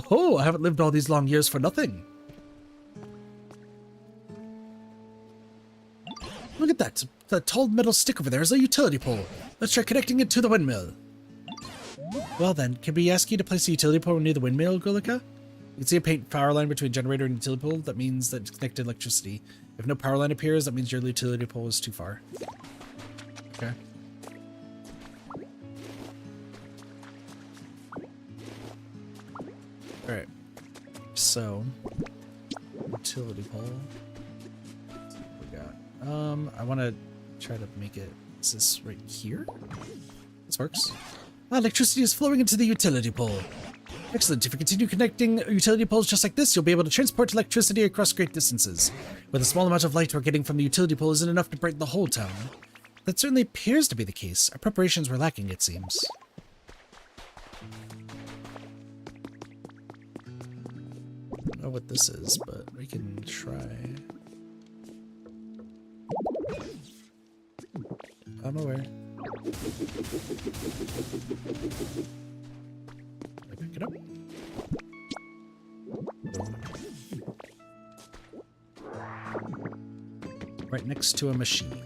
Oh, I haven't lived all these long years for nothing. Look at that. That tall metal stick over there is a utility pole. Let's try connecting it to the windmill. Well then, can we ask you to place a utility pole near the windmill, Gulika? You can see a paint power line between generator and utility pole. That means that it's connected to electricity. If no power line appears, that means your utility pole is too far. Okay. Alright. So, utility pole. What we got? I want to try to make it... Is this right here? This works. Electricity is flowing into the utility pole. Excellent. If you continue connecting utility poles just like this, you'll be able to transport electricity across great distances. With a small amount of light we're getting from the utility pole isn't enough to brighten the whole town. That certainly appears to be the case. Our preparations were lacking, it seems. I don't know what this is, but we can try. I'm aware. Pick it up. Right next to a machine.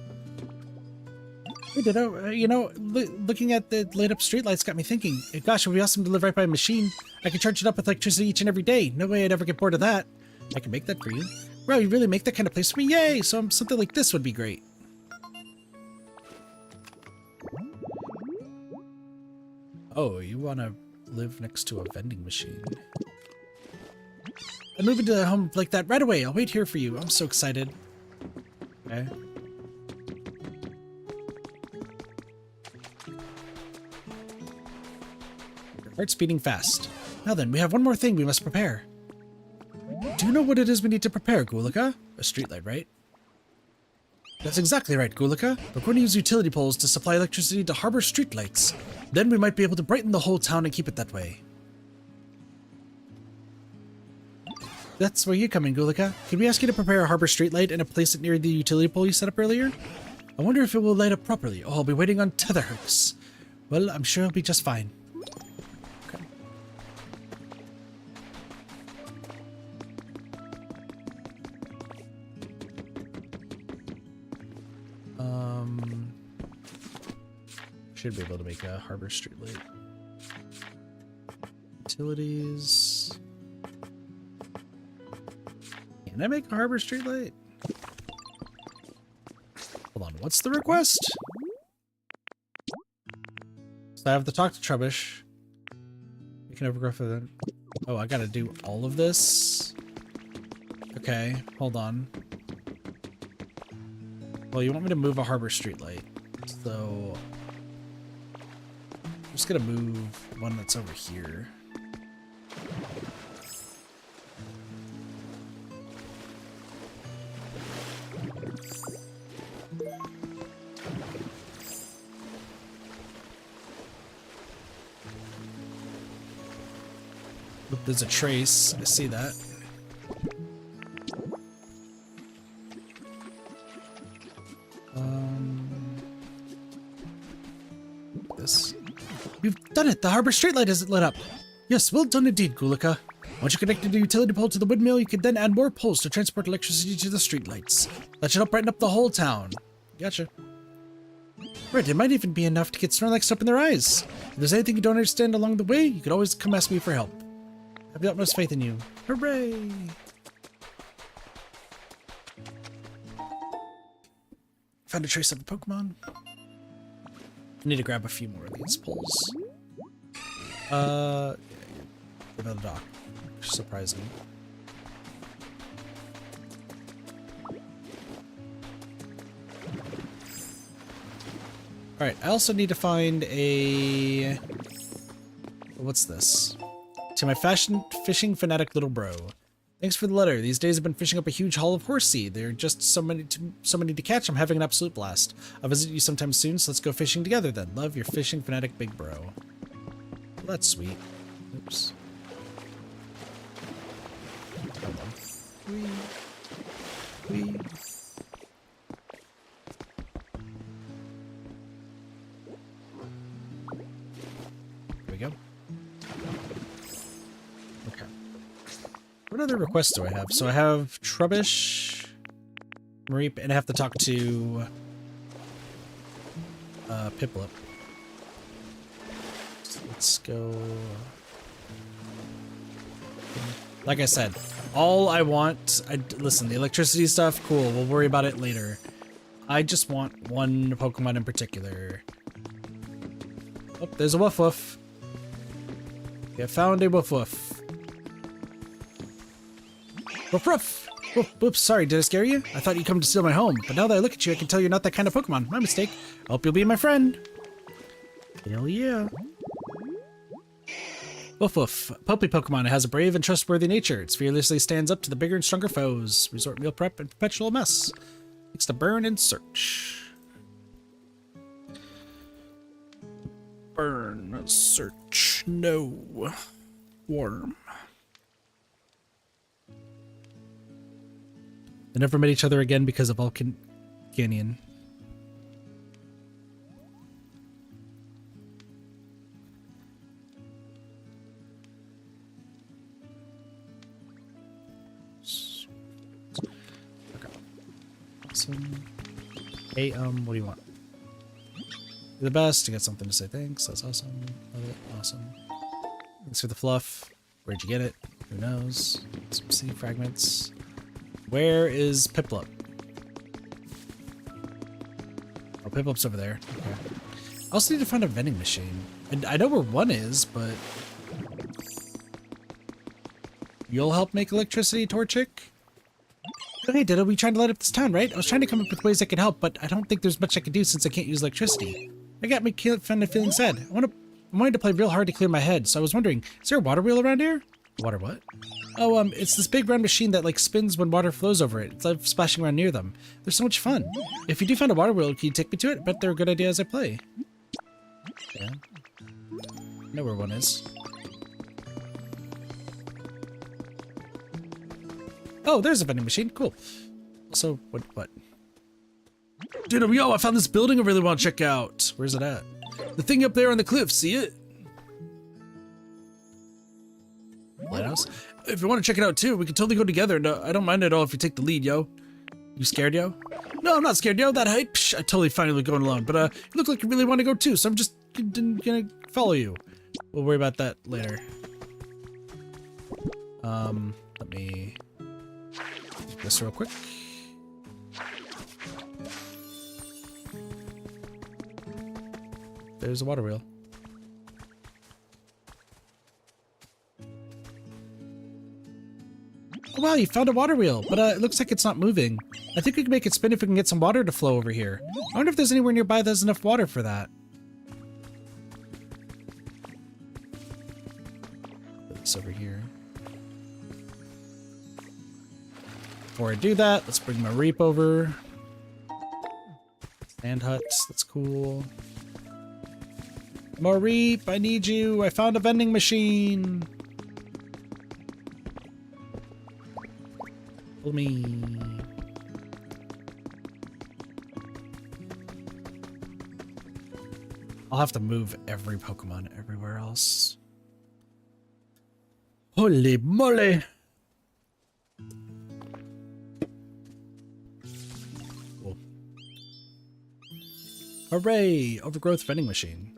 Hey, you know, looking at the lit up streetlights got me thinking. Gosh, it would be awesome to live right by a machine. I could charge it up with electricity each and every day. No way I'd ever get bored of that. I can make that for you. Wow, you really make that kind of place for me? Yay! So something like this would be great. Oh, you want to live next to a vending machine. I'm moving to a home like that right away. I'll wait here for you. I'm so excited. Okay. Your heart's beating fast. Now then, we have one more thing we must prepare. Do you know what it is we need to prepare, Gulika? A streetlight, right? That's exactly right, Gulika. We're going to use utility poles to supply electricity to harbor streetlights. Then we might be able to brighten the whole town and keep it that way. That's where you come in, Gulika. Can we ask you to prepare a harbor streetlight and place it near the utility pole you set up earlier? I wonder if it will light up properly. Oh, I'll be waiting on tetherhooks. Well, I'm sure it'll be just fine. Okay. Should be able to make a harbor streetlight. Utilities. Can I make a harbor streetlight? Hold on, what's the request? So I have to talk to Trubbish. We can overgrow for them. Oh, I gotta do all of this? Okay, hold on. Well, you want me to move a harbor streetlight. So I'm just gonna move one that's over here. Oop, there's a trace. I see that. This. You've done it! The harbor streetlight is lit up! Yes, well done indeed, Gulika. Once you connect the utility pole to the windmill, you can then add more poles to transport electricity to the streetlights. That should help brighten up the whole town. Gotcha. Right, it might even be enough to get Snorlax up in their eyes. If there's anything you don't understand along the way, you can always come ask me for help. I have the utmost faith in you. Hooray! Found a trace of a Pokemon. I need to grab a few more of these poles. About the dock. Surprising. Alright, I also need to find a... What's this? To my fishing fanatic little bro. Thanks for the letter. These days I've been fishing up a huge haul of horse seed. There are just so many to catch. I'm having an absolute blast. I'll visit you sometime soon, so let's go fishing together then. Love, your fishing fanatic big bro. Well, that's sweet. Oops. Hold on. Whee. Here we go. Okay. What other requests do I have? So I have Trubbish, Mareep, and I have to talk to Piplup. So let's go. Like I said, all I want, listen, the electricity stuff, cool, we'll worry about it later. I just want one Pokemon in particular. Oh, there's a Woof Woof. We have found a Woof Woof. Woof Woof! Whoops, sorry, did I scare you? I thought you'd come to steal my home, but now that I look at you, I can tell you're not that kind of Pokemon. My mistake. I hope you'll be my friend. Hell yeah. Woof Woof. Puppy Pokemon. It has a brave and trustworthy nature. It fearlessly stands up to the bigger and stronger foes. Resort meal prep and perpetual mess. Likes to burn and search. Burn, search, no. Worm. They never met each other again because of Vulcan Canyon. Okay. Awesome. Hey, what do you want? You're the best. You got something to say. Thanks. That's awesome. Love it. Awesome. Thanks for the fluff. Where'd you get it? Who knows? Some seed fragments. Where is Piplup? Oh, Piplup's over there. Okay. I also need to find a vending machine. And I know where one is, but... You'll help make electricity, Torchic? Hey, Ditto, we trying to light up this town, right? I was trying to come up with ways I could help, but I don't think there's much I can do since I can't use electricity. I got me feeling sad. I wanted to play real hard to clear my head, so I was wondering, is there a water wheel around here? Water what? Oh, it's this big round machine that like spins when water flows over it. It's like splashing around near them. They're so much fun. If you do find a water wheel, can you take me to it? I bet they're a good idea as I play. Yeah. I know where one is. Oh, there's a vending machine. Cool. So, what? Dude, yo, I found this building I really want to check out. Where's it at? The thing up there on the cliff, see it? Lighthouse? If you want to check it out too, we can totally go together. No, I don't mind at all if you take the lead, yo. You scared, yo? No, I'm not scared, yo. That hype? Psh, I totally finally going alone. But you look like you really want to go too, so I'm just gonna follow you. We'll worry about that later. Let me do this real quick. There's a water wheel. Oh, wow, you found a water wheel, but it looks like it's not moving. I think we can make it spin if we can get some water to flow over here. I wonder if there's anywhere nearby that has enough water for that. Put this over here. Before I do that, let's bring my reap over. Sand huts, that's cool. More reap, I need you. I found a vending machine. Follow me. I'll have to move every Pokemon everywhere else. Holy moly! Cool. Hooray! Overgrowth vending machine.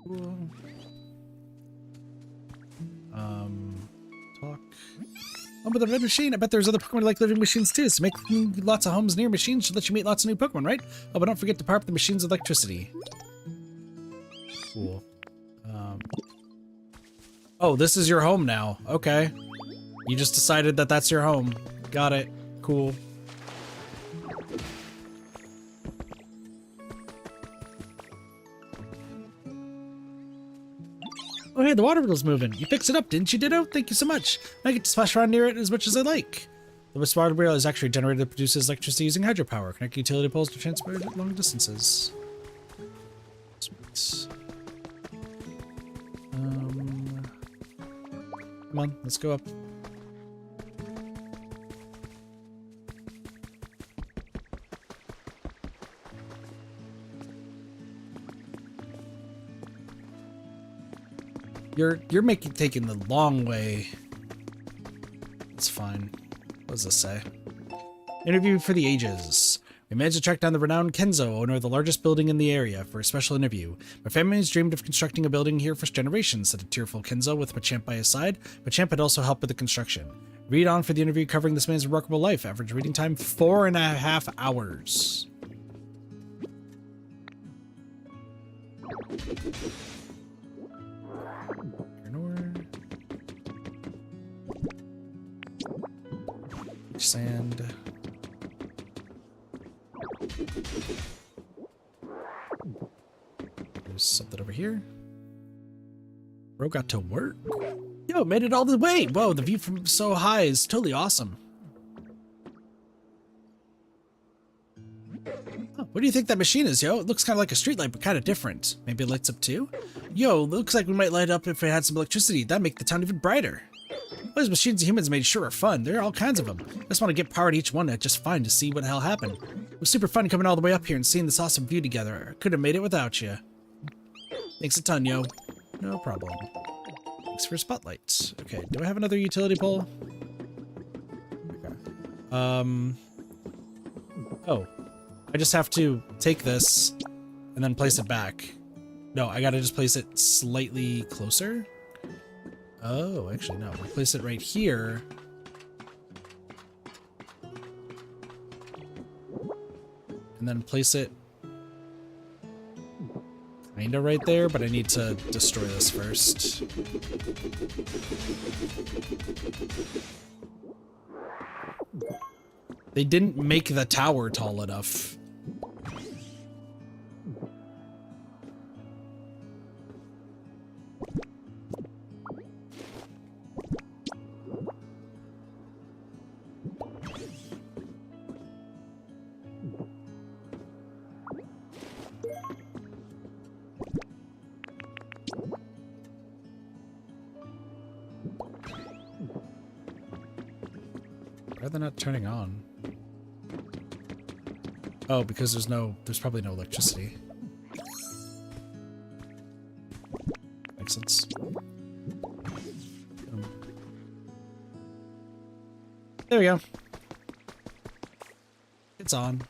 Cool. Talk. Oh, but the red machine. I bet there's other Pokemon like living machines too. So making lots of homes near machines should let you meet lots of new Pokemon, right? Oh, but don't forget to power up the machines with electricity. Cool. Oh, this is your home now. Okay. You just decided that that's your home. Got it. Cool. Oh, hey, the water wheel's moving. You fixed it up, didn't you, Ditto? Thank you so much. I get to splash around near it as much as I like. The water wheel is actually generated that produces electricity using hydropower. Connect utility poles to transport it long distances. Sweet. Come on, let's go up. You're taking the long way. It's fine. What does this say? Interview for the ages. We managed to track down the renowned Kenzo, owner of the largest building in the area, for a special interview. My family has dreamed of constructing a building here for generations, said a tearful Kenzo with Machamp by his side. Machamp had also helped with the construction. Read on for the interview covering this man's remarkable life. Average reading time, 4.5 hours. Sand. There's something over here. Bro got to work. Yo, made it all the way. Whoa, the view from so high is totally awesome. Huh, what do you think that machine is, yo? It looks kind of like a streetlight, but kind of different. Maybe it lights up too? Yo, looks like we might light up if it had some electricity. That'd make the town even brighter. Those machines and humans made sure are fun. There are all kinds of them. I just want to get power to each one just fine to see what the hell happened. It was super fun coming all the way up here and seeing this awesome view together. I couldn't have made it without you. Thanks a ton, yo. No problem. Thanks for a spotlight. Okay, do I have another utility pole? Okay. Oh. I just have to take this and then place it back. No, I gotta just place it slightly closer. Oh, actually, no. We'll place it right here. And then place it kinda right there, but I need to destroy this first. They didn't make the tower tall enough. Why are they not turning on? Oh, because there's probably no electricity. Makes sense. There we go. It's on.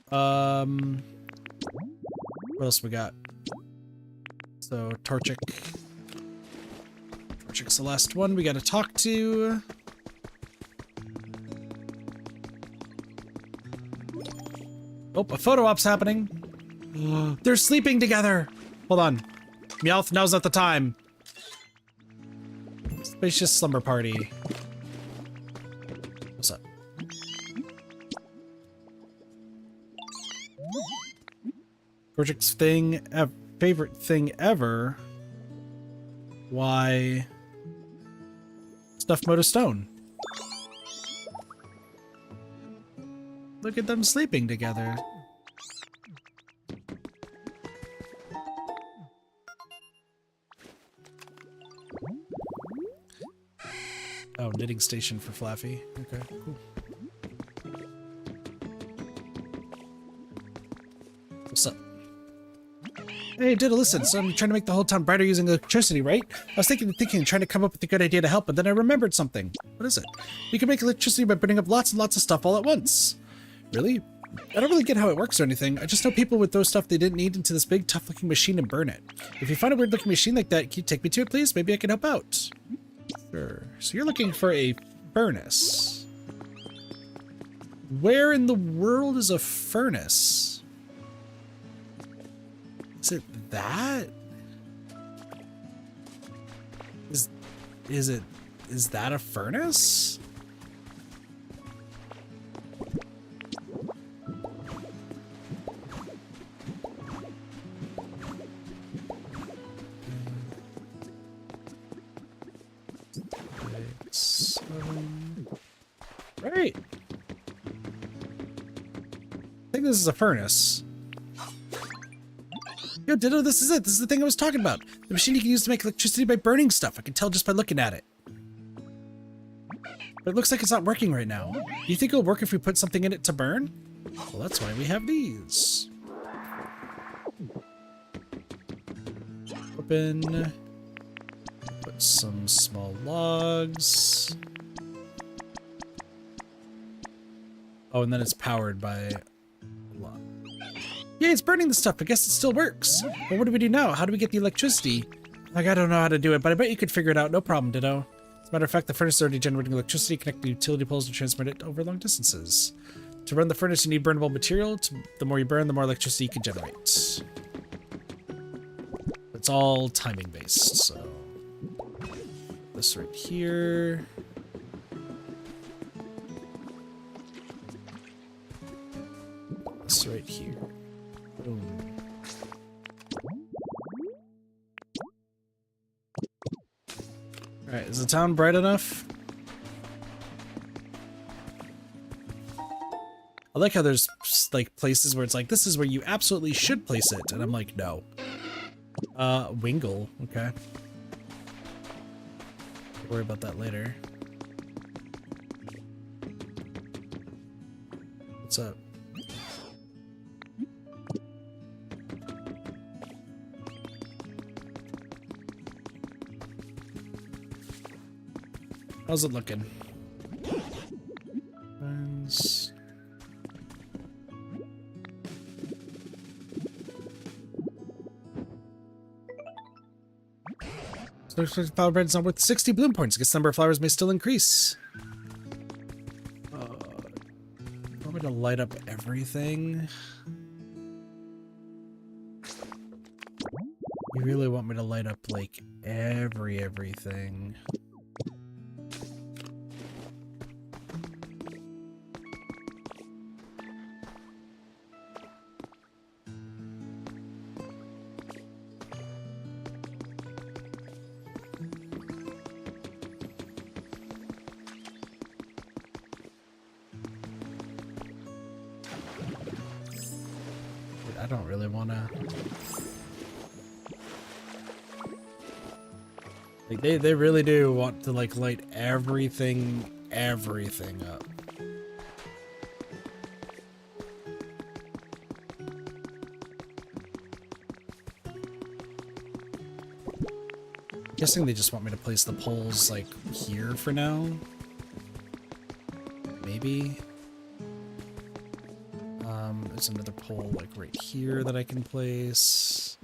What else we got? So Torchic. Torchic's the last one we gotta talk to. Oh, a photo op's happening. They're sleeping together. Hold on. Meowth, now's not the time. Spacious slumber party. What's up? Torchic's favorite thing ever. Why? Stuffed mode of stone. Look at them sleeping together. Oh, knitting station for Flaffy. Okay, cool. What's up? Hey, Diddle, listen, so I'm trying to make the whole town brighter using electricity, right? I was thinking, trying to come up with a good idea to help, but then I remembered something. What is it? We can make electricity by burning up lots and lots of stuff all at once. Really? I don't really get how it works or anything. I just know people would throw stuff they didn't need into this big, tough-looking machine and burn it. If you find a weird-looking machine like that, can you take me to it, please? Maybe I can help out. Sure. So you're looking for a furnace. Where in the world is a furnace? Is it that? Is that a furnace? Right. I think this is a furnace. Yo, Ditto, this is it. This is the thing I was talking about. The machine you can use to make electricity by burning stuff. I can tell just by looking at it. But it looks like it's not working right now. Do you think it'll work if we put something in it to burn? Well, that's why we have these. Open. Put some small logs. Oh, and then it's powered by a log. Yeah, it's burning the stuff. I guess it still works. But what do we do now? How do we get the electricity? Like, I don't know how to do it, but I bet you could figure it out. No problem, Ditto. As a matter of fact, the furnace is already generating electricity, connecting utility poles to transmit it over long distances. To run the furnace, you need burnable material. The more you burn, the more electricity you can generate. It's all timing based, so... This right here... This right here. Boom. Alright, is the town bright enough? I like how there's like places where it's like, this is where you absolutely should place it, and I'm like, no. Wingle, okay. Don't worry about that later. What's up? How's it looking? Friends. So flower bread is not worth 60 bloom points. I guess the number of flowers may still increase. Want me to light up everything? You really want me to light up like everything? I don't really want to... Like, they really do want to, like, light everything everything up. Guessing they just want me to place the poles like here for now. Maybe. There's another pole like right here that I can place.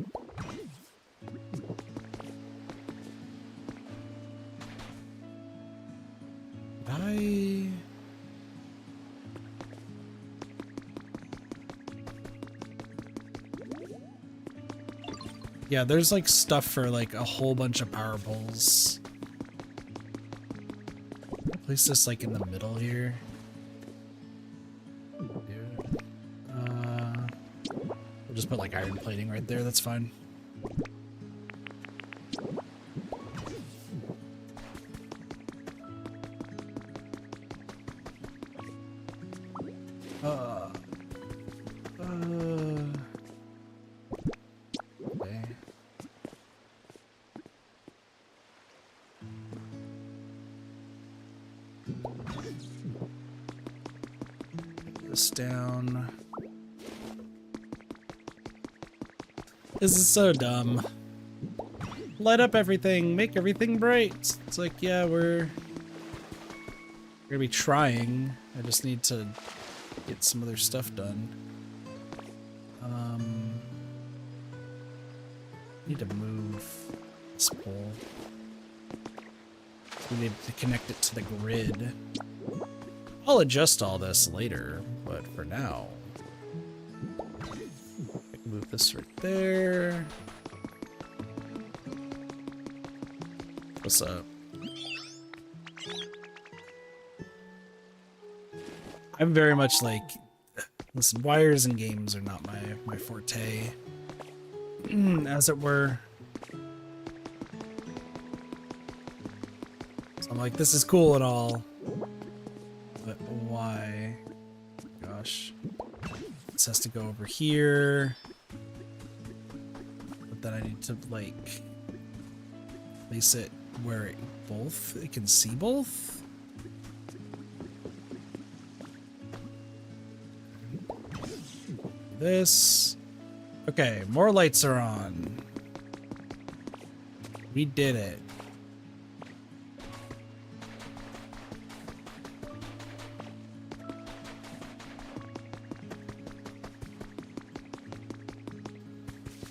Yeah, there's like stuff for like a whole bunch of power poles. Place this like in the middle here. We'll just put like iron plating right there, that's fine. Okay. Put this down. This is so dumb. Light up everything, make everything bright. It's like, yeah, we're gonna be trying. I just need to get some other stuff done. Need to move this pole. We need to connect it to the grid. I'll adjust all this later, but for now, I can move this right there. What's up? I'm very much like, listen, wires and games are not my forte, as it were. So I'm like, this is cool and all, but why? Gosh, this has to go over here, but then I need to like place it where it can see both. This. Okay, more lights are on. We did it.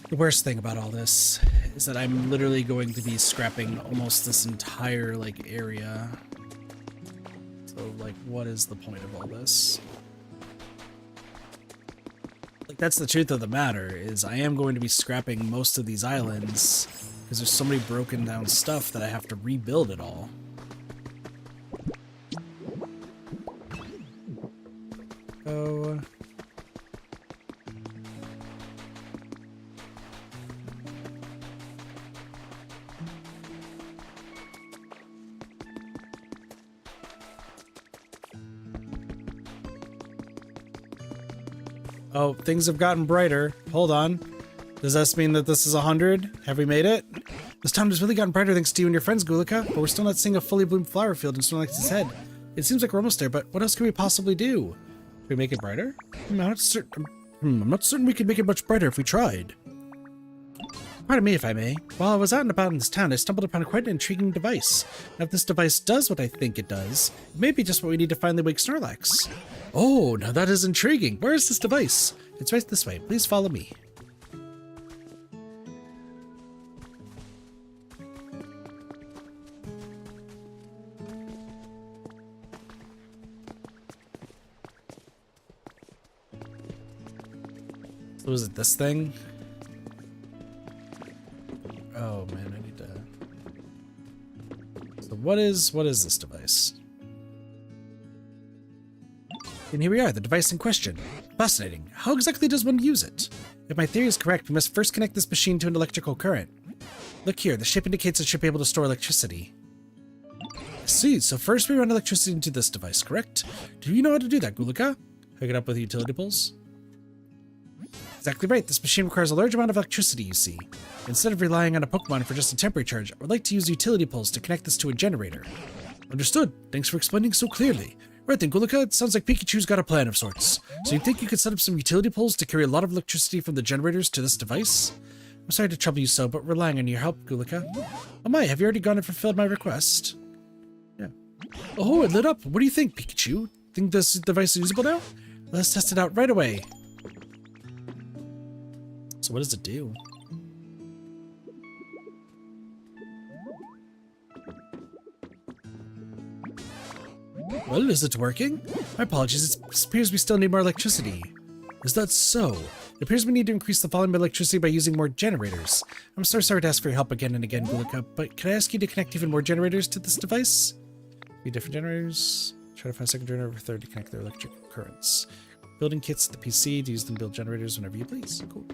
The worst thing about all this is that I'm literally going to be scrapping almost this entire like area. So like, what is the point of all this? Like, that's the truth of the matter, is I am going to be scrapping most of these islands because there's so many broken down stuff that I have to rebuild it all. Oh. Oh, things have gotten brighter. Hold on. Does this mean that this is 100? Have we made it? This town has really gotten brighter thanks to you and your friends, Gulika, but we're still not seeing a fully bloomed flower field in Snorlax's head. It seems like we're almost there, but what else can we possibly do? Can we make it brighter? I'm not certain we could make it much brighter if we tried. Pardon me if I may. While I was out and about in this town, I stumbled upon quite an intriguing device. Now, if this device does what I think it does, it may be just what we need to finally wake Snorlax. Oh, now that is intriguing. Where is this device? It's right this way. Please follow me. So is it this thing? Oh man, I need to... So what is this device? And here we are, the device in question. Fascinating. How exactly does one use it? If my theory is correct, we must first connect this machine to an electrical current. Look here, the shape indicates it should be able to store electricity. I see, so first we run electricity into this device, correct? Do you know how to do that, Gulika? Hook it up with utility poles? Exactly right, this machine requires a large amount of electricity, you see. Instead of relying on a Pokemon for just a temporary charge, I would like to use utility poles to connect this to a generator. Understood. Thanks for explaining so clearly. Right then, Gulika, it sounds like Pikachu's got a plan of sorts. So you think you could set up some utility poles to carry a lot of electricity from the generators to this device? I'm sorry to trouble you so, but relying on your help, Gulika. Oh my, have you already gone and fulfilled my request? Yeah. Oh, it lit up. What do you think, Pikachu? Think this device is usable now? Let's test it out right away. So what does it do? Well, is it working? My apologies, it appears we still need more electricity. Is that so? It appears we need to increase the volume of electricity by using more generators. I'm so sorry to ask for your help again and again, Gulika, but can I ask you to connect even more generators to this device? 3 different generators. Try to find a second generator or third to connect their electric currents. Building kits to the PC to use them to build generators whenever you please. Cool.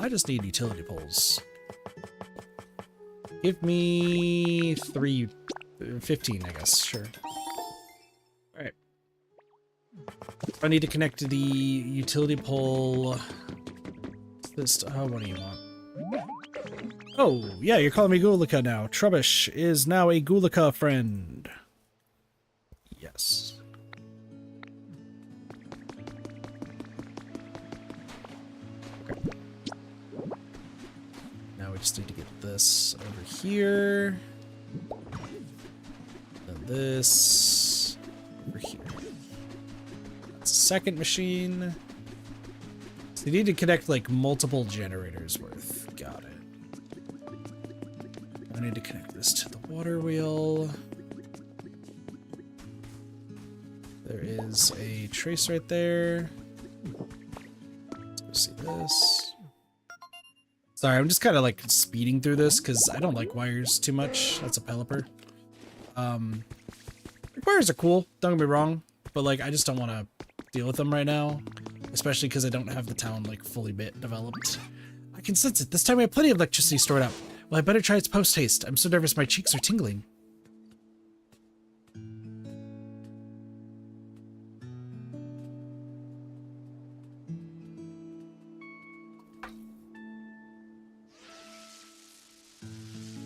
I just need utility poles. Give me 15, I guess. Sure. Alright. I need to connect to the utility pole. This. What do you want? Oh, yeah, you're calling me Gulika now. Trubbish is now a Gulika friend. Yes. Okay. Now we just need to get this over here. Then this over here. That's a second machine. So you need to connect like multiple generators worth. Got it. I need to connect this to the water wheel. There is a trace right there. Let's go see this. Sorry, I'm just kind of like speeding through this because I don't like wires too much. That's a pelipper. Wires are cool, don't get me wrong, but like I just don't want to deal with them right now, especially because I don't have the town like fully developed. I can sense it. This time we have plenty of electricity stored up. Well, I better try its post-haste. I'm so nervous my cheeks are tingling.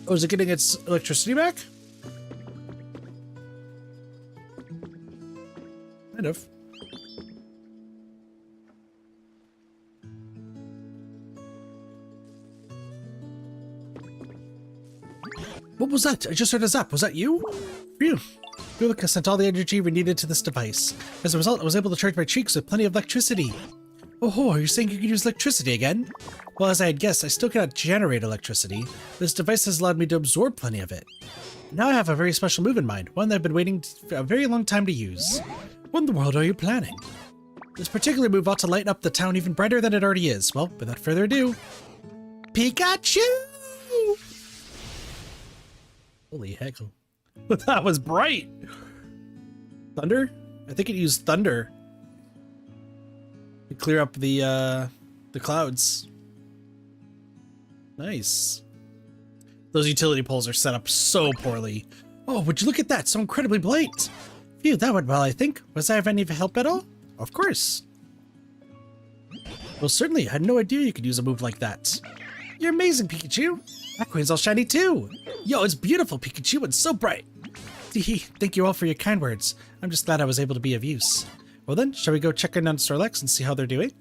Oh, is it getting its electricity back? Kind of. What was that? I just heard a zap. Was that you? Phew. Gulika sent all the energy we needed to this device. As a result, I was able to charge my cheeks with plenty of electricity. Oh ho, are you saying you can use electricity again? Well, as I had guessed, I still cannot generate electricity. This device has allowed me to absorb plenty of it. Now I have a very special move in mind, one that I've been waiting for a very long time to use. What in the world are you planning? This particular move ought to lighten up the town even brighter than it already is. Well, without further ado, Pikachu! Holy heck. That was bright! Thunder? I think it used thunder to clear up the clouds. Nice. Those utility poles are set up so poorly. Oh, would you look at that? So incredibly bright. Phew, that went well, I think. Was I of any help at all? Of course. Well, certainly. I had no idea you could use a move like that. You're amazing, Pikachu. That queen's all shiny too. Yo, it's beautiful, Pikachu, and so bright. Thank you all for your kind words. I'm just glad I was able to be of use. Well then, shall we go check in on Snorlax and see how they're doing?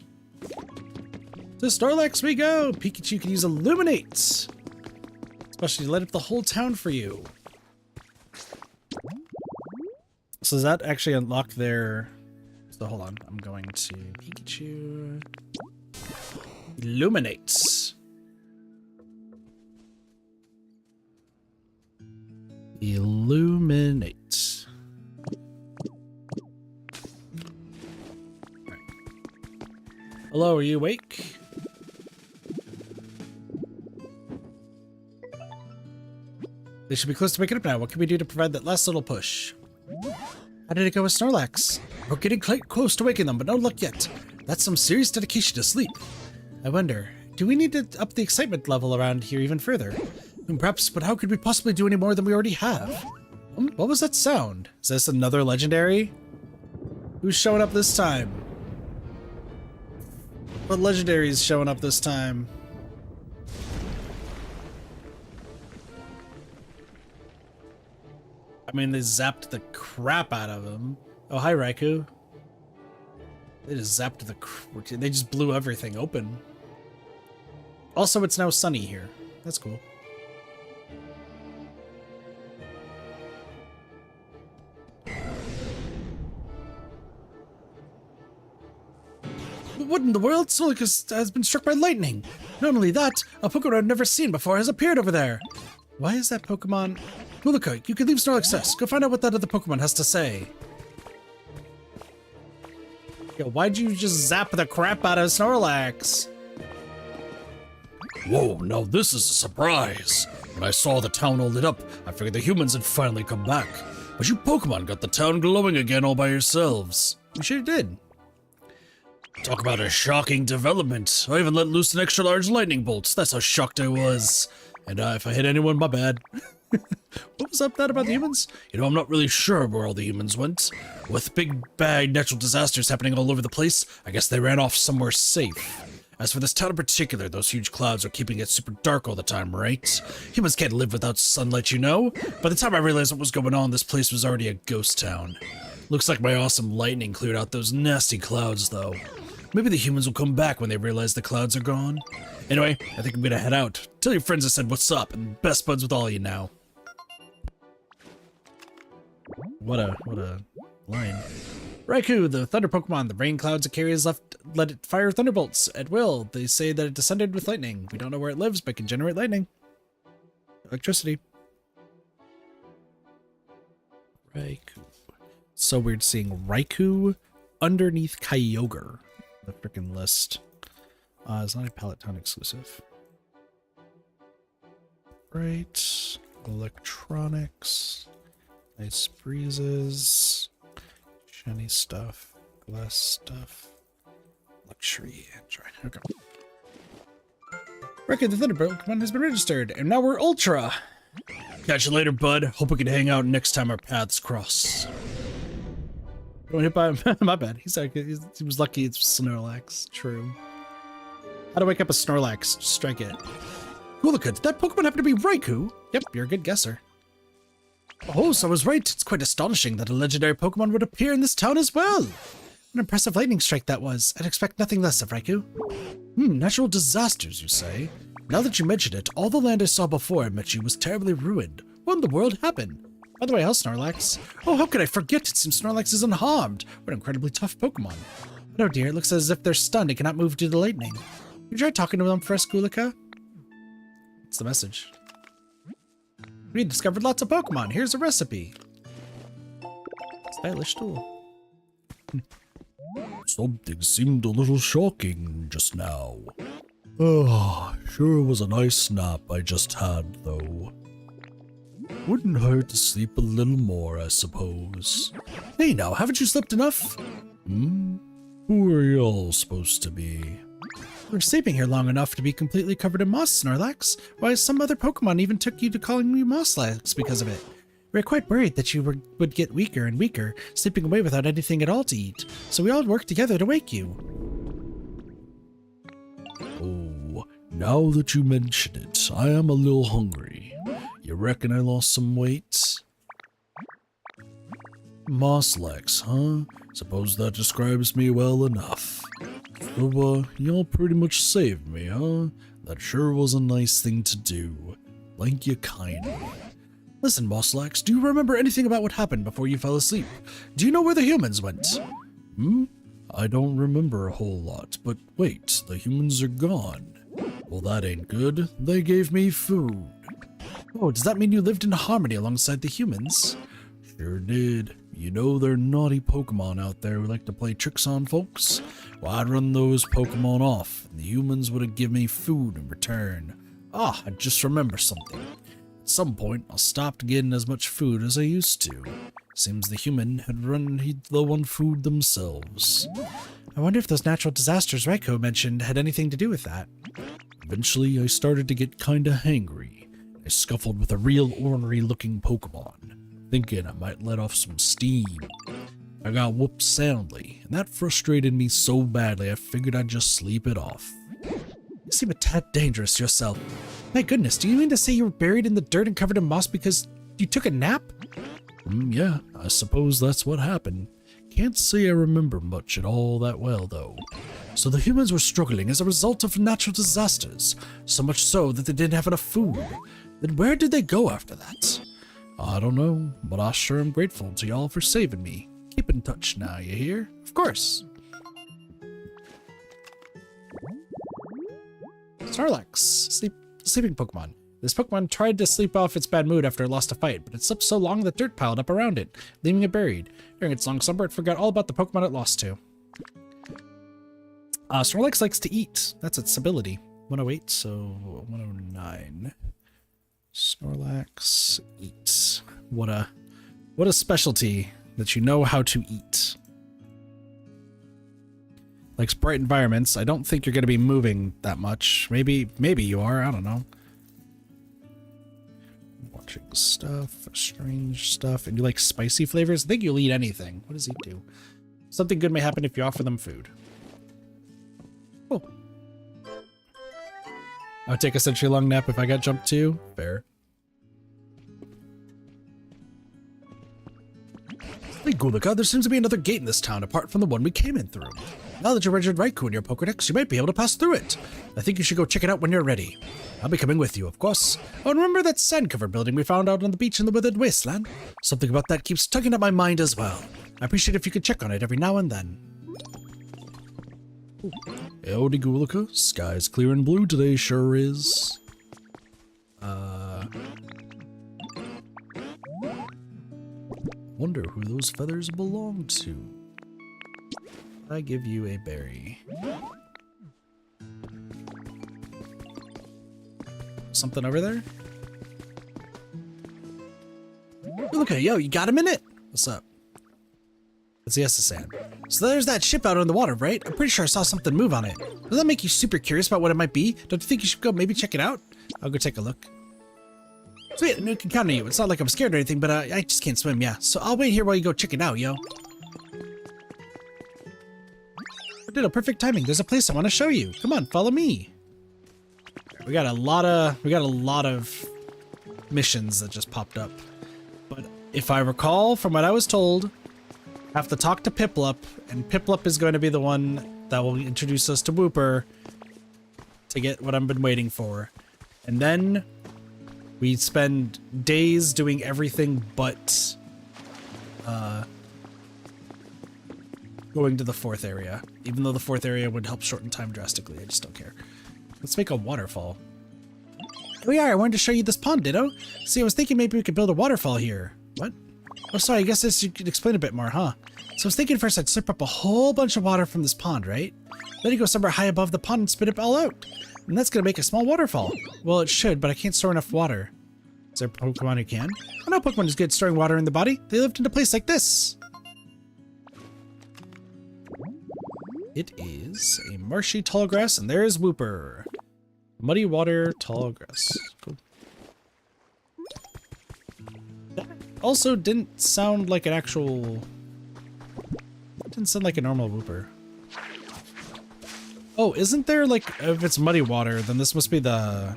To Snorlax we go! Pikachu can use Illuminate! Especially to light up the whole town for you. So does that actually unlock their... So hold on, I'm going to Pikachu... Illuminate. Illuminate. Right. Hello, are you awake? They should be close to waking up now. What can we do to provide that last little push? How did it go with Snorlax? We're getting close to waking them, but no luck yet. That's some serious dedication to sleep. I wonder, do we need to up the excitement level around here even further? Perhaps, but how could we possibly do any more than we already have? What was that sound? Is this another legendary? Who's showing up this time? What legendary is showing up this time? I mean, they zapped the crap out of him. Oh, hi, Raikou. They just zapped they just blew everything open. Also, it's now sunny here. That's cool. What in the world? Solik has been struck by lightning. Not only that, a Pokemon I've never seen before has appeared over there. Why is that Pokemon? Mulika, you can leave Snorlax Nest. Go find out what that other Pokemon has to say. Yo, why'd you just zap the crap out of Snorlax? Whoa, now this is a surprise. When I saw the town all lit up, I figured the humans had finally come back. But you Pokemon got the town glowing again all by yourselves. We sure did. Talk about a shocking development. I even let loose an extra large lightning bolt. That's how shocked I was. And if I hit anyone, my bad. What was up that about the humans? You know, I'm not really sure where all the humans went. With big, bad natural disasters happening all over the place, I guess they ran off somewhere safe. As for this town in particular, those huge clouds are keeping it super dark all the time, right? Humans can't live without sunlight, you know? By the time I realized what was going on, this place was already a ghost town. Looks like my awesome lightning cleared out those nasty clouds, though. Maybe the humans will come back when they realize the clouds are gone. Anyway, I think I'm gonna head out. Tell your friends I said what's up, and best buds with all of you now. What a line. Raikou, the thunder Pokemon. The rain clouds it carries let it fire thunderbolts at will. They say that it descended with lightning. We don't know where it lives, but can generate lightning. Electricity. Raikou. So weird seeing Raikou underneath Kyogre. The freaking list. It's not a Peloton exclusive. Right. Electronics. Nice breezes. Shiny stuff. Glass stuff. Luxury Android. Okay. Raikou, the Thunder Pokemon has been registered, and now we're Ultra. Catch you later, bud. Hope we can hang out next time our paths cross. Don't hit by him. My bad. He was lucky it's Snorlax. True. How to wake up a Snorlax? Strike it. Mulika, did that Pokemon happen to be Raikou? Yep, you're a good guesser. Oh, so I was right. It's quite astonishing that a legendary Pokemon would appear in this town as well. What an impressive lightning strike that was. I'd expect nothing less of Raikou. Natural disasters, you say? Now that you mention it, all the land I saw before I met you was terribly ruined. What in the world happened? By the way, how's Snorlax? Oh, how could I forget? It seems Snorlax is unharmed. What an incredibly tough Pokemon. Oh dear, it looks as if they're stunned and cannot move due to lightning. You try talking to them first, Kulika? What's the message? We discovered lots of Pokemon. Here's a recipe. Stylish tool. Something seemed a little shocking just now. Oh, sure was a nice nap I just had, though. Wouldn't hurt to sleep a little more, I suppose. Hey now, haven't you slept enough? Who are y'all supposed to be? We're sleeping here long enough to be completely covered in moss, Snorlax. Why, some other Pokemon even took you to calling you Mosslax because of it. We were quite worried that you would get weaker and weaker, sleeping away without anything at all to eat. So we all worked together to wake you. Oh, now that you mention it, I am a little hungry. You reckon I lost some weight? Mosslax, huh? Suppose that describes me well enough. So, y'all pretty much saved me, huh? That sure was a nice thing to do. Thank you kindly. Listen, Mosslax, do you remember anything about what happened before you fell asleep? Do you know where the humans went? I don't remember a whole lot, but wait, the humans are gone. Well, that ain't good. They gave me food. Oh, does that mean you lived in harmony alongside the humans? Sure did. You know they're naughty Pokemon out there who like to play tricks on folks? Well, I'd run those Pokemon off, and the humans would give me food in return. I just remember something. At some point, I stopped getting as much food as I used to. Seems the human had run low on food themselves. I wonder if those natural disasters Raikou mentioned had anything to do with that. Eventually, I started to get kinda hangry. I scuffled with a real ornery-looking Pokemon, thinking I might let off some steam. I got whooped soundly, and that frustrated me so badly I figured I'd just sleep it off. You seem a tad dangerous yourself. My goodness, do you mean to say you were buried in the dirt and covered in moss because you took a nap? Yeah, I suppose that's what happened. Can't say I remember much at all that well, though. So the humans were struggling as a result of natural disasters, so much so that they didn't have enough food. Then where did they go after that? I don't know, but I sure am grateful to y'all for saving me. Keep in touch now, you hear? Of course. Snorlax, sleeping Pokemon. This Pokemon tried to sleep off its bad mood after it lost a fight, but it slept so long that dirt piled up around it, leaving it buried. During its long slumber, it forgot all about the Pokemon it lost to. Snorlax likes to eat. That's its ability. 108, so 109. Snorlax eats. What a specialty that you know how to eat. Likes bright environments. I don't think you're going to be moving that much. Maybe you are. I don't know. Watching stuff, strange stuff, and you like spicy flavors. I think you'll eat anything. What does he do? Something good may happen if you offer them food. Oh. I would take a century-long nap if I got jumped too. Fair. Hey, Gulika, there seems to be another gate in this town apart from the one we came in through. Now that you're Wretched Raikou in your Pokedex, you might be able to pass through it. I think you should go check it out when you're ready. I'll be coming with you, of course. Oh, and remember that sand-covered building we found out on the beach in the Withered Wasteland? Something about that keeps tugging at my mind as well. I appreciate if you could check on it every now and then. Howdy, Gulika. Sky's clear and blue today, sure is. Wonder who those feathers belong to. I give you a berry. Something over there? Look at yo, you got a minute? What's up? What's the S of sand? So there's that ship out on the water, right? I'm pretty sure I saw something move on it. Does that make you super curious about what it might be? Don't you think you should go maybe check it out? I'll go take a look. Sweet, I can count on you. It's not like I'm scared or anything, but I just can't swim, yeah. So I'll wait here while you go check it out, yo. Ditto, perfect timing. There's a place I want to show you. Come on, follow me. We got a lot of missions that just popped up. But if I recall from what I was told, I have to talk to Piplup, and Piplup is going to be the one that will introduce us to Wooper to get what I've been waiting for. And then we spend days doing everything but going to the fourth area. Even though the fourth area would help shorten time drastically, I just don't care. Let's make a waterfall. Oh yeah, I wanted to show you this pond, Ditto. See, I was thinking maybe we could build a waterfall here. What? Oh, sorry, I guess this you could explain a bit more, huh? So I was thinking first I'd slurp up a whole bunch of water from this pond, right? Then you go somewhere high above the pond and spit it all out. And that's gonna make a small waterfall. Well, it should, but I can't store enough water. Is there a Pokemon who can? I know Pokemon is good at storing water in the body. They lived in a place like this. It is a marshy tall grass, and there's Wooper. Muddy water, tall grass. Cool. That also didn't sound like an actual... Didn't sound like a normal Wooper. Oh, isn't there like... If it's muddy water, then this must be the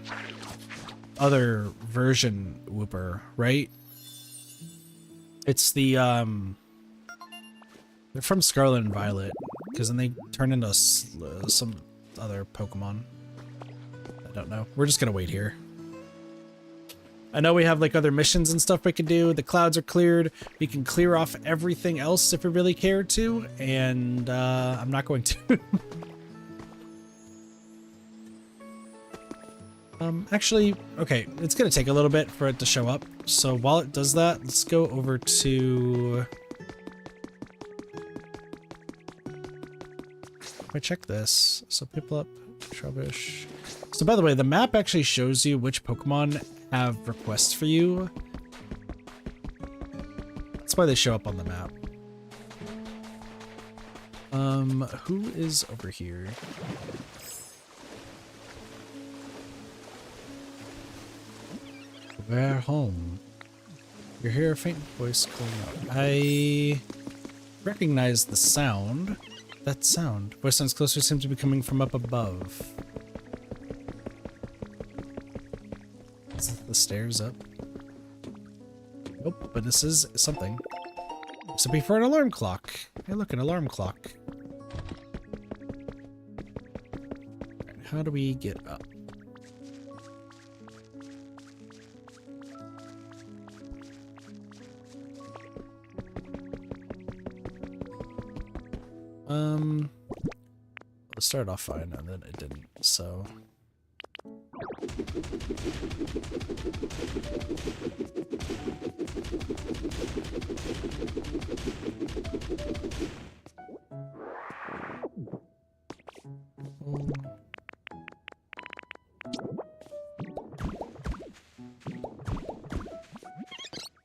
other version Wooper, right? It's the, They're from Scarlet and Violet, because then they turn into some other Pokemon. I don't know. We're just gonna wait here. I know we have like other missions and stuff we can do. The clouds are cleared. We can clear off everything else if we really care to, and I'm not going to. Actually, okay, it's gonna take a little bit for it to show up. So while it does that, let's go over to... If I check this, so Piplup, Trubbish. So by the way, the map actually shows you which Pokemon have requests for you. That's why they show up on the map. Who is over here? We're home. You hear a faint voice calling out. I recognize the sound. That sound. Voice sounds closer, seems to be coming from up above. Is that the stairs up? Nope, but this is something. This would be for an alarm clock. Hey, look, an alarm clock. How do we get up? It started off fine and then it didn't, so.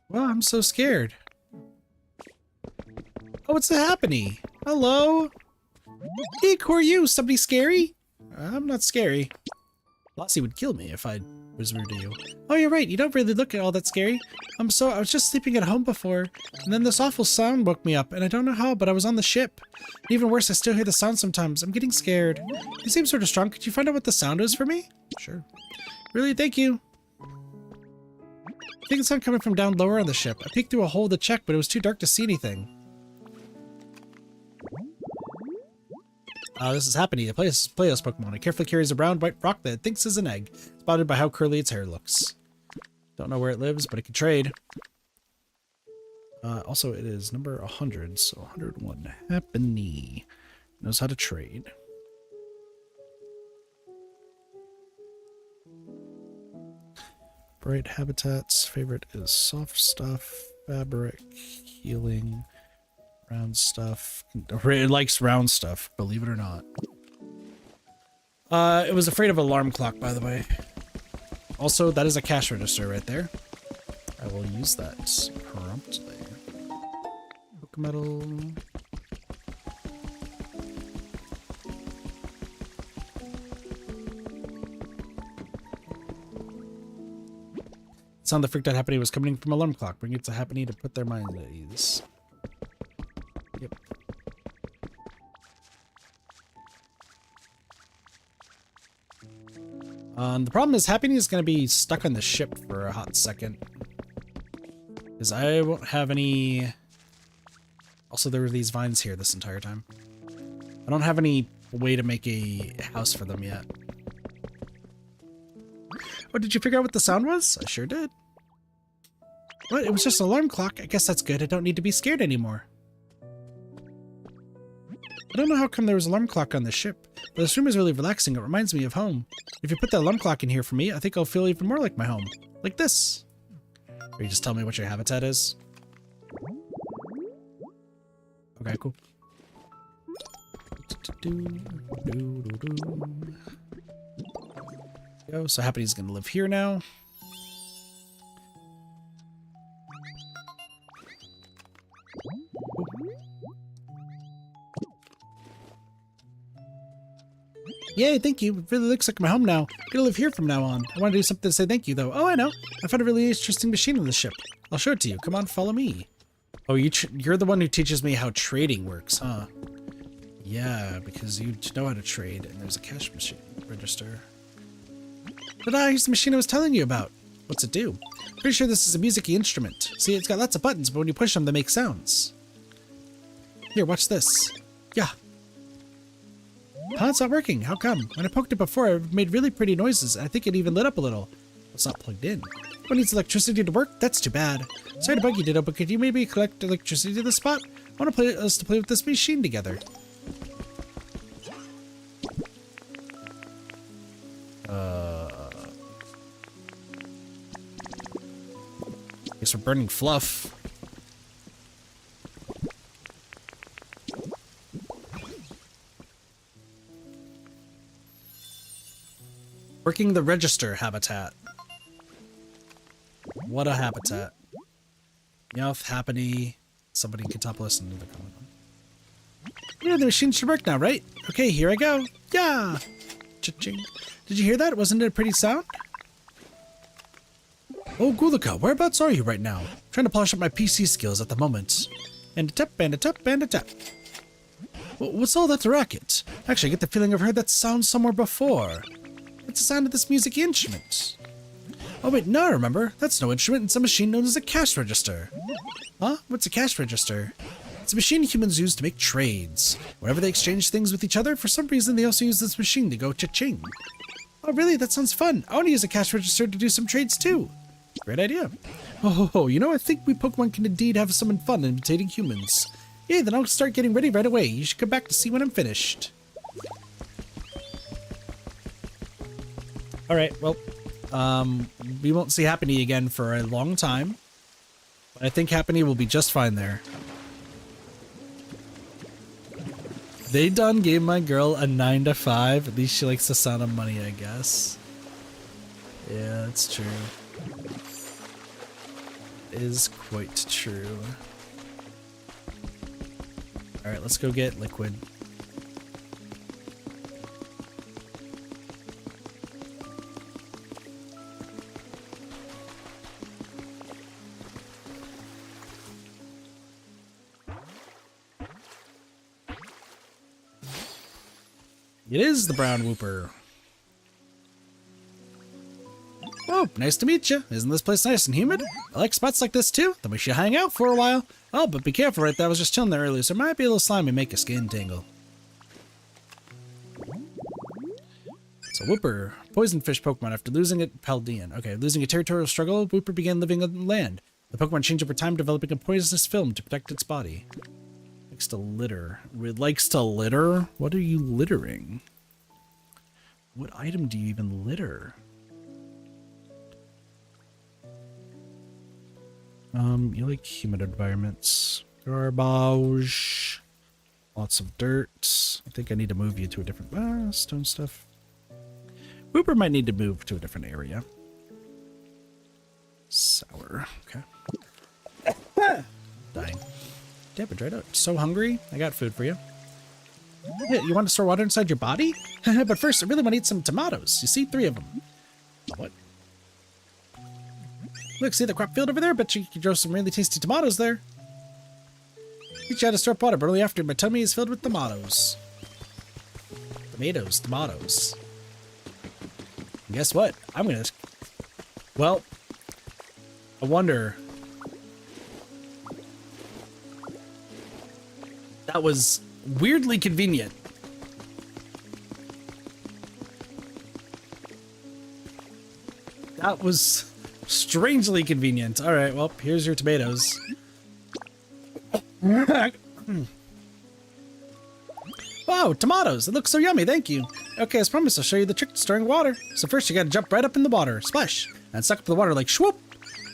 Well, I'm so scared. Oh, what's happening? Hello? Hey, who are you? Somebody scary? I'm not scary. Lassie would kill me if I was rude to you. Oh, you're right. You don't really look all that scary. I was just sleeping at home before, and then this awful sound woke me up, and I don't know how, but I was on the ship. And even worse, I still hear the sound sometimes. I'm getting scared. You seem sort of strong. Could you find out what the sound is for me? Sure. Really? Thank you. I think the sound coming from down lower on the ship. I peeked through a hole to check, but it was too dark to see anything. This is Happiny, the Playhouse Pokemon. It carefully carries a round white rock that it thinks is an egg, spotted by how curly its hair looks. Don't know where it lives, but it can trade. Also, it is number 100, so 101. Happiny. Knows how to trade. Bright habitats. Favorite is soft stuff, fabric, healing. Round stuff. It likes round stuff, believe it or not. It was afraid of an alarm clock, by the way. Also, that is a cash register right there. I will use that promptly. Metal. The sound that freaked out Happiny was coming from alarm clock. Bring it to Happiny to put their minds at ease. Yep. The problem is Happiny is going to be stuck on the ship for a hot second. Because I won't have any... Also, there were these vines here this entire time. I don't have any way to make a house for them yet. Oh, did you figure out what the sound was? I sure did. What? It was just an alarm clock. I guess that's good. I don't need to be scared anymore. I don't know how come there was an alarm clock on the ship, but this room is really relaxing. It reminds me of home. If you put that alarm clock in here for me, I think I'll feel even more like my home. Like this. Or you just tell me what your habitat is? Okay, cool. Go. So Happy's gonna live here now. Yay, thank you. It really looks like my home now. I'm gonna live here from now on. I want to do something to say thank you, though. Oh, I know. I found a really interesting machine on the ship. I'll show it to you. Come on, follow me. Oh, you're the one who teaches me how trading works, huh? Yeah, because you know how to trade, and there's a cash machine register. Ta-da, here's the machine I was telling you about. What's it do? Pretty sure this is a music-y instrument. See, it's got lots of buttons, but when you push them, they make sounds. Here, watch this. Yeah. Huh, it's not working. How come? When I poked it before, it made really pretty noises, and I think it even lit up a little. It's not plugged in. What needs electricity to work? That's too bad. Sorry to bug you, Ditto, but could you maybe collect electricity to the spot? I want us to play with this machine together. Guess we're burning fluff. Working the register habitat. What a habitat. Meowth, Happiny. Somebody can top listen to the comment. Yeah, the machine should work now, right? Okay, here I go. Yeah! Cha-ching. Did you hear that? Wasn't it a pretty sound? Oh, Gulika, whereabouts are you right now? Trying to polish up my PC skills at the moment. And a tap, and a tap, and a tap. What's all that racket? Actually, I get the feeling I've heard that sound somewhere before. What's the sound of this music instrument? Oh wait, no, I remember. That's no instrument. It's a machine known as a cash register. Huh? What's a cash register? It's a machine humans use to make trades. Whenever they exchange things with each other, for some reason they also use this machine to go cha-ching. Oh really? That sounds fun. I want to use a cash register to do some trades too. Great idea. Oh, you know, I think we Pokemon can indeed have some fun imitating humans. Yeah, then I'll start getting ready right away. You should come back to see when I'm finished. Alright, well, we won't see Happiny again for a long time. But I think Happiny will be just fine there. They done gave my girl a 9 to 5. At least she likes the sound of money, I guess. Yeah, that's true. It is quite true. Alright, let's go get liquid. It is the brown whooper. Oh, nice to meet you. Isn't this place nice and humid? I like spots like this too. Then we should hang out for a while. Oh, but be careful right there. I was just chilling there earlier, so it might be a little slimy and make your skin tingle. So Whooper, poison fish Pokemon. After losing it, Paldean. Okay, losing a territorial struggle, Whooper began living on land. The Pokemon changed over time, developing a poisonous film to protect its body. Likes to litter. It likes to litter? What are you littering? What item do you even litter? You like humid environments. Garbage. Lots of dirt. I think I need to move you to a different... stone stuff. Whooper might need to move to a different area. Sour. Okay. Dying. Damn it, dried out. So hungry. I got food for you. Yeah, you want to store water inside your body? But first, I really want to eat some tomatoes. You see, 3 of them. What? Look, see the crop field over there? Bet you could grow some really tasty tomatoes there. Teach you how to store water, but only after my tummy is filled with tomatoes. Tomatoes. And guess what? I'm gonna... Well, I wonder... That was weirdly convenient. That was strangely convenient. All right, well, here's your tomatoes. Wow, tomatoes. It looks so yummy, thank you. Okay, as promised, I'll show you the trick to storing water. So first, you gotta jump right up in the water. Splash. And suck up the water like swoop.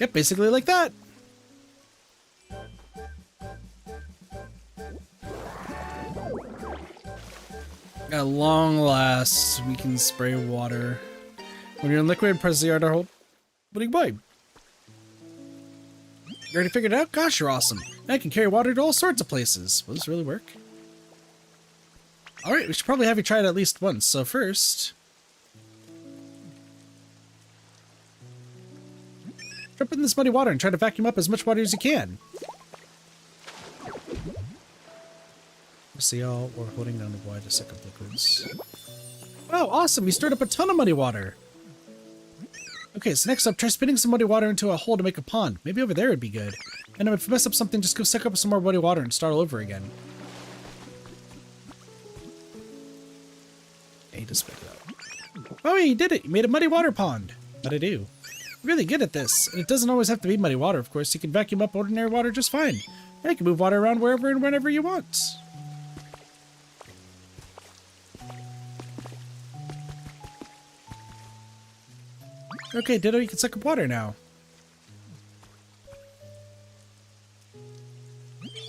Yep, basically like that. At long last, we can spray water. When you're in liquid, press the R to hold. Buddy boy. You already figured it out? Gosh, you're awesome. Now I can carry water to all sorts of places. Will this really work? Alright, we should probably have you try it at least once. So first... Jump in this muddy water and try to vacuum up as much water as you can. See y'all, we're holding down the Y to suck up liquids. Wow, awesome! You stirred up a ton of muddy water! Okay, so next up, try spinning some muddy water into a hole to make a pond. Maybe over there would be good. And if you mess up something, just go suck up some more muddy water and start all over again. Hey, just spit it out. Oh, yeah, you did it! You made a muddy water pond! How'd I do? You're really good at this. And it doesn't always have to be muddy water, of course. You can vacuum up ordinary water just fine. And you can move water around wherever and whenever you want. Okay, Ditto, you can suck up water now.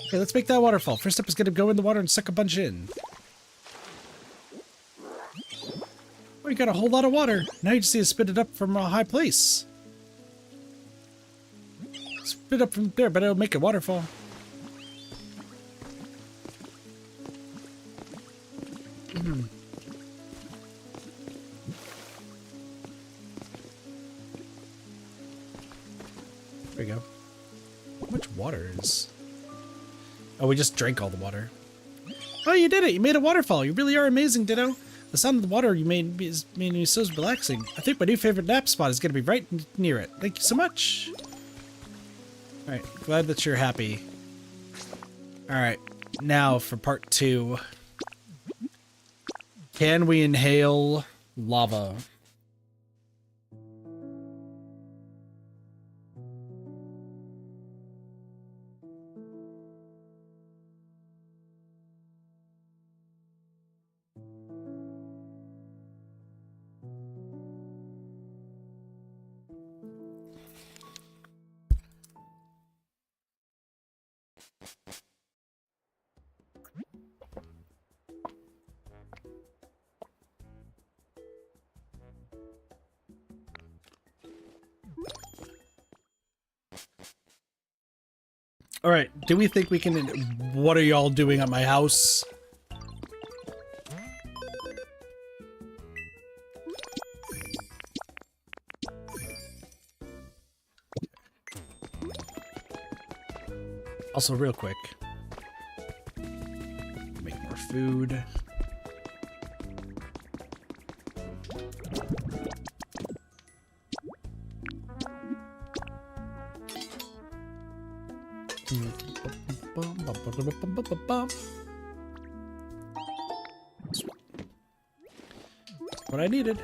Okay, let's make that waterfall. First step is gonna go in the water and suck a bunch in. Oh, you got a whole lot of water. Now you just need to spit it up from a high place. Spit up from there, but it'll make a waterfall. There we go. How much water is... Oh, we just drank all the water. Oh, you did it! You made a waterfall! You really are amazing, Ditto! The sound of the water you made me so relaxing. I think my new favorite nap spot is going to be right near it. Thank you so much. All right, glad that you're happy. All right, now for part 2. Can we inhale lava? All right, do we think we can... What are y'all doing at my house? Also, real quick. Make more food. What I needed.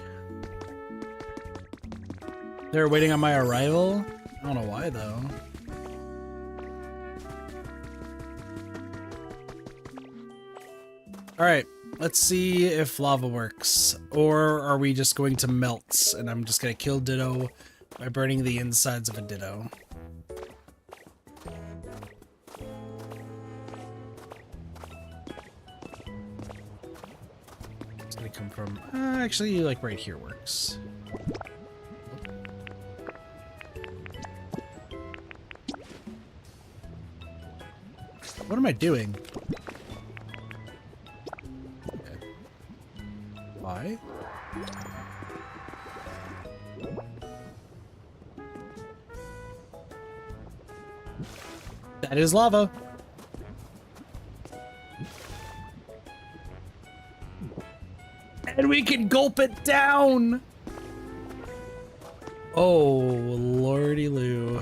They're waiting on my arrival? I don't know why though. Alright, let's see if lava works. Or are we just going to melt and I'm just gonna kill Ditto by burning the insides of a Ditto? It's gonna come from... actually, like right here works. What am I doing? Okay. Why? That is lava. And we can gulp it down. Oh, lordy loo.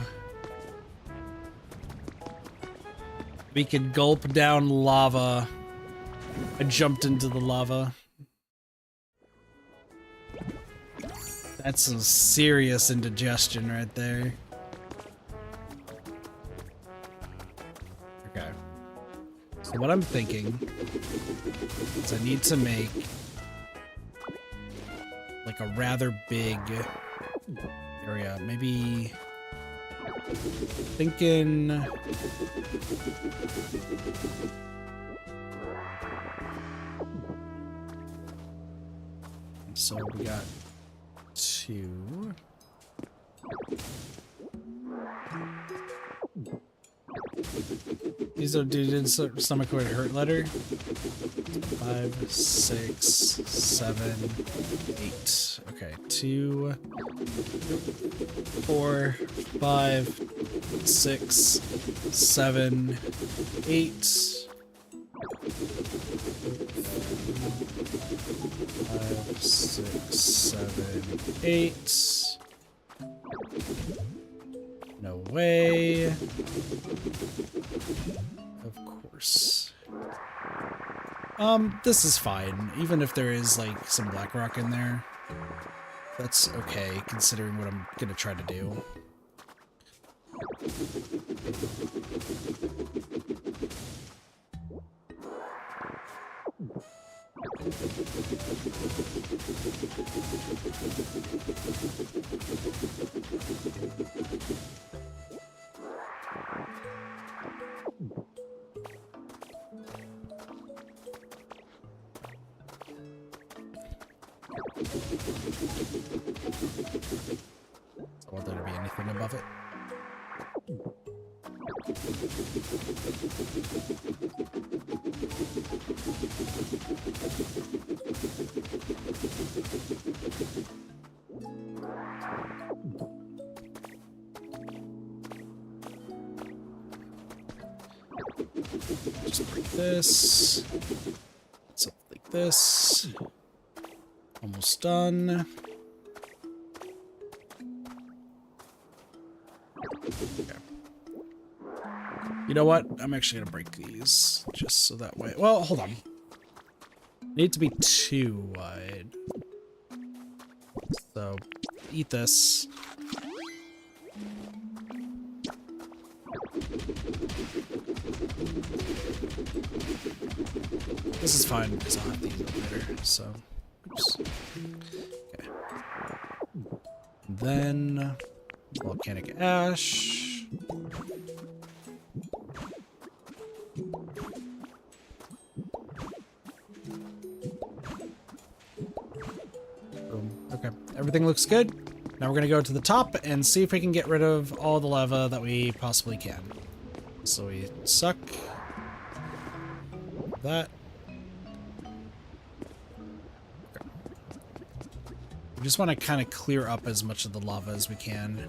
We can gulp down lava. I jumped into the lava. That's some serious indigestion right there. Okay. So what I'm thinking is I need to make like a rather big area. Maybe thinking so we got 2. These are dude stomach would hurt letter. 5, 6, 7, 8. Okay, 2, 4, 5, 6, 7, 8. 5, 6, 7, 8. No way. Of course. This is fine. Even if there is like some black rock in there. That's okay, considering what I'm gonna try to do. I want there to be anything above it. Just break this. Something like this. Almost done. Okay. You know what? I'm actually gonna break these just so that way. Well, hold on. Need to be too wide. So, eat this. This is fine because I'll have to use it later. So, oops. Okay. Then volcanic ash. Boom. Okay, everything looks good. Now we're gonna go to the top and see if we can get rid of all the lava that we possibly can. So we suck that. Okay. We just want to kind of clear up as much of the lava as we can.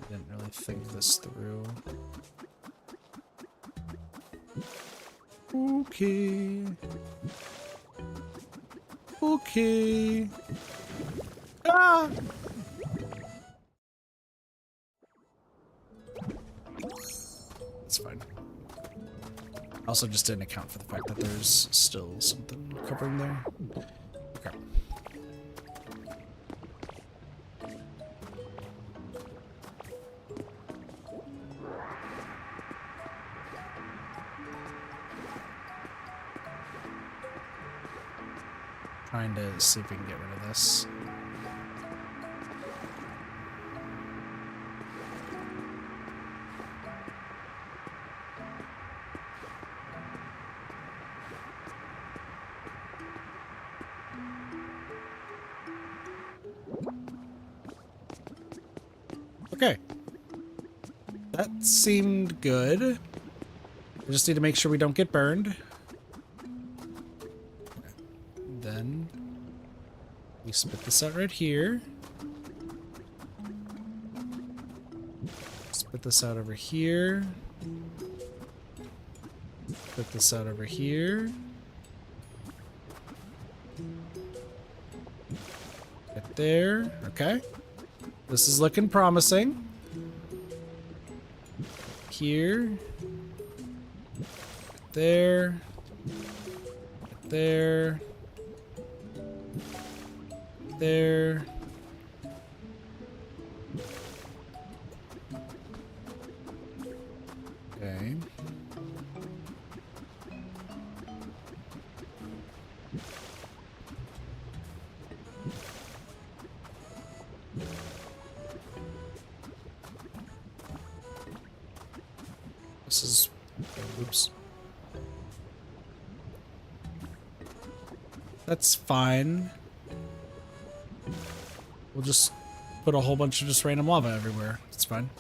Didn't really think this through. Okay. Okay. Ah! It's fine. I also just didn't account for the fact that there's still something covering there. Okay. Trying to see if we can get rid of this. Okay. That seemed good. We just need to make sure we don't get burned. Then we spit this out right here. Spit this out over here. Spit this out over here. Right there. Okay. This is looking promising. Here. There. There. There. Okay. This is, oops. That's fine. We'll just put a whole bunch of just random lava everywhere. It's fine.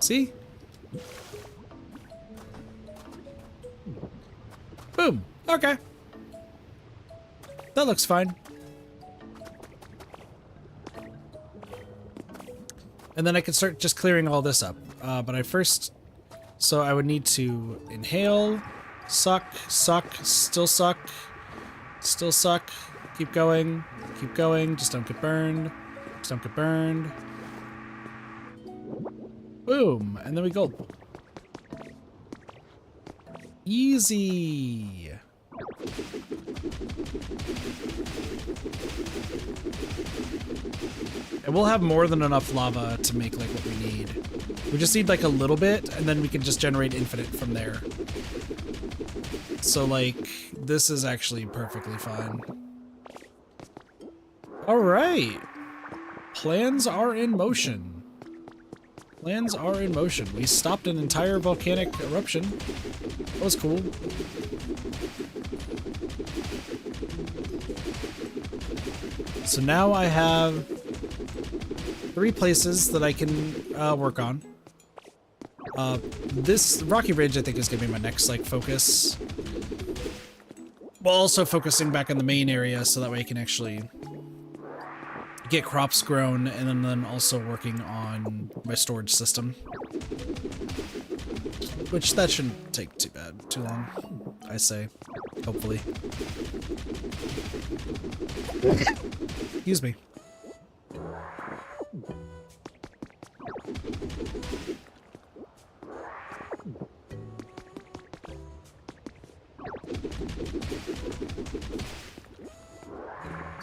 See? Boom. Okay. That looks fine. And then I can start just clearing all this up. But I first... So I would need to inhale, suck, suck, still suck, still suck, keep going, just don't get burned, just don't get burned. Boom, and then we go. Easy. And we'll have more than enough lava to make like what we need. We just need like a little bit, and then we can just generate infinite from there. So like, this is actually perfectly fine. All right. Plans are in motion. Plans are in motion. We stopped an entire volcanic eruption. That was cool. So now I have 3 places that I can work on. This Rocky Ridge, I think, is gonna be my next like focus. While also focusing back on the main area, so that way I can actually get crops grown, and then also working on my storage system. Which that shouldn't take too long, I say. Hopefully. Excuse me.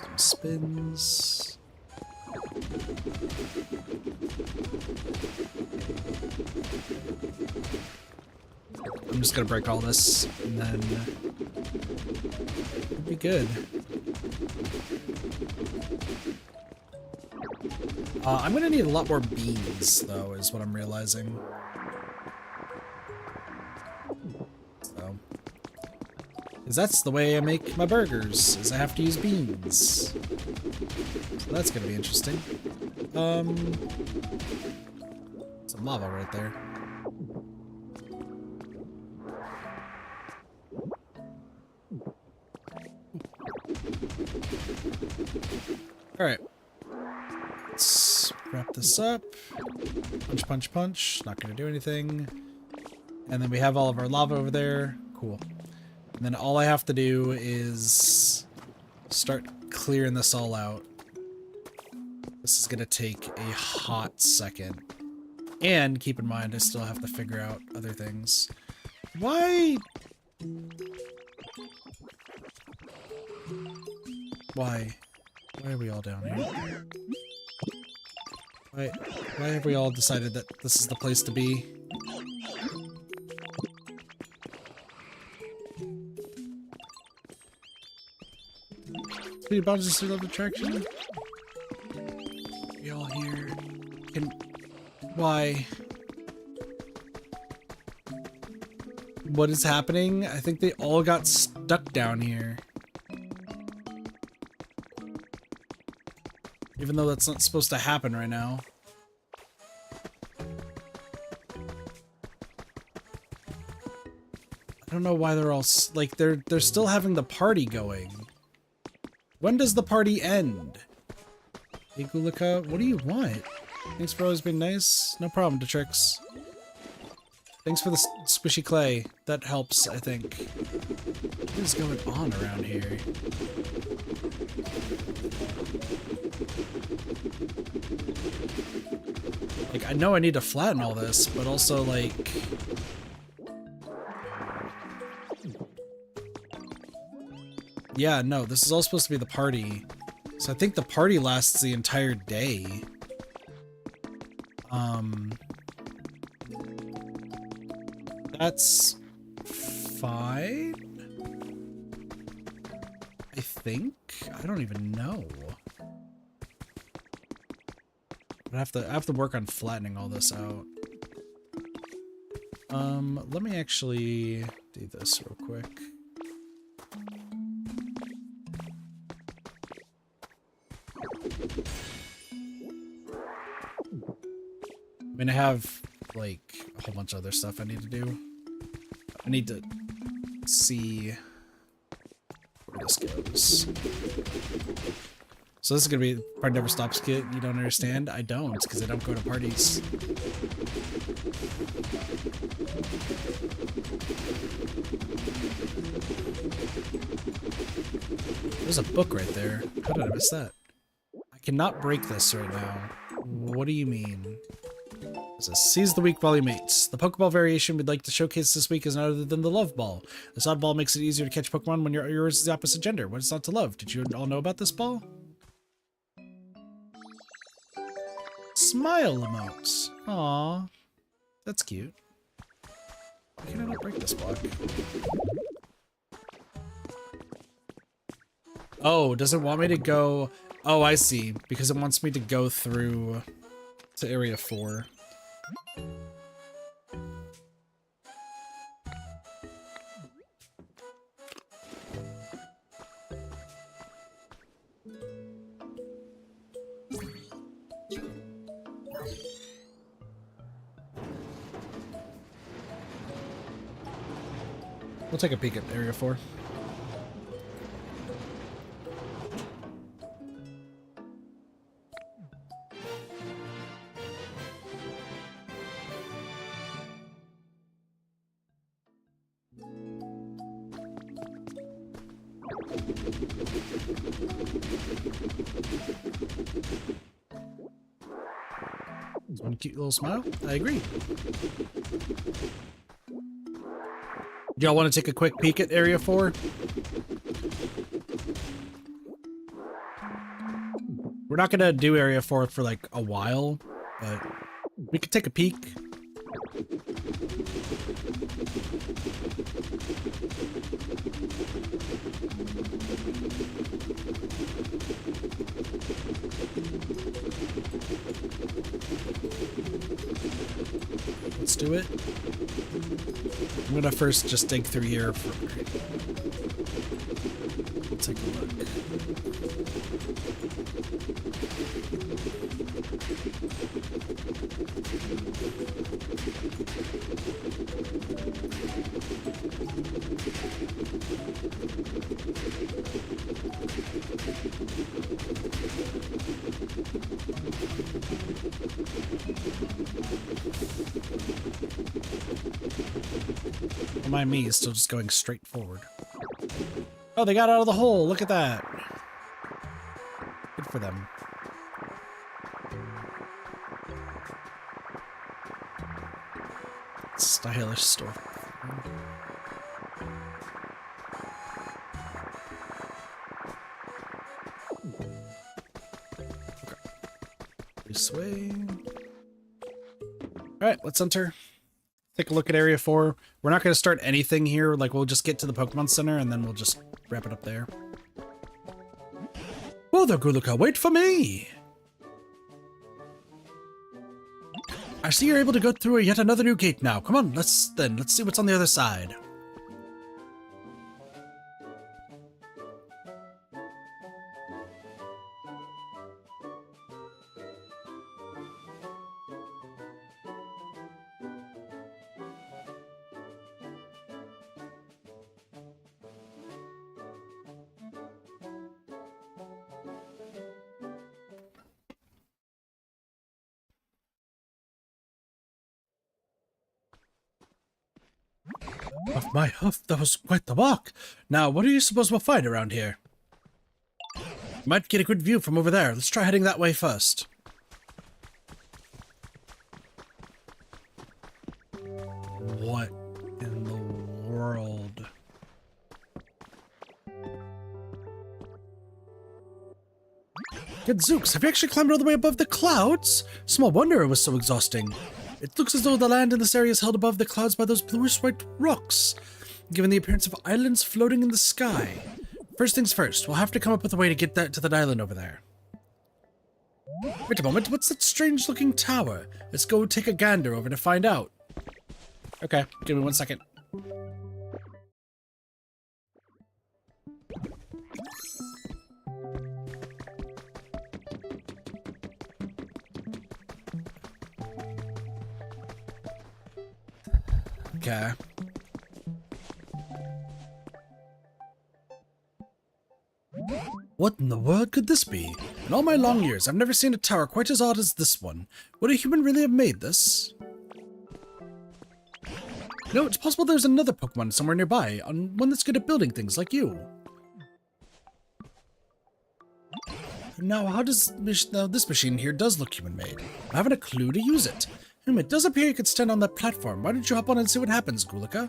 Some spins. I'm just gonna break all this, and then it'll be good. I'm gonna need a lot more beans, though, is what I'm realizing. So, because that's the way I make my burgers, is I have to use beans. So that's gonna be interesting. Some lava right there. Alright. Let's wrap this up. Punch, punch, punch. Not gonna do anything. And then we have all of our lava over there. Cool. And then all I have to do is start clearing this all out. This is gonna take a hot second. And keep in mind, I still have to figure out other things. Why? Why? Why are we all down here? Why have we all decided that this is the place to be? Speed bombs is still of attraction? We all here? Why? What is happening? I think they all got stuck down here. Even though that's not supposed to happen right now. I don't know why they're all like they're still having the party going. When does the party end? Hey Gulika, what do you want? Thanks for always being nice. No problem, Detrix. Thanks for the squishy clay. That helps, I think. What is going on around here? Like, I know I need to flatten all this, but also, like... Yeah, no, this is all supposed to be the party. So I think the party lasts the entire day. That's fine. I think. I don't even know. I have to work on flattening all this out. Let me actually do this real quick. I mean, I have, like, a whole bunch of other stuff I need to do. I need to see where this goes. So this is gonna be Party Never Stops Kit. You don't understand? I don't, because I don't go to parties. There's a book right there. How did I miss that? I cannot break this right now. What do you mean? It says, Seize the Week Volume 8. The Pokeball variation we'd like to showcase this week is none other than the Love Ball. This odd ball makes it easier to catch Pokemon when yours is the opposite gender. What is not to love? Did you all know about this ball? Smile emotes. Aww. That's cute. Why can I not break this block? Oh, does it want me to go... Oh, I see. Because it wants me to go through to Area 4. We'll take a peek at Area 4. There's one cute little smile. I agree. Do y'all want to take a quick peek at Area 4? We're not going to do Area 4 for like a while, but we could take a peek. Let's do it. I'm gonna first just dig through here for. Let's take a look. Remind me, is still just going straight forward. Oh, they got out of the hole. Look at that. Good for them. Stylish store. Okay. This way. All right, let's enter. Take a look at Area 4. We're not going to start anything here. Like, we'll just get to the Pokemon Center, and then we'll just wrap it up there. Whoa there, Guluka. Wait for me! I see you're able to go through yet another new gate now. Come on, let's see what's on the other side. Off my hoof, that was quite the walk. Now, what do you suppose we'll find around here? Might get a good view from over there. Let's try heading that way first. What in the world? Gadzooks, have you actually climbed all the way above the clouds? Small wonder it was so exhausting. It looks as though the land in this area is held above the clouds by those bluish-white rocks, giving the appearance of islands floating in the sky. First things first, we'll have to come up with a way to get that to that island over there. Wait a moment, what's that strange-looking tower? Let's go take a gander over to find out. Okay, give me 1 second. Okay. What in the world could this be? In all my long years, I've never seen a tower quite as odd as this one. Would a human really have made this? No, it's possible there's another Pokemon somewhere nearby, one that's good at building things like you. Now, how does this machine here does look human-made? I haven't a clue to use it. It does appear you could stand on that platform. Why don't you hop on and see what happens, Gulika?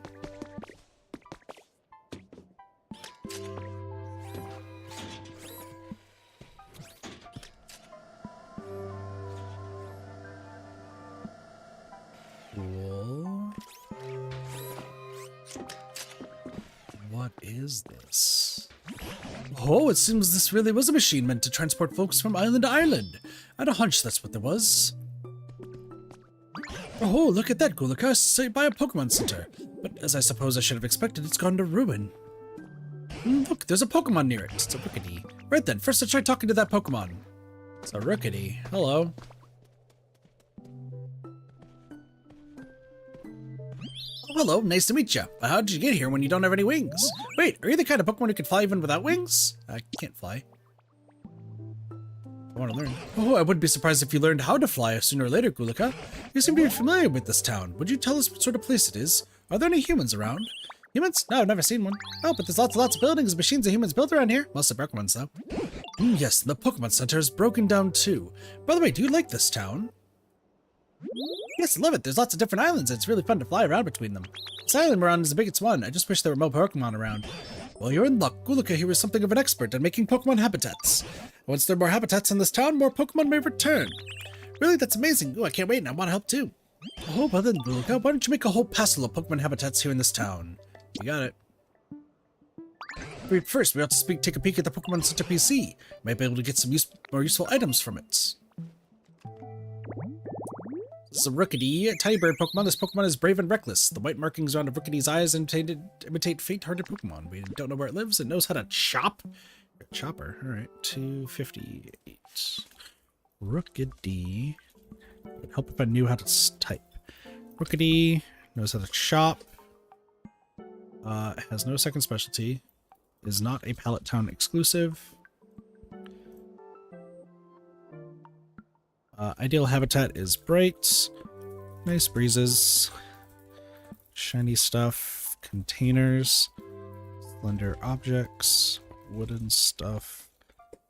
Cool. What is this? Oh, it seems this really was a machine meant to transport folks from island to island. I had a hunch that's what there was. Oh, look at that, Gulika, saved by a Pokemon Center. But as I suppose I should have expected, it's gone to ruin. Look, there's a Pokemon near it. It's a Rookity. Right then, first let's try talking to that Pokemon. It's a Rookity. Hello. Oh, hello, nice to meet you. But how did you get here when you don't have any wings? Wait, are you the kind of Pokemon who can fly even without wings? I can't fly. I want to learn. Oh, I wouldn't be surprised if you learned how to fly sooner or later, Gulika. You seem to be familiar with this town. Would you tell us what sort of place it is? Are there any humans around? Humans? No, I've never seen one. Oh, but there's lots of buildings and machines and humans built around here. Mostly broken ones, though. Yes, the Pokemon Center is broken down, too. By the way, do you like this town? Yes, I love it. There's lots of different islands, and it's really fun to fly around between them. This island we're on is the biggest one. I just wish there were more Pokemon around. Well, you're in luck. Gulika here is something of an expert at making Pokemon habitats. Once there are more habitats in this town, more Pokemon may return. Really, that's amazing. Oh, I can't wait, and I want to help, too. Oh, well then, Gulika, why don't you make a whole passel of Pokemon habitats here in this town? You got it. Wait, first, we ought to take a peek at the Pokemon Center PC. Might be able to get some more useful items from it. This is a Rookidee, a tiny bird Pokemon. This Pokemon is brave and reckless. The white markings around a Rookidee's eyes imitate faint-hearted Pokemon. We don't know where it lives. It knows how to chop. Chopper. All right, 258. Rookidee. It would help if I knew how to type. Rookidee knows how to chop. Has no second specialty. Is not a Pallet Town exclusive. Ideal habitat is bright. Nice breezes. Shiny stuff. Containers. Slender objects. Wooden stuff.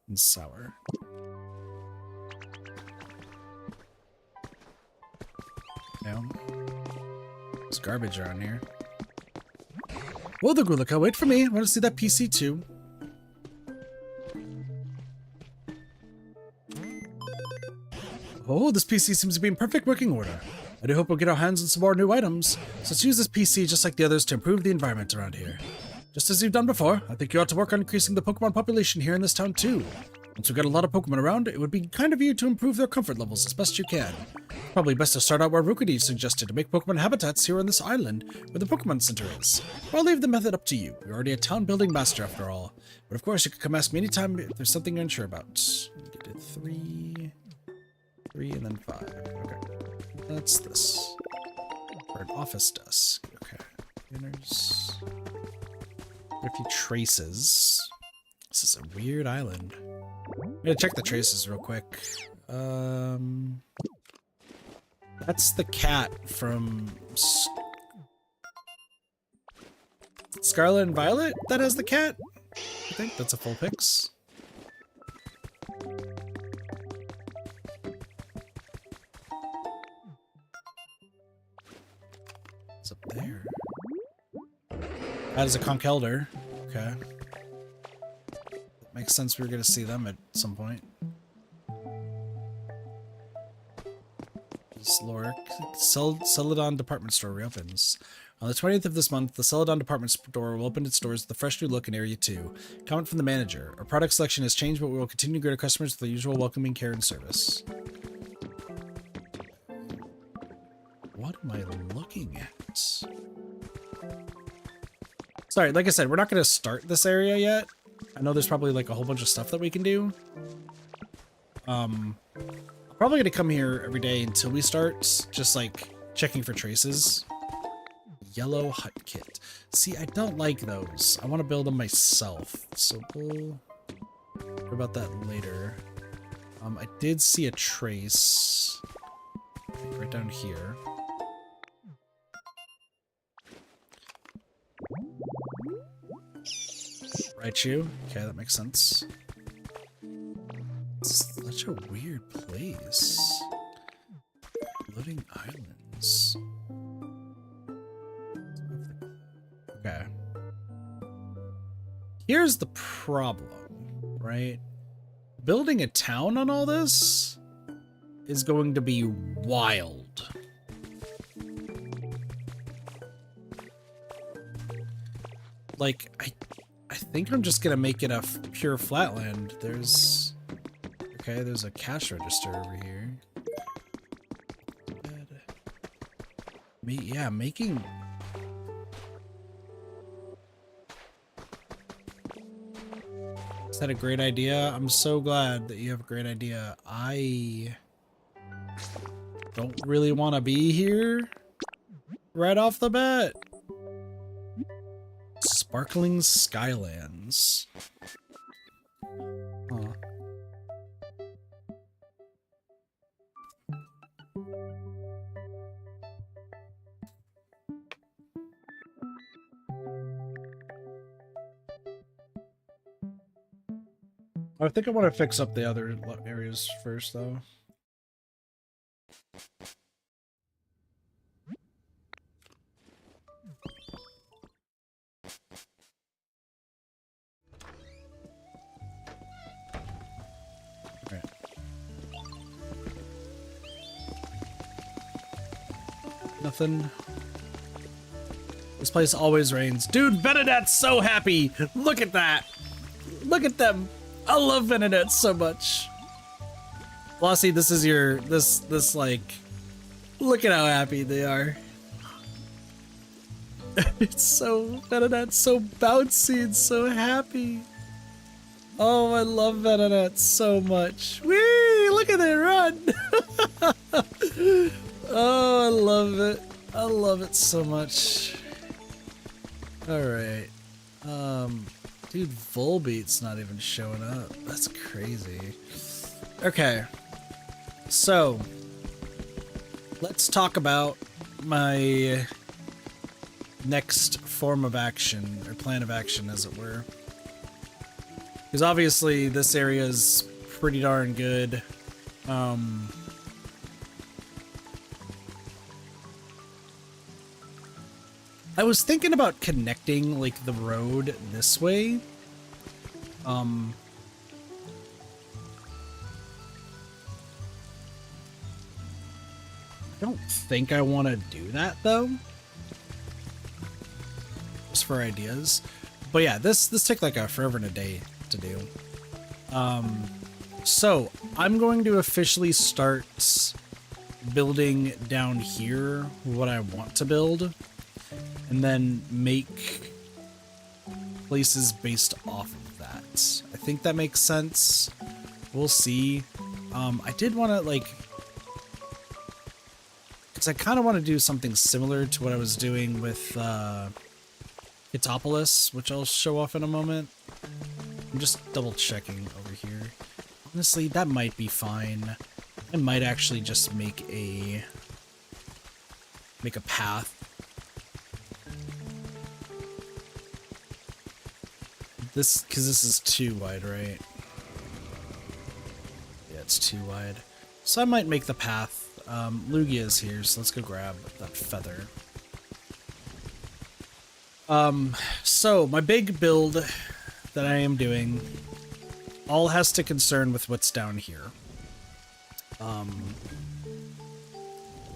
And sour. No. There's garbage around here. Whoa there, Gulika, wait for me. I want to see that PC too. Oh, this PC seems to be in perfect working order. I do hope we'll get our hands on some more new items. So let's use this PC just like the others to improve the environment around here. Just as you've done before, I think you ought to work on increasing the Pokemon population here in this town too. Once we've got a lot of Pokemon around, it would be kind of you to improve their comfort levels as best you can. Probably best to start out where Rookidee suggested to make Pokemon habitats here on this island, where the Pokemon Center is. Or I'll leave the method up to you. You're already a town building master after all. But of course, you can come ask me anytime if there's something you're unsure about. Get it 3, and then 5. Okay. That's this. For an office desk. Okay. Containers. A few traces. This is a weird island. I'm gonna check the traces real quick. That's the cat from Scarlet and Violet that has the cat. I think that's a full pix. It's up there. That is a Conch Elder. Okay. Makes sense we were going to see them at some point. Loric. Celadon Department Store reopens. On the 20th of this month, the Celadon Department Store will open its doors with a fresh new look in Area 2. Comment from the manager. Our product selection has changed, but we will continue to greet our customers with the usual welcoming care and service. What am I looking at? Sorry, like I said, we're not going to start this area yet. I know there's probably like a whole bunch of stuff that we can do. I'm probably going to come here every day until we start, just like checking for traces. Yellow hut kit. See, I don't like those. I want to build them myself. So we'll worry about that later. I did see a trace right down here. Right, you? Okay, that makes sense. It's such a weird place. Floating islands. Okay. Here's the problem, right? Building a town on all this is going to be wild. Like, I think I'm just gonna make it a pure flatland. There's a cash register over here. Yeah, making. Is that a great idea? I'm so glad that you have a great idea. I don't really want to be here right off the bat. Sparkling Skylands. Huh. I think I want to fix up the other areas first, though. Right. Nothing. This place always rains. Dude, Venonat's so happy! Look at that! Look at them! I love Venonat so much. Flossie, this is your, this like, look at how happy they are. It's so, Venonat's so bouncy and so happy. Oh, I love Venonat so much. Whee! Look at it run! Oh, I love it. I love it so much. Alright. Dude, Volbeat's not even showing up. That's crazy. Okay. So, let's talk about my next form of action, or plan of action, as it were. Because obviously, this area is pretty darn good. I was thinking about connecting, like, the road this way. I don't think I want to do that, though. Just for ideas. But yeah, this took like a forever and a day to do. So, I'm going to officially start building down here what I want to build. And then make places based off of that. I think that makes sense. We'll see. I did want to, like... because I kind of want to do something similar to what I was doing with Hitopolis, which I'll show off in a moment. I'm just double checking over here. Honestly, that might be fine. I might actually just make a path. This, because this is too wide, right? Yeah, it's too wide. So I might make the path. Lugia is here, so let's go grab that feather. So my big build that I am doing all has to concern with what's down here.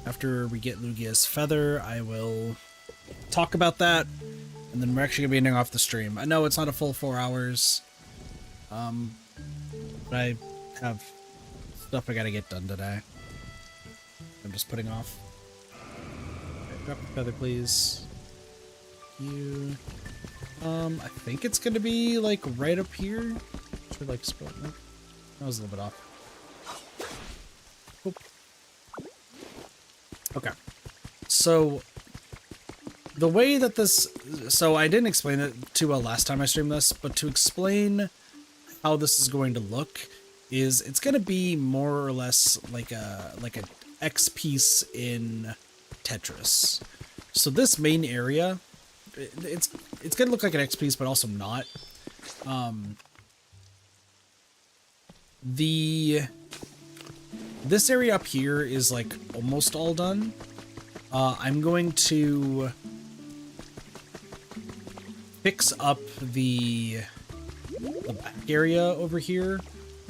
After we get Lugia's feather, I will talk about that, and then we're actually gonna be ending off the stream. I know it's not a full 4 hours, but I have stuff I gotta get done today. I'm just putting off. Okay, drop the feather, please. You. I think it's gonna be like right up here. Should like split. That was a little bit off. Oop. Okay. So the way that this, so I didn't explain it too well last time I streamed this, but to explain how this is going to look is it's going to be more or less like a X piece in Tetris. So this main area, it's going to look like an X piece, but also not. This area up here is like almost all done. I'm going to fix up the back area over here.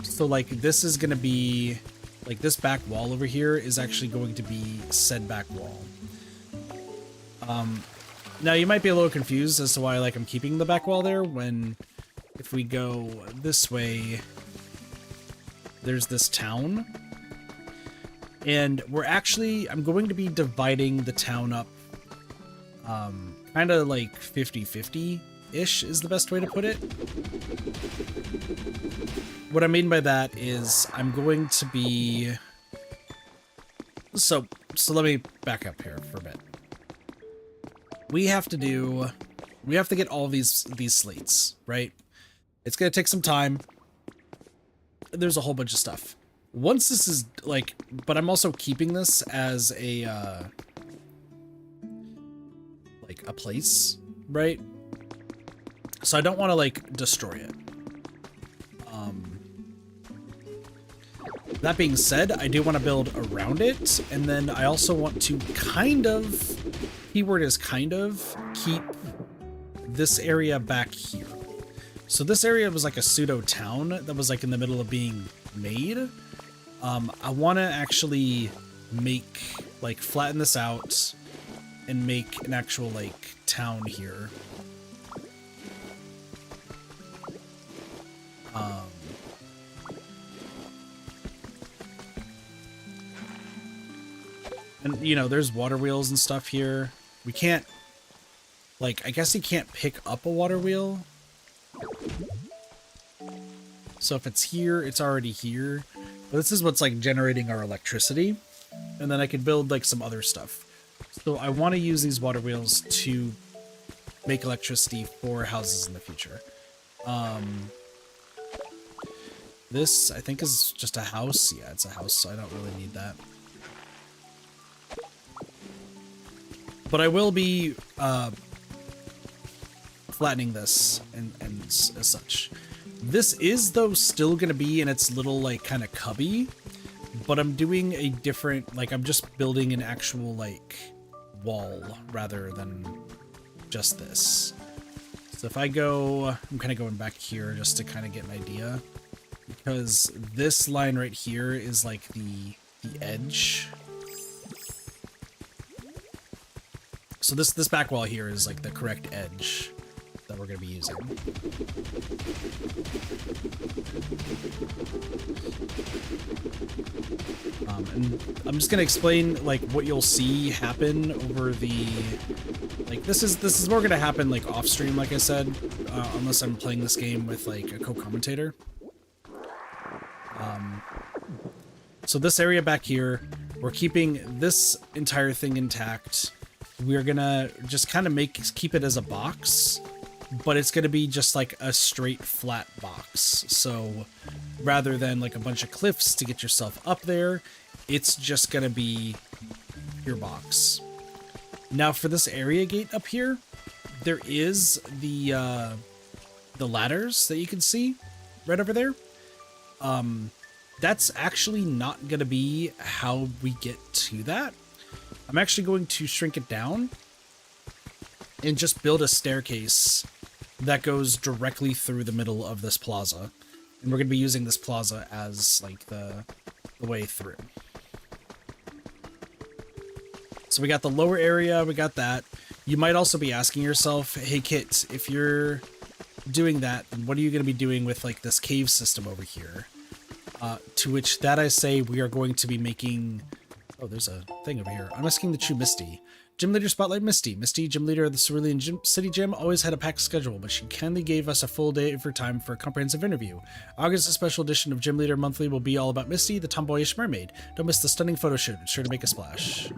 So like this is going to be, like this back wall over here is actually going to be said back wall. Now you might be a little confused as to why like I'm keeping the back wall there when if we go this way, there's this town. And I'm going to be dividing the town up kind of like 50-50-ish is the best way to put it. What I mean by that is I'm going to be... So let me back up here for a bit. We have to get all these slates, right? It's going to take some time. There's a whole bunch of stuff. Once this is like, but I'm also keeping this as a, like a place, right? So I don't want to like destroy it. That being said, I do want to build around it, and then I also want to kind of, keyword is kind of, keep this area back here. So this area was like a pseudo town that was like in the middle of being made. I want to actually make, like, flatten this out and make an actual, like, town here. And, you know, there's water wheels and stuff here. We can't, like, I guess you can't pick up a water wheel. So if it's here, it's already here. But this is what's, like, generating our electricity. And then I could build, like, some other stuff. So I want to use these water wheels to make electricity for houses in the future. This, I think, is just a house. Yeah, it's a house, so I don't really need that. But I will be flattening this and as such. This is, though, still going to be in its little, like, kind of cubby. But I'm doing a different, like, I'm just building an actual, like, wall rather than just this. So if I go, I'm kind of going back here just to kind of get an idea. Because this line right here is, like, the edge. So this back wall here is, like, the correct edge that we're going to be using. And I'm just going to explain, like, what you'll see happen over the, like, this is more going to happen, like, off stream, like I said, unless I'm playing this game with, like, a co-commentator. So this area back here, we're keeping this entire thing intact. We're gonna just kind of keep it as a box, but it's gonna be just like a straight flat box. So rather than like a bunch of cliffs to get yourself up there, it's just gonna be your box. Now for this area gate up here, there is the ladders that you can see right over there. That's actually not gonna be how we get to that. I'm actually going to shrink it down and just build a staircase that goes directly through the middle of this plaza. And we're going to be using this plaza as, like, the way through. So we got the lower area, we got that. You might also be asking yourself, hey Kit, if you're doing that, then what are you going to be doing with, like, this cave system over here? To which that I say we are going to be making... Oh, there's a thing over here. I'm asking the true Misty. Gym Leader Spotlight Misty. Misty, Gym Leader of the Cerulean City Gym, always had a packed schedule, but she kindly gave us a full day of her time for a comprehensive interview. August, a special edition of Gym Leader Monthly will be all about Misty, the tomboyish mermaid. Don't miss the stunning photo shoot. It's sure to make a splash.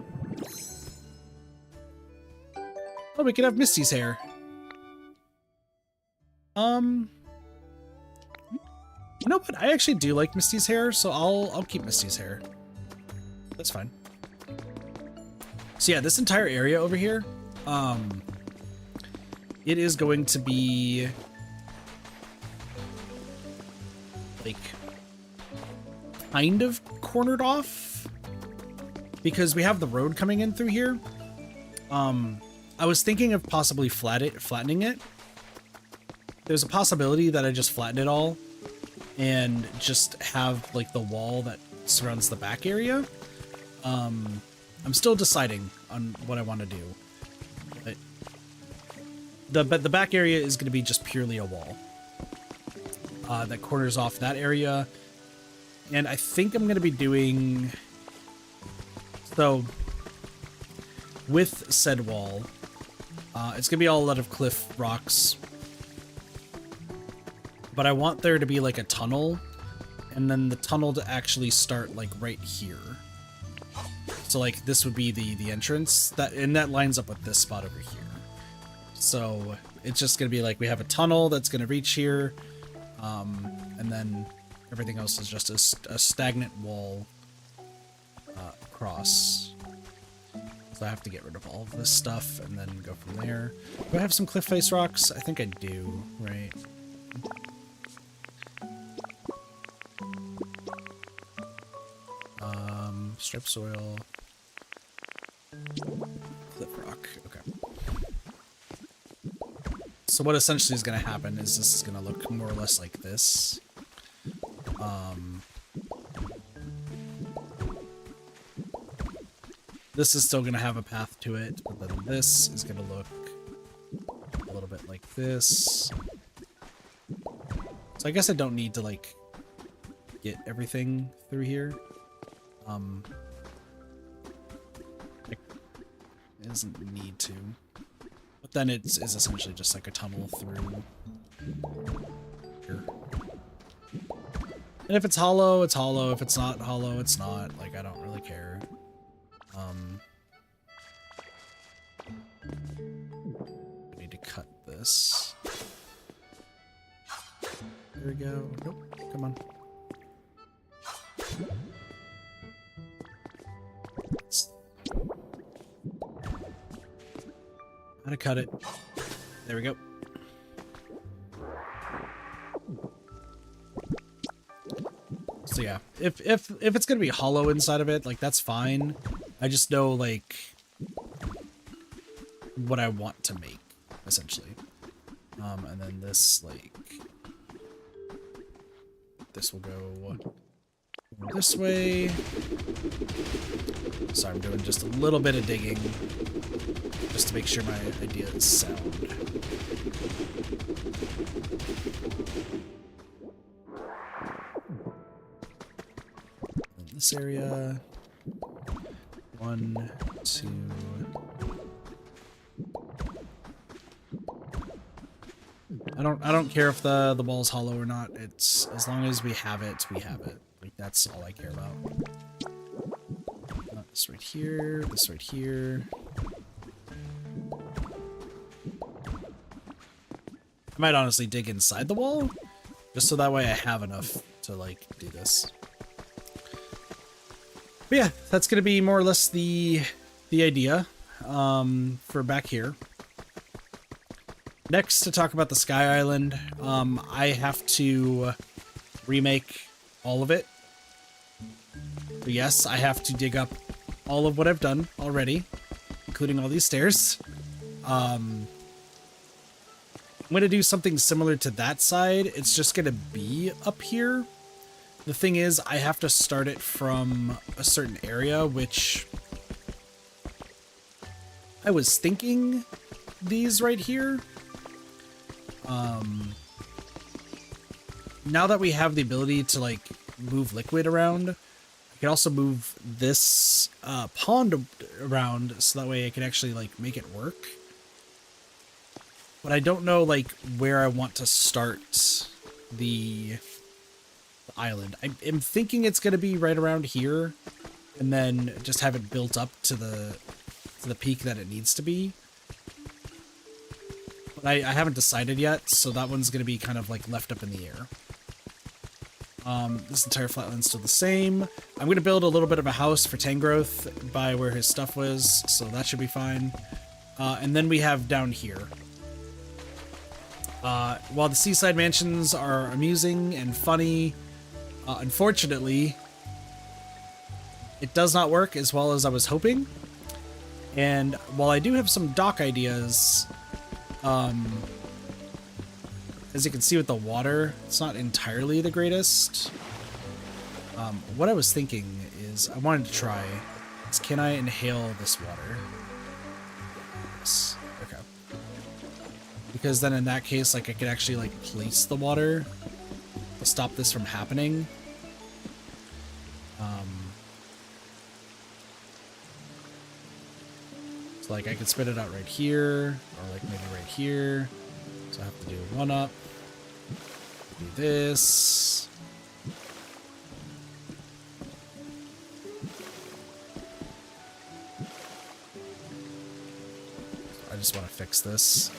Oh, we can have Misty's hair. You know what? I actually do like Misty's hair, so I'll keep Misty's hair. That's fine. So yeah, this entire area over here, it is going to be like kind of cornered off because we have the road coming in through here. I was thinking of possibly flattening it. There's a possibility that I just flatten it all and just have like the wall that surrounds the back area. I'm still deciding on what I want to do. But the back area is going to be just purely a wall that corners off that area. And I think I'm going to be doing... So, with said wall, it's going to be all a lot of cliff rocks. But I want there to be like a tunnel, and then the tunnel to actually start like right here. So like this would be the entrance, and that lines up with this spot over here. So it's just gonna be like we have a tunnel that's gonna reach here, and then everything else is just a stagnant wall across. So I have to get rid of all of this stuff and then go from there. Do I have some cliff face rocks? I think I do, right? strip soil. Cliff rock. Okay. So what essentially is going to happen is this is going to look more or less like this. This is still going to have a path to it, but then this is going to look a little bit like this. So I guess I don't need to, like, get everything through here. It doesn't need to. But then it is essentially just like a tunnel through here. And if it's hollow, it's hollow. If it's not hollow, it's not. Like, I don't really care. I need to cut this. There we go. Nope. Come on. How to cut it. There we go. So yeah, if it's gonna be hollow inside of it, like, that's fine. I just know, like, what I want to make, essentially. And then this, like, this will go this way. Sorry, I'm doing just a little bit of digging just to make sure my idea is sound. In this area, 1, 2. I don't care if the wall's hollow or not. It's, as long as we have it, we have it. Like, that's all I care about. This right here, this right here. I might honestly dig inside the wall, just so that way I have enough to, like, do this. But yeah, that's gonna be more or less the idea for back here. Next, to talk about the Sky Island, I have to remake all of it. So yes, I have to dig up all of what I've done already, including all these stairs. I'm going to do something similar to that side. It's just going to be up here. The thing is, I have to start it from a certain area, which I was thinking these right here. Now that we have the ability to, like, move liquid around, I can also move this pond around so that way I can actually, like, make it work. But I don't know, like, where I want to start the island. I'm thinking it's going to be right around here, and then just have it built up to the peak that it needs to be. But I haven't decided yet, so that one's going to be kind of, like, left up in the air. This entire flatland's still the same. I'm going to build a little bit of a house for Tangrowth by where his stuff was, so that should be fine. And then we have down here. While the seaside mansions are amusing and funny, unfortunately, it does not work as well as I was hoping. And while I do have some dock ideas, as you can see with the water, it's not entirely the greatest. What I was thinking is I wanted to try is, can I inhale this water? Yes. Okay. Because then in that case, like, I could actually, like, place the water to stop this from happening. So, like, I could spit it out right here, or, like, maybe right here. So I have to do one up. Do this. I just want to fix this.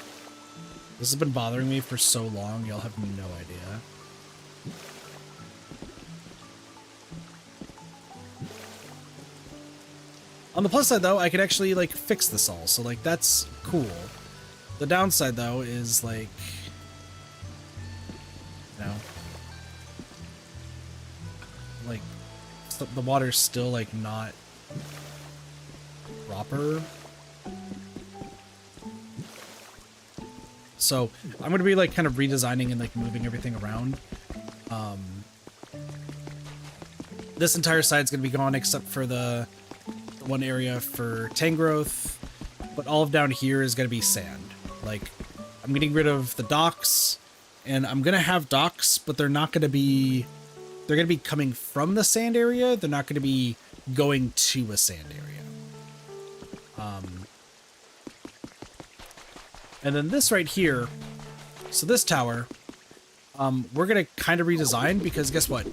This has been bothering me for so long, y'all have no idea. On the plus side, though, I could actually, like, fix this all, so, like, that's cool. The downside, though, is, like, you know, like, the water's still like not proper. So I'm gonna be like kind of redesigning and like moving everything around. This entire side's gonna be gone except for the one area for Tangrowth, but all of down here is gonna be sand. Like, I'm getting rid of the docks, and I'm gonna have docks, but they're not gonna be, they're gonna be coming from the sand area. They're not gonna be going to a sand area. And then this right here, so this tower, we're gonna kind of redesign because guess what?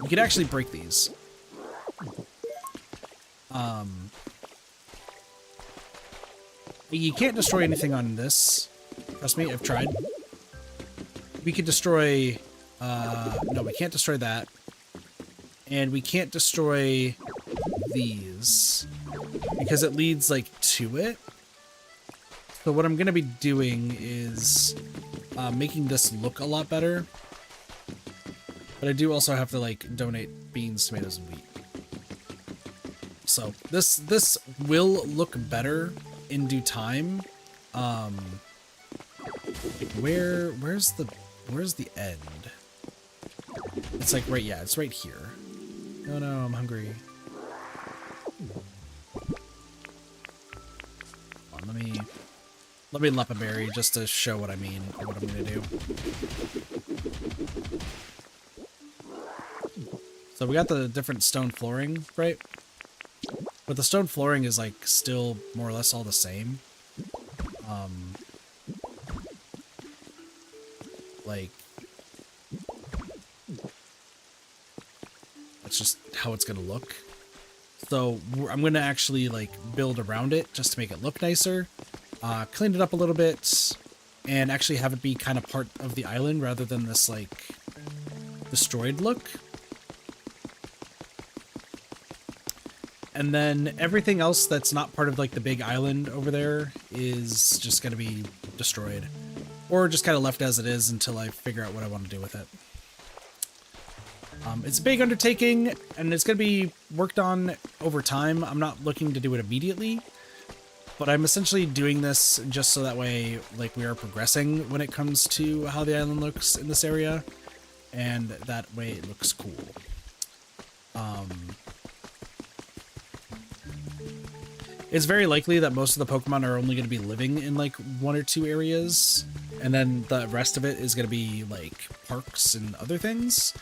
You can actually break these. You can't destroy anything on this. Trust me, I've tried. We could destroy, no, we can't destroy that. And we can't destroy these because it leads like to it. So what I'm going to be doing is making this look a lot better. But I do also have to like donate beans, tomatoes, and wheat. So this will look better in due time. Where's the end? It's like right, yeah, it's right here. Oh no, I'm hungry. Hold on, let me lep a berry just to show what I mean, or what I'm gonna do. So we got the different stone flooring, right? But the stone flooring is like still more or less all the same. Like, that's just how it's gonna look. So I'm gonna actually like build around it just to make it look nicer. Clean it up a little bit, and actually have it be kind of part of the island rather than this like destroyed look. And then everything else that's not part of like the big island over there is just going to be destroyed, or just kind of left as it is until I figure out what I want to do with it. It's a big undertaking, and it's going to be worked on over time. I'm not looking to do it immediately, but I'm essentially doing this just so that way like we are progressing when it comes to how the island looks in this area, and that way it looks cool. It's very likely that most of the Pokemon are only going to be living in like 1 or 2 areas, and then the rest of it is going to be like parks and other things.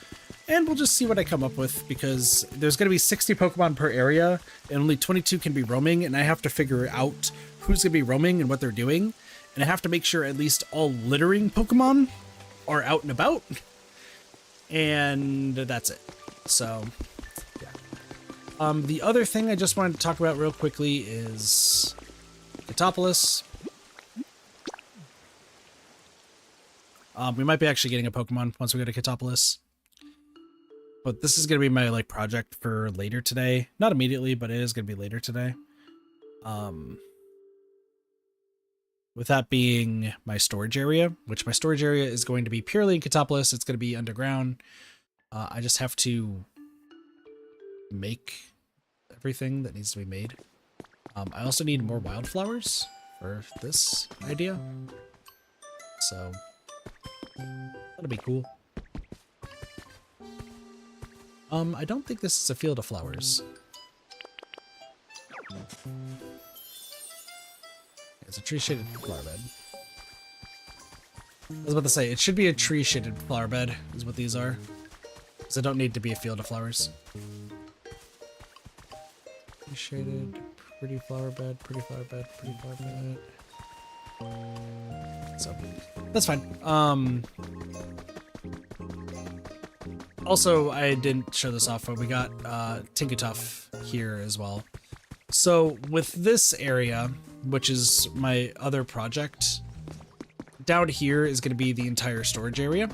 And we'll just see what I come up with, because there's going to be 60 Pokemon per area, and only 22 can be roaming, and I have to figure out who's going to be roaming and what they're doing, and I have to make sure at least all littering Pokemon are out and about, and that's it. So the other thing I just wanted to talk about real quickly is Catopolis. We might be actually getting a Pokemon once we go to Catopolis. But this is going to be my like project for later today. Not immediately, but it is going to be later today. With that being my storage area, which my storage area is going to be purely in Catopolis. It's going to be underground. I just have to make everything that needs to be made. I also need more wildflowers for this idea, so that'll be cool. I don't think this is a field of flowers. It's a tree shaded flower bed. I was about to say, it should be a tree shaded flower bed is what these are, because I don't need to be a field of flowers. Shaded, pretty flower bed, pretty flower bed, pretty flower bed. So that's fine. Also, I didn't show this off, but we got Tinkertuff here as well. So with this area, which is my other project, down here is going to be the entire storage area.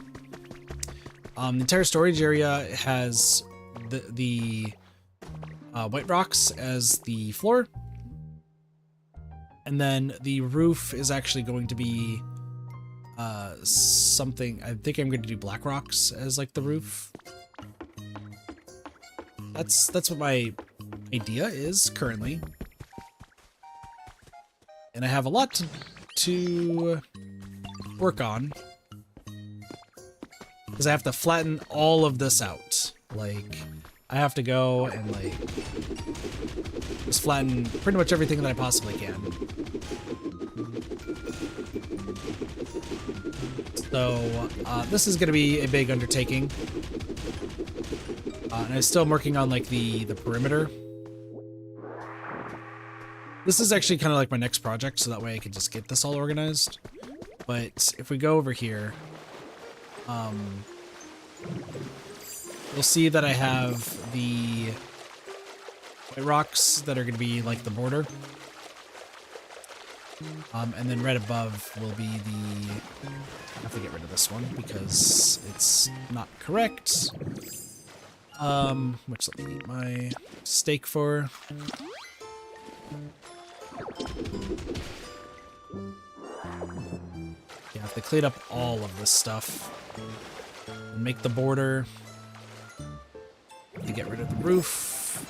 The entire storage area has the white rocks as the floor, and then the roof is actually going to be something. I think I'm going to do black rocks as like the roof. that's what my idea is currently. And I have a lot to work on. Because I have to flatten all of this out. Like, I have to go and, like, just flatten pretty much everything that I possibly can. So, this is going to be a big undertaking. And I'm still working on, like, the perimeter. This is actually kind of like my next project, so that way I can just get this all organized. But if we go over here, you'll see that I have the white rocks that are going to be like the border. And then right above will be the... I have to get rid of this one because it's not correct. Which let me eat my steak for. You have to clean up all of this stuff. And make the border. To get rid of the roof.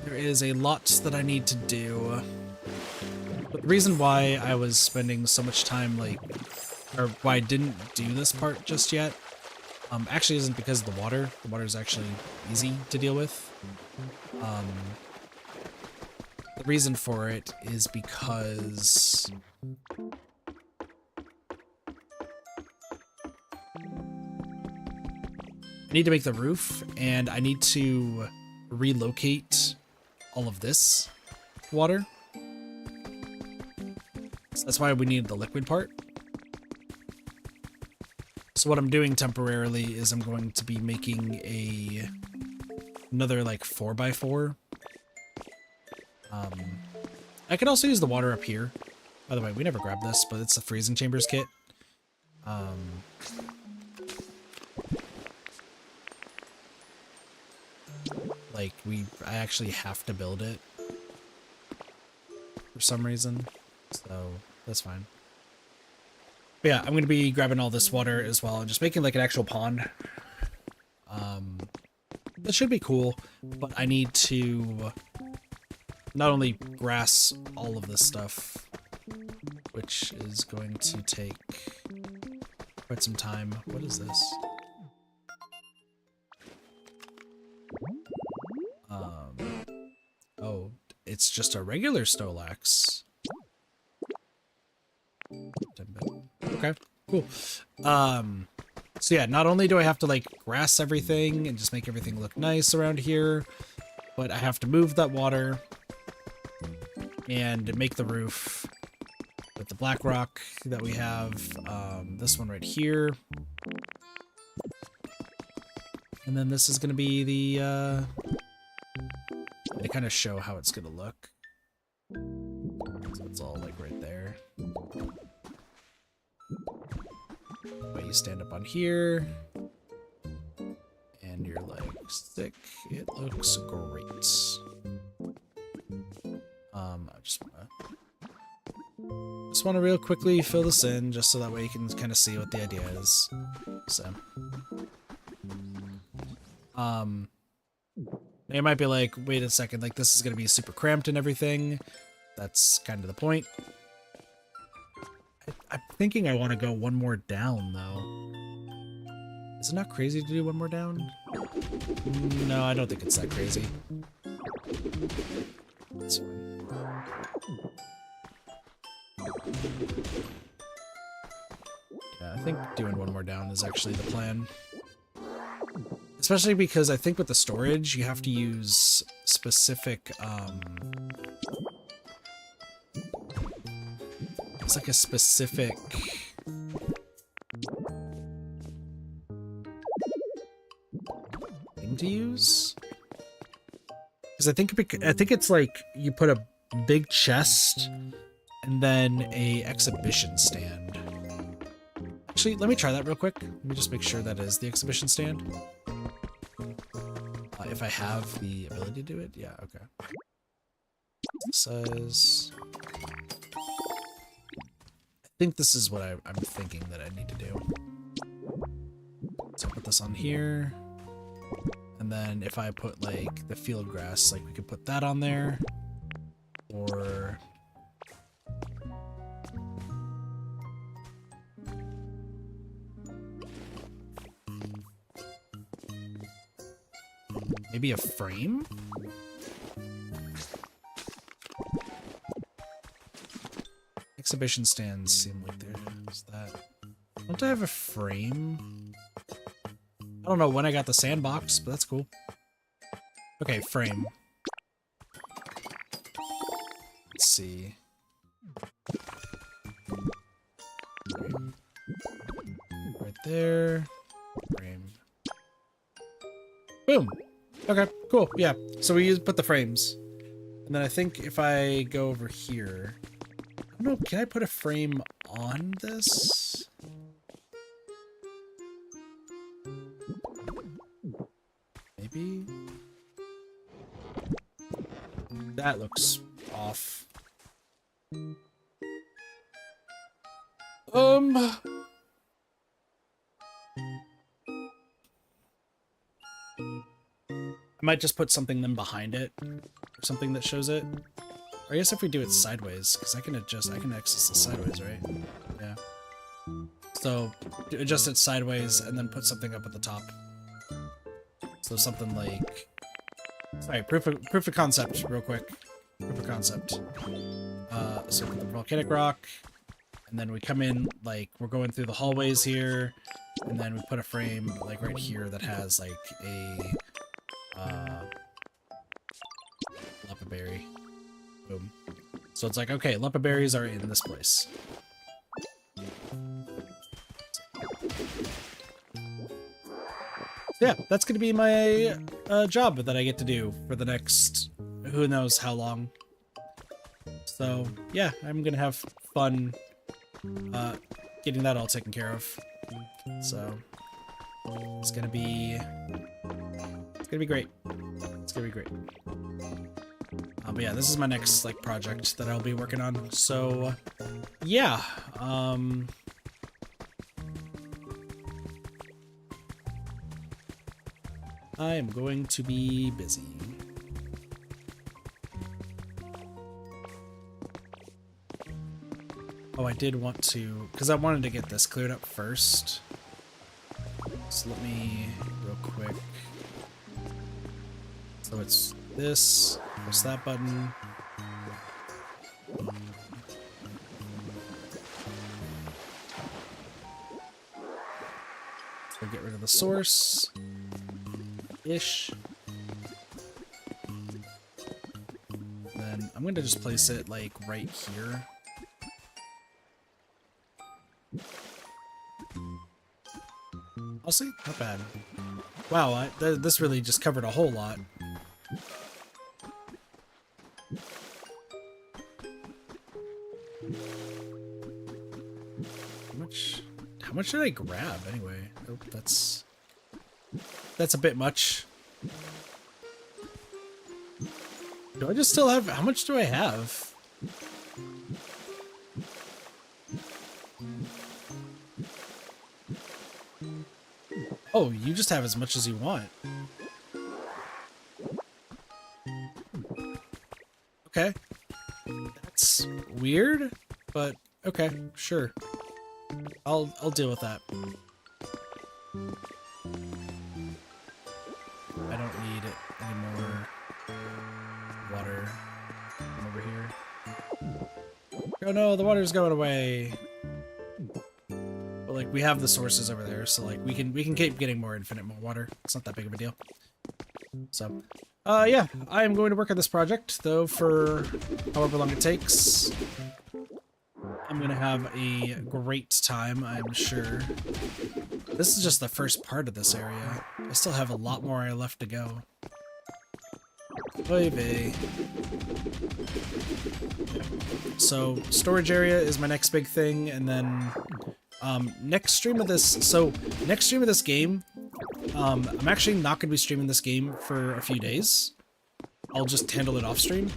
There is a lot that I need to do. But the reason why I was spending so much time, like, or why I didn't do this part just yet, actually isn't because of the water. The water is actually easy to deal with. The reason for it is because I need to make the roof, and I need to relocate all of this water. So that's why we need the liquid part. So what I'm doing temporarily is I'm going to be making another like 4x4. I could also use the water up here. By the way, we never grabbed this, but it's the freezing chambers kit. Like I actually have to build it for some reason, so that's fine. But yeah, I'm going to be grabbing all this water as well and just making like an actual pond. That should be cool, but I need to not only grass all of this stuff, which is going to take quite some time. What is this? Oh, it's just a regular Stolax. Okay, cool. So yeah, not only do I have to like grass everything and just make everything look nice around here, but I have to move that water and make the roof with the black rock that we have. This one right here. And then this is going to be the, to kind of show how it's going to look. So it's all like right there. But you stand up on here, and you're like stick. It looks great. I just want to real quickly fill this in, just so that way you can kind of see what the idea is. So, you might be like, wait a second, like this is gonna be super cramped and everything. That's kind of the point. I'm thinking I want to go one more down, though. Is it not crazy to do one more down? No, I don't think it's that crazy. That's fine. Yeah, I think doing one more down is actually the plan. Especially because I think with the storage, you have to use specific, it's like a specific thing to use. Because I think it's like you put a big chest and then a exhibition stand. Actually, let me try that real quick. Let me just make sure that is the exhibition stand. If I have the ability to do it, yeah, okay. Says, I think this is what I'm thinking that I need to do. So put this on here, And then if I put like the field grass, like we could put that on there. Or maybe a frame? Exhibition stands seem like there's that. Don't I have a frame? I don't know when I got the sandbox, but that's cool. Okay, frame. Let's see. Right there. Frame. Boom. Okay, cool. Yeah. So we put the frames. And then I think if I go over here, I don't know, can I put a frame on this? Maybe? That looks off. I might just put something then behind it, or something that shows it. Or I guess if we do it sideways, because I can access this sideways, right? Yeah. So adjust it sideways and then put something up at the top. So something like, sorry, proof of concept, real quick. Proof of concept. So put the volcanic rock, and then we come in like we're going through the hallways here, and then we put a frame like right here that has like a leopard berry. Boom. So it's like, okay, leopard berries are in this place. Yeah, that's gonna be my job that I get to do for the next who knows how long. So yeah, I'm gonna have fun getting that all taken care of. So it's gonna be great. It's gonna be great. But yeah, this is my next like project that I'll be working on. So yeah, I am going to be busy. Oh, I did want to, because I wanted to get this cleared up first. So let me, real quick. So it's this, press that button. So get rid of the source. Ish. Then I'm going to just place it like right here. I'll see. Not bad. Wow, this really just covered a whole lot. How much did I grab anyway? Oh, that's a bit much. Do I just still have, how much do I have? Oh, you just have as much as you want. Okay. That's weird, but okay, sure. I'll deal with that. I don't need any more water over here. Oh no, the water's going away. But like we have the sources over there, so like we can keep getting more water. It's not that big of a deal. So yeah, I am going to work on this project though for however long it takes. I'm gonna have a great time, I'm sure. This is just the first part of this area. I still have a lot more left to go. Oy vey. So, storage area is my next big thing, and then next stream of this game, I'm actually not going to be streaming this game for a few days. I'll just handle it off stream.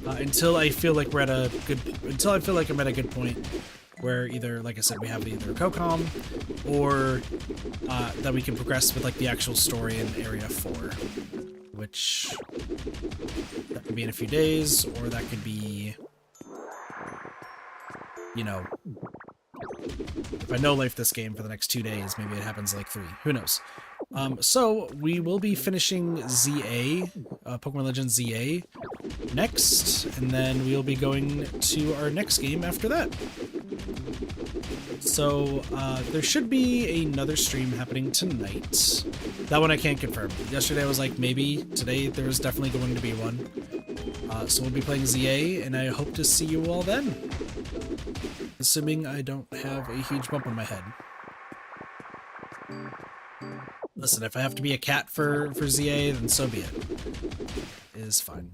Until I feel like I'm at a good point where either, like I said, we have either a COCOM or that we can progress with like the actual story in Area 4, which that could be in a few days, or that could be, you know, if I no life this game for the next 2 days, maybe it happens like 3. Who knows? So we will be finishing ZA, Pokemon Legends ZA, next, and then we'll be going to our next game after that. So there should be another stream happening tonight. That one I can't confirm. Yesterday I was like, maybe. Today there is definitely going to be one. So we'll be playing ZA, and I hope to see you all then. Assuming I don't have a huge bump on my head. Listen, if I have to be a cat for ZA, then so be it. It is fine.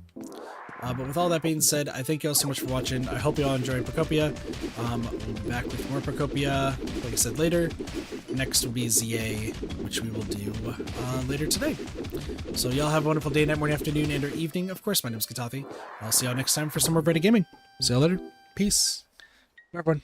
But with all that being said, I thank you all so much for watching. I hope you all enjoyed Pokopia. We'll be back with more Pokopia, like I said, later. Next will be ZA, which we will do later today. So y'all have a wonderful day, night, morning, afternoon, and or evening. Of course, my name is Katathi. I'll see y'all next time for some more Brady Gaming. See y'all later. Peace. Bye, everyone.